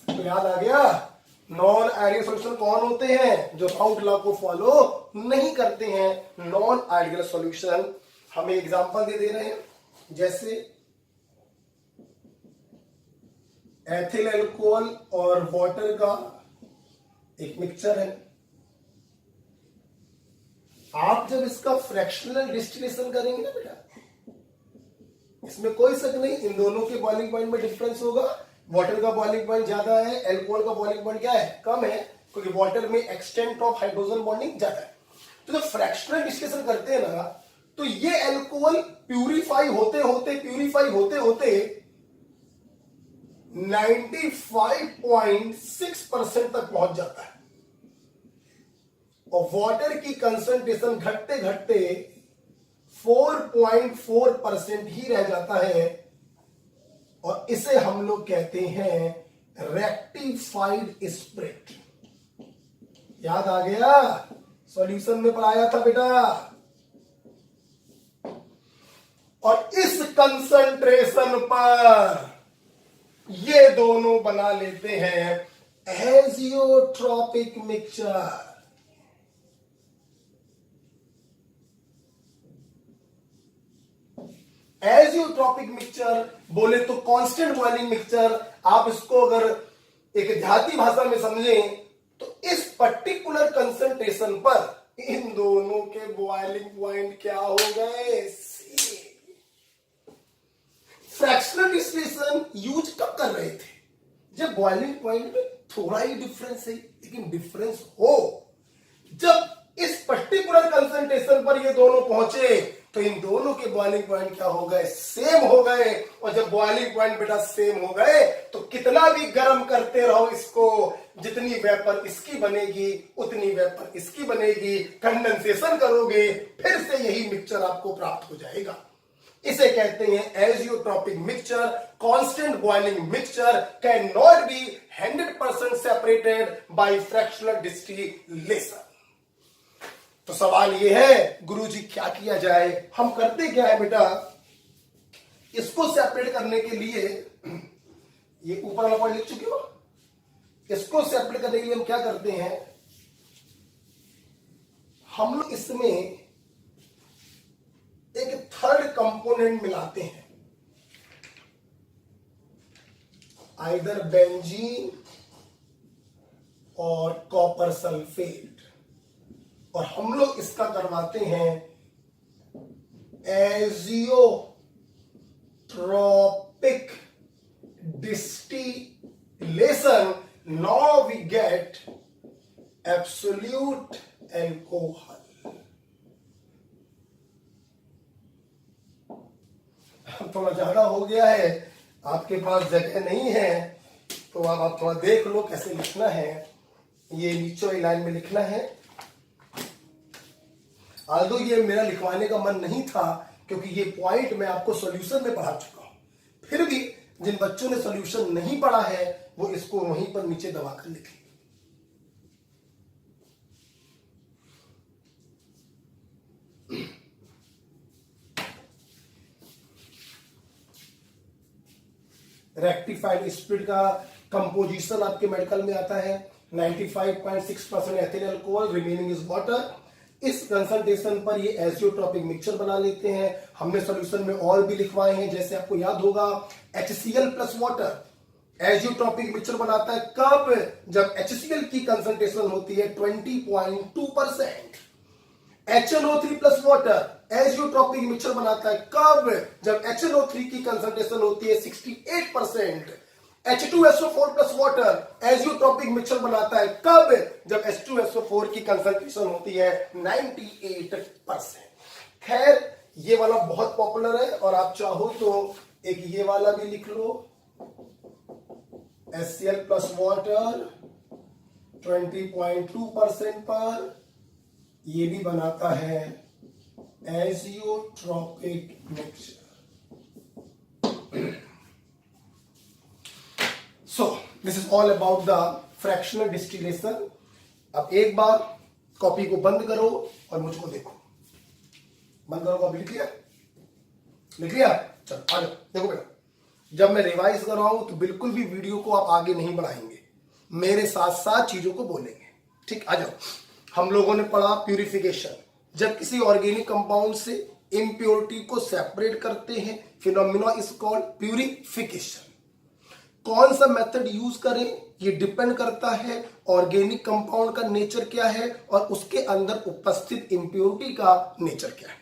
तो याद आ गया? नॉन आइडियल सॉल्यूशन कौन होते हैं? जो राउट लॉ को फॉलो नहीं करते हैं. नॉन आइडियल सॉल्यूशन हमें एग्जांपल दे रहे हैं, जैसे एथिल अल्कोहल और वाटर का एक मिक्सचर है. आप जब इसका फ्रैक्शनल डिस्टिलेशन करेंगे ना बेटा, इसमें कोई शक नहीं, इन दोनों के बॉइलिंग पॉइंट में डिफरेंस होगा. वाटर का बॉइलिंग पॉइंट ज्यादा है, अल्कोहल का बॉइलिंग पॉइंट क्या है? कम है, क्योंकि वाटर में एक्सटेंट ऑफ हाइड्रोजन बॉन्डिंग ज्यादा है. तो जब फ्रैक्शनल डिस्टिलेशन करते हैं ना, तो ये अल्कोहल प्यूरिफाई होते होते 95.6% तक पहुंच जाता है. और वाटर की कंसंट्रेशन घटते घटते 4.4% ही रह जाता है, और इसे हम लोग कहते हैं रेक्टिफाइड स्प्रिट। याद आ गया? सॉल्यूशन में पढ़ाया था बेटा। और इस कंसंट्रेशन पर ये दोनों बना लेते हैं एजियोट्रॉपिक मिक्सचर। एजियोट्रॉपिक मिक्सचर बोले तो कांस्टेंट बॉइलिंग मिक्सचर। आप इसको अगर एक देहाती भाषा में समझें तो इस पर्टिकुलर कंसंट्रेशन पर इन दोनों के बॉइलिंग पॉइंट क्या हो गए? फ्रैक्शनल डिस्टिलेशन यूज कब कर रहे थे? जब बॉइलिंग पॉइंट में थोड़ा ही डिफरेंस है, लेकिन डिफरेंस हो। जब इस पर्टिकुलर कंसंट्रेशन पर ये दोनों पहुंचे तो इन दोनों के बॉइलिंग पॉइंट क्या हो गए? सेम हो गए। और जब बॉइलिंग पॉइंट बेटा सेम हो गए तो कितना भी गर्म करते रहो इसको, जितनी वेपर इसकी बनेगी उतनी वेपर इसकी बनेगी। कंडेंसेशन करोगे फिर से यही मिक्सचर आपको प्राप्त हो जाएगा। इसे कहते हैं azeotropic mixture. Constant boiling mixture can not be 100% separated by fractional distillation. तो सवाल ये है गुरुजी क्या किया जाए? हम करते क्या है बेटा, इसको सेपरेट करने के लिए, ये ऊपर वाला पॉइंट लिख चुके हो, इसको सेपरेट करने के लिए हम क्या करते हैं, हम लोग इसमें एक थर्ड कंपोनेंट मिलाते हैं, आइदर बेंजीन और कॉपर सल्फेट, और हम लोग इसका करवाते हैं azeotropic distillation. Now we get absolute alcohol. थोड़ा ज्यादा हो गया है, आपके पास जगह नहीं है तो आप थोड़ा देख लो कैसे लिखना है। ये नीचे वाली लाइन में लिखना है। आल्दो ये मेरा लिखवाने का मन नहीं था क्योंकि ये पॉइंट मैं आपको सॉल्यूशन में पढ़ा चुका हूं, फिर भी जिन बच्चों ने सॉल्यूशन नहीं पढ़ा है वो इसको वहीं पर नीचे दबाकर लिखें। रेक्टिफाइड स्प्रिट का कंपोजिशन आपके मेडिकल में आता है 95.6% ethyl alcohol, remaining is water. इस कंसंट्रेशन पर ये एजियोट्रॉपिक मिक्सचर बना लेते हैं। हमने सॉल्यूशन में और भी लिखवाए हैं, जैसे आपको याद होगा HCl plus water azeotropic mixture बनाता है कब? जब HCl की कंसंट्रेशन होती है 20.2%। HNO3 plus water azeotropic mixture बनाता है कब? जब HNO3 की कंसंट्रेशन होती है 68%। H2SO4 plus water azeotropic mixture बनाता है कब? जब H2SO4 की कंसंट्रेशन होती है 98%। खैर ये वाला बहुत पॉपुलर है, और आप चाहो तो एक ये वाला भी लिख लो, HCl प्लस वाटर 20.2% पर ये भी बनाता है azeotropic mixture. So this is all about the fractional distillation। अब एक बार कॉपी को बंद करो और मुझको देखो। बंद करो, कॉपी लिख लिया? लिख लिया? चलो आ जाओ। देखो बेटा, जब मैं रिवाइज कर रहा हूं तो बिल्कुल भी वीडियो को आप आगे नहीं बढ़ाएंगे, मेरे साथ साथ चीजों को बोलेंगे। ठीक, आ जाओ। हम लोगों ने पढ़ा प्यूरिफिकेशन। जब किसी ऑर्गेनिक कंपाउंड से इम्प्योरिटी को सेपरेट करते हैं, फिनोमिना इज कॉल्ड प्यूरिफिकेशन। कौन सा मेथड यूज करें ये डिपेंड करता है ऑर्गेनिक कंपाउंड का नेचर क्या है और उसके अंदर उपस्थित इम्प्योरिटी का नेचर क्या है।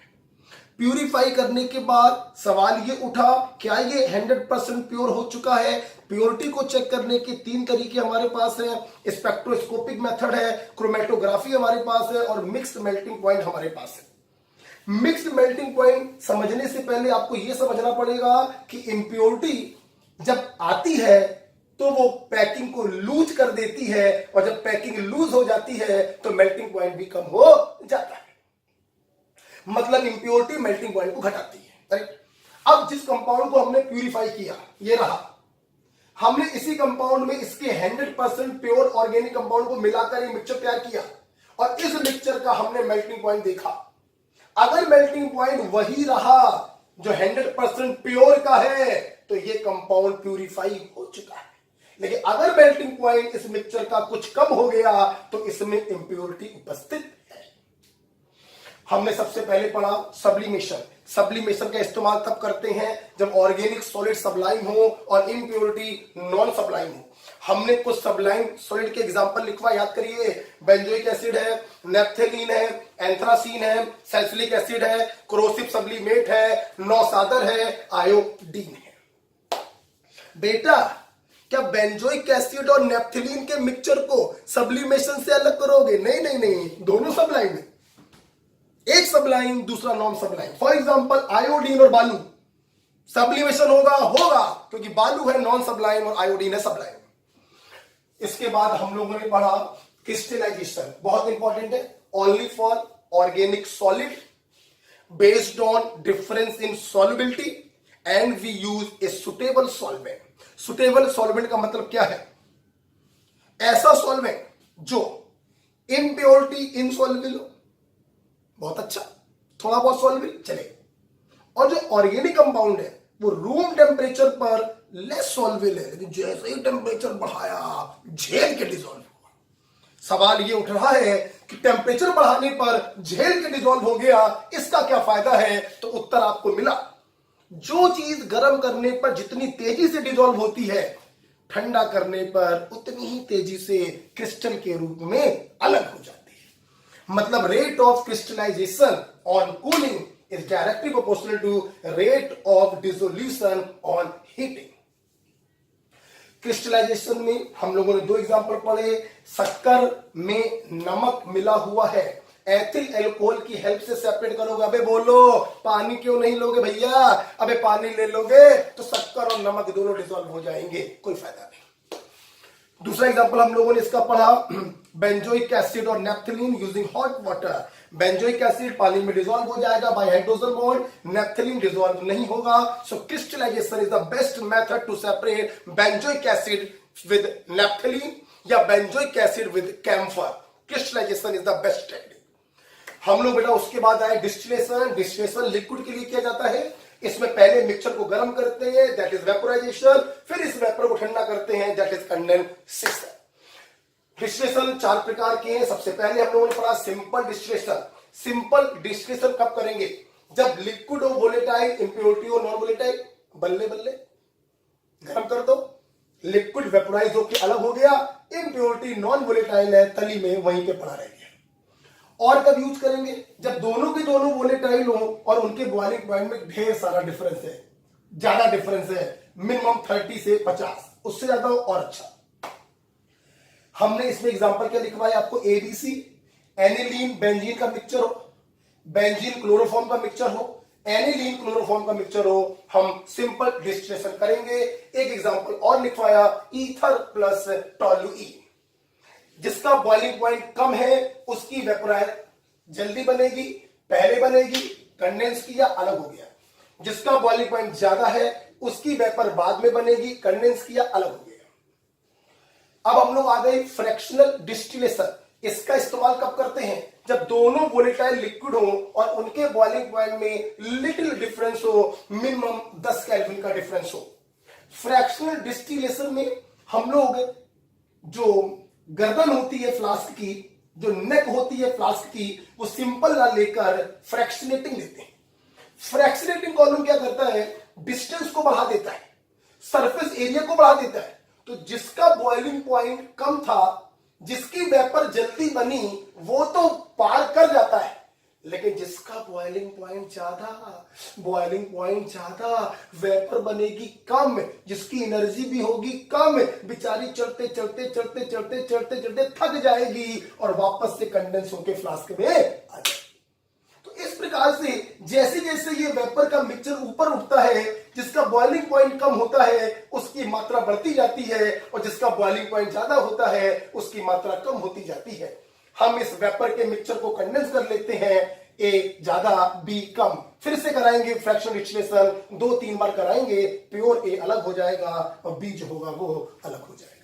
प्यूरिफाई करने के बाद सवाल ये उठा, क्या ये 100% प्योर हो चुका है? प्योरिटी को चेक करने के 3 तरीके हमारे पास हैं। स्पेक्ट्रोस्कोपिक मेथड है, क्रोमेटोग्राफी हमारे पास है, और मिक्स्ड मेल्टिंग पॉइंट हमारे पास है। मिक्स्ड मेल्टिंग पॉइंट समझने से पहले आपको यह समझना पड़ेगा कि इम्प्योरिटी जब आती है तो वो पैकिंग को लूज कर देती है, और जब पैकिंग लूज हो जाती है तो मेल्टिंग पॉइंट भी कम हो जाता है। मतलब इंप्योरिटी मेल्टिंग पॉइंट को घटाती है, राइट। अब जिस कंपाउंड को हमने प्यूरिफाई किया, ये रहा, हमने इसी कंपाउंड में इसके 100% प्योर ऑर्गेनिक कंपाउंड को मिलाकर ये मिक्सचर तैयार किया, और इस मिक्सचर का हमने मेल्टिंग पॉइंट देखा। अगर मेल्टिंग पॉइंट वही रहा जो 100% प्योर का है, तो ये कंपाउंड प्यूरिफाई हो चुका है। लेकिन अगर मेल्टिंग पॉइंट इस मिक्सचर का कुछ कम हो गया, तो इसमें इंप्योरिटी उपस्थित है। हमने सबसे पहले पढ़ा सब्लिमेशन। सब्लिमेशन का इस्तेमाल तब करते हैं जब ऑर्गेनिक सॉलिड सब्लाइम हो और इम्प्योरिटी नॉन सब्लाइम हो। हमने कुछ सब्लाइम सॉलिड के एग्जांपल लिखवा, याद करिए। बेंजोइक एसिड है, नेप्थेलीन है, एंथ्रासीन है, सैलिसिलिक एसिड है, क्रोसिव सब्लिमेट है, नौसादर है, आयोडीन है। बेटा, क्या बेंजोइक एसिड और नेप्थेलीन के मिक्सचर को सब्लिमेशन से अलग करोगे? नहीं नहीं नहीं, दोनों सब्लाइम है। एक सब्लाइम, दूसरा non sublime. For example iodine और बालू, सब्लिमेशन होगा क्योंकि बालू है नॉन सब्लाइम और आयोडीन है सब्लाइम। इसके बाद हम लोगों ने पढ़ा क्रिस्टलाइजेशन, बहुत इंपॉर्टेंट है। Only for organic solid based on difference in solubility and we use a suitable solvent. Suitable solvent का मतलब क्या है? ऐसा सॉल्वेंट जो इम्प्योरिटी इनसॉल्युबल हो, बहुत अच्छा, थोड़ा बहुत सॉल्युबल चले, और जो ऑर्गेनिक कंपाउंड है वो रूम टेम्परेचर पर लेस सॉल्युबल है, लेकिन जैसे ही टेम्परेचर बढ़ाया झेल के डिसॉल्व हुआ। सवाल ये उठ रहा है कि टेम्परेचर बढ़ाने पर झेल के डिसॉल्व हो गया, इसका क्या फायदा है? तो उत्तर आपको मिला, जो चीज गर्म करने पर जितनी तेजी से डिसॉल्व होती है, ठंडा करने पर उतनी ही तेजी से क्रिस्टल के रूप में अलग हो जाती है। मतलब rate of crystallization on cooling is directly proportional to rate of dissolution on heating. Crystallization में हम लोगों ने दो एग्जांपल पढ़े। शक्कर में नमक मिला हुआ है, एथिल अल्कोहल की हेल्प से सेपरेट करोगे। अबे बोलो, पानी क्यों नहीं लोगे भैया? अबे पानी ले लोगे तो शक्कर और नमक दोनों डिसॉल्व हो जाएंगे, कोई फायदा नहीं। दूसरा एग्जांपल हम लोगों ने इसका पढ़ा, बेंजोइक एसिड और naphthalene using hot water. Benzoic acid पानी में डिसॉल्व हो जाएगा by hydrogen bond, naphthalene dissolve नहीं होगा। So crystallization is the best method to separate benzoic acid with naphthalene या benzoic acid with camphor. Crystallization is the best technique. हम लोग बेटा उसके बाद आए डिस्टिलेशन। डिस्टिलेशन लिक्विड के लिए किया जाता है। इसमें पहले मिक्सचर को गर्म करते हैं, दैट इज वेपोराइजेशन, फिर इस वेपर को ठंडा करते हैं, दैट इज कंडेंसेशन। डिस्टिलेशन चार प्रकार के हैं। सबसे पहले हम लोगों ने पढ़ा सिंपल डिस्टिलेशन। सिंपल डिस्टिलेशन कब करेंगे? जब लिक्विड हो वोलेटाइल, इंप्योरिटी हो नॉन वोलेटाइल, बल्ले बल्ले गर्म कर दो, लिक्विड वेपोराइज होकर अलग हो गया, इंप्योरिटी नॉन वोलेटाइल है, तली में वहीं पे पड़ा रह गया। और कब यूज करेंगे? जब दोनों के दोनों वोलेटाइल हो और उनके बॉइलिंग पॉइंट में ढेर सारा डिफरेंस है, ज्यादा डिफरेंस है, मिनिमम 30 से 50, उससे ज्यादा हो और अच्छा। हमने इसमें एग्जांपल क्या लिखवाया आपको? एबीसी, एनिलीन बेंजीन का मिक्सचर हो, बेंजीन क्लोरोफॉर्म का मिक्सचर हो, एनिलीन क्लोरोफॉर्म का मिक्सचर हो, हम सिंपल डिस्टिलेशन करेंगे। एक एग्जांपल और लिखवाया, ईथर प्लस टोलुइन। जिसका बॉइलिंग पॉइंट कम है उसकी वेपोराइज जल्दी बनेगी, पहले बनेगी, कंडेंस किया अलग हो गया। जिसका बॉइलिंग पॉइंट ज्यादा है उसकी वेपर बाद में बनेगी, कंडेंस किया अलग हो गया। अब हम लोग आ गए फ्रैक्शनल डिस्टिलेशन। इसका इस्तेमाल कब करते हैं? जब दोनों वोलेटाइल लिक्विड हो और उनके बॉइलिंग पॉइंट में लिटिल डिफरेंस हो, मिनिमम 10 केल्विन का डिफरेंस हो। फ्रैक्शनल डिस्टिलेशन में हम लोग जो गर्दन होती है फ्लास्क की, जो नेक होती है फ्लास्क की, वो सिंपल ना लेकर फ्रैक्शनेटिंग लेते हैं। फ्रैक्शनेटिंग कॉलम क्या करता है? डिस्टेंस को बढ़ा देता है, सरफेस एरिया को बढ़ा देता है। तो जिसका बॉइलिंग पॉइंट कम था, जिसकी वेपर जल्दी बनी, वो तो पार कर जाता है, लेकिन जिसका बॉइलिंग पॉइंट ज्यादा, वेपर बनेगी कम, जिसकी एनर्जी भी होगी कम, बेचारी चलते चलते थक जाएगी और वापस से कंडेंस होकर फ्लास्क में आ जाएगी। तो इस प्रकार प्रकार से जैसे जैसे ये वेपर का मिक्सचर ऊपर उठता है, जिसका बॉइलिंग पॉइंट कम होता है उसकी मात्रा बढ़ती जाती है, और जिसका बॉइलिंग पॉइंट ज्यादा होता है उसकी मात्रा कम होती जाती है। हम इस वेपर के मिक्सचर को कंडेंस कर लेते हैं, ए ज्यादा बी कम। फिर से कराएंगे फ्रैक्शन डिस्टिलेशन, 2-3 बार कराएंगे, प्योर ए अलग हो जाएगा और बी जो होगा वो अलग हो जाएगा।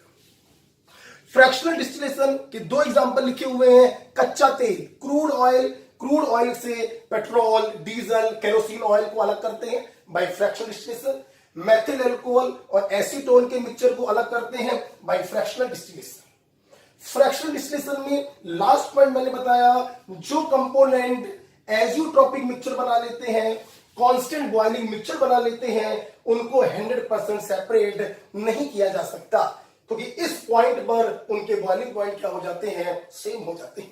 फ्रैक्शनल डिस्टिलेशन के 2 एग्जांपल लिखे हुए हैं। कच्चा तेल, क्रूड ऑयल, क्रूड ऑयल से पेट्रोल, डीजल, केरोसिन ऑयल को अलग करते हैं by fractional distillation. Methyl alcohol और एसीटोन के मिक्सचर को अलग करते हैं by fractional distillation. Fractional distillation में लास्ट पॉइंट मैंने बताया, जो कंपोनेंट एजियोट्रॉपिक मिक्सचर बना लेते हैं, कांस्टेंट बॉइलिंग मिक्सचर बना लेते हैं, उनको 100% सेपरेट नहीं किया जा सकता, क्योंकि इस पॉइंट पर उनके बॉइलिंग पॉइंट क्या हो जाते हैं, सेम हो जाते हैं।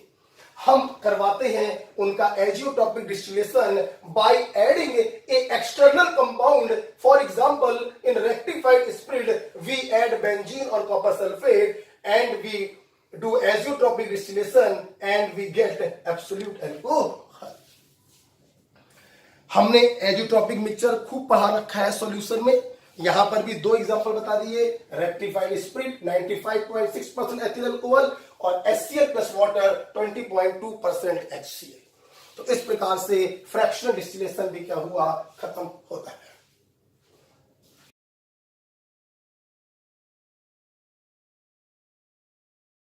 हम करवाते हैं उनका azeotropic distillation by adding a external compound. For example, in rectified spirit we add benzene और copper sulphate and we do azeotropic distillation and we get absolute alcohol। हमने एजियोट्रॉपिक मिक्सचर खूब पढ़ा रखा है सॉल्यूशन में, यहां पर भी 2 एग्जांपल बता दिए। रेक्टिफाइड स्प्रिट 95.6% एथिल अल्कोहल और HCl प्लस वाटर 20.2% HCl। तो इस प्रकार से फ्रैक्शनल डिस्टिलेशन भी क्या हुआ, खत्म होता है।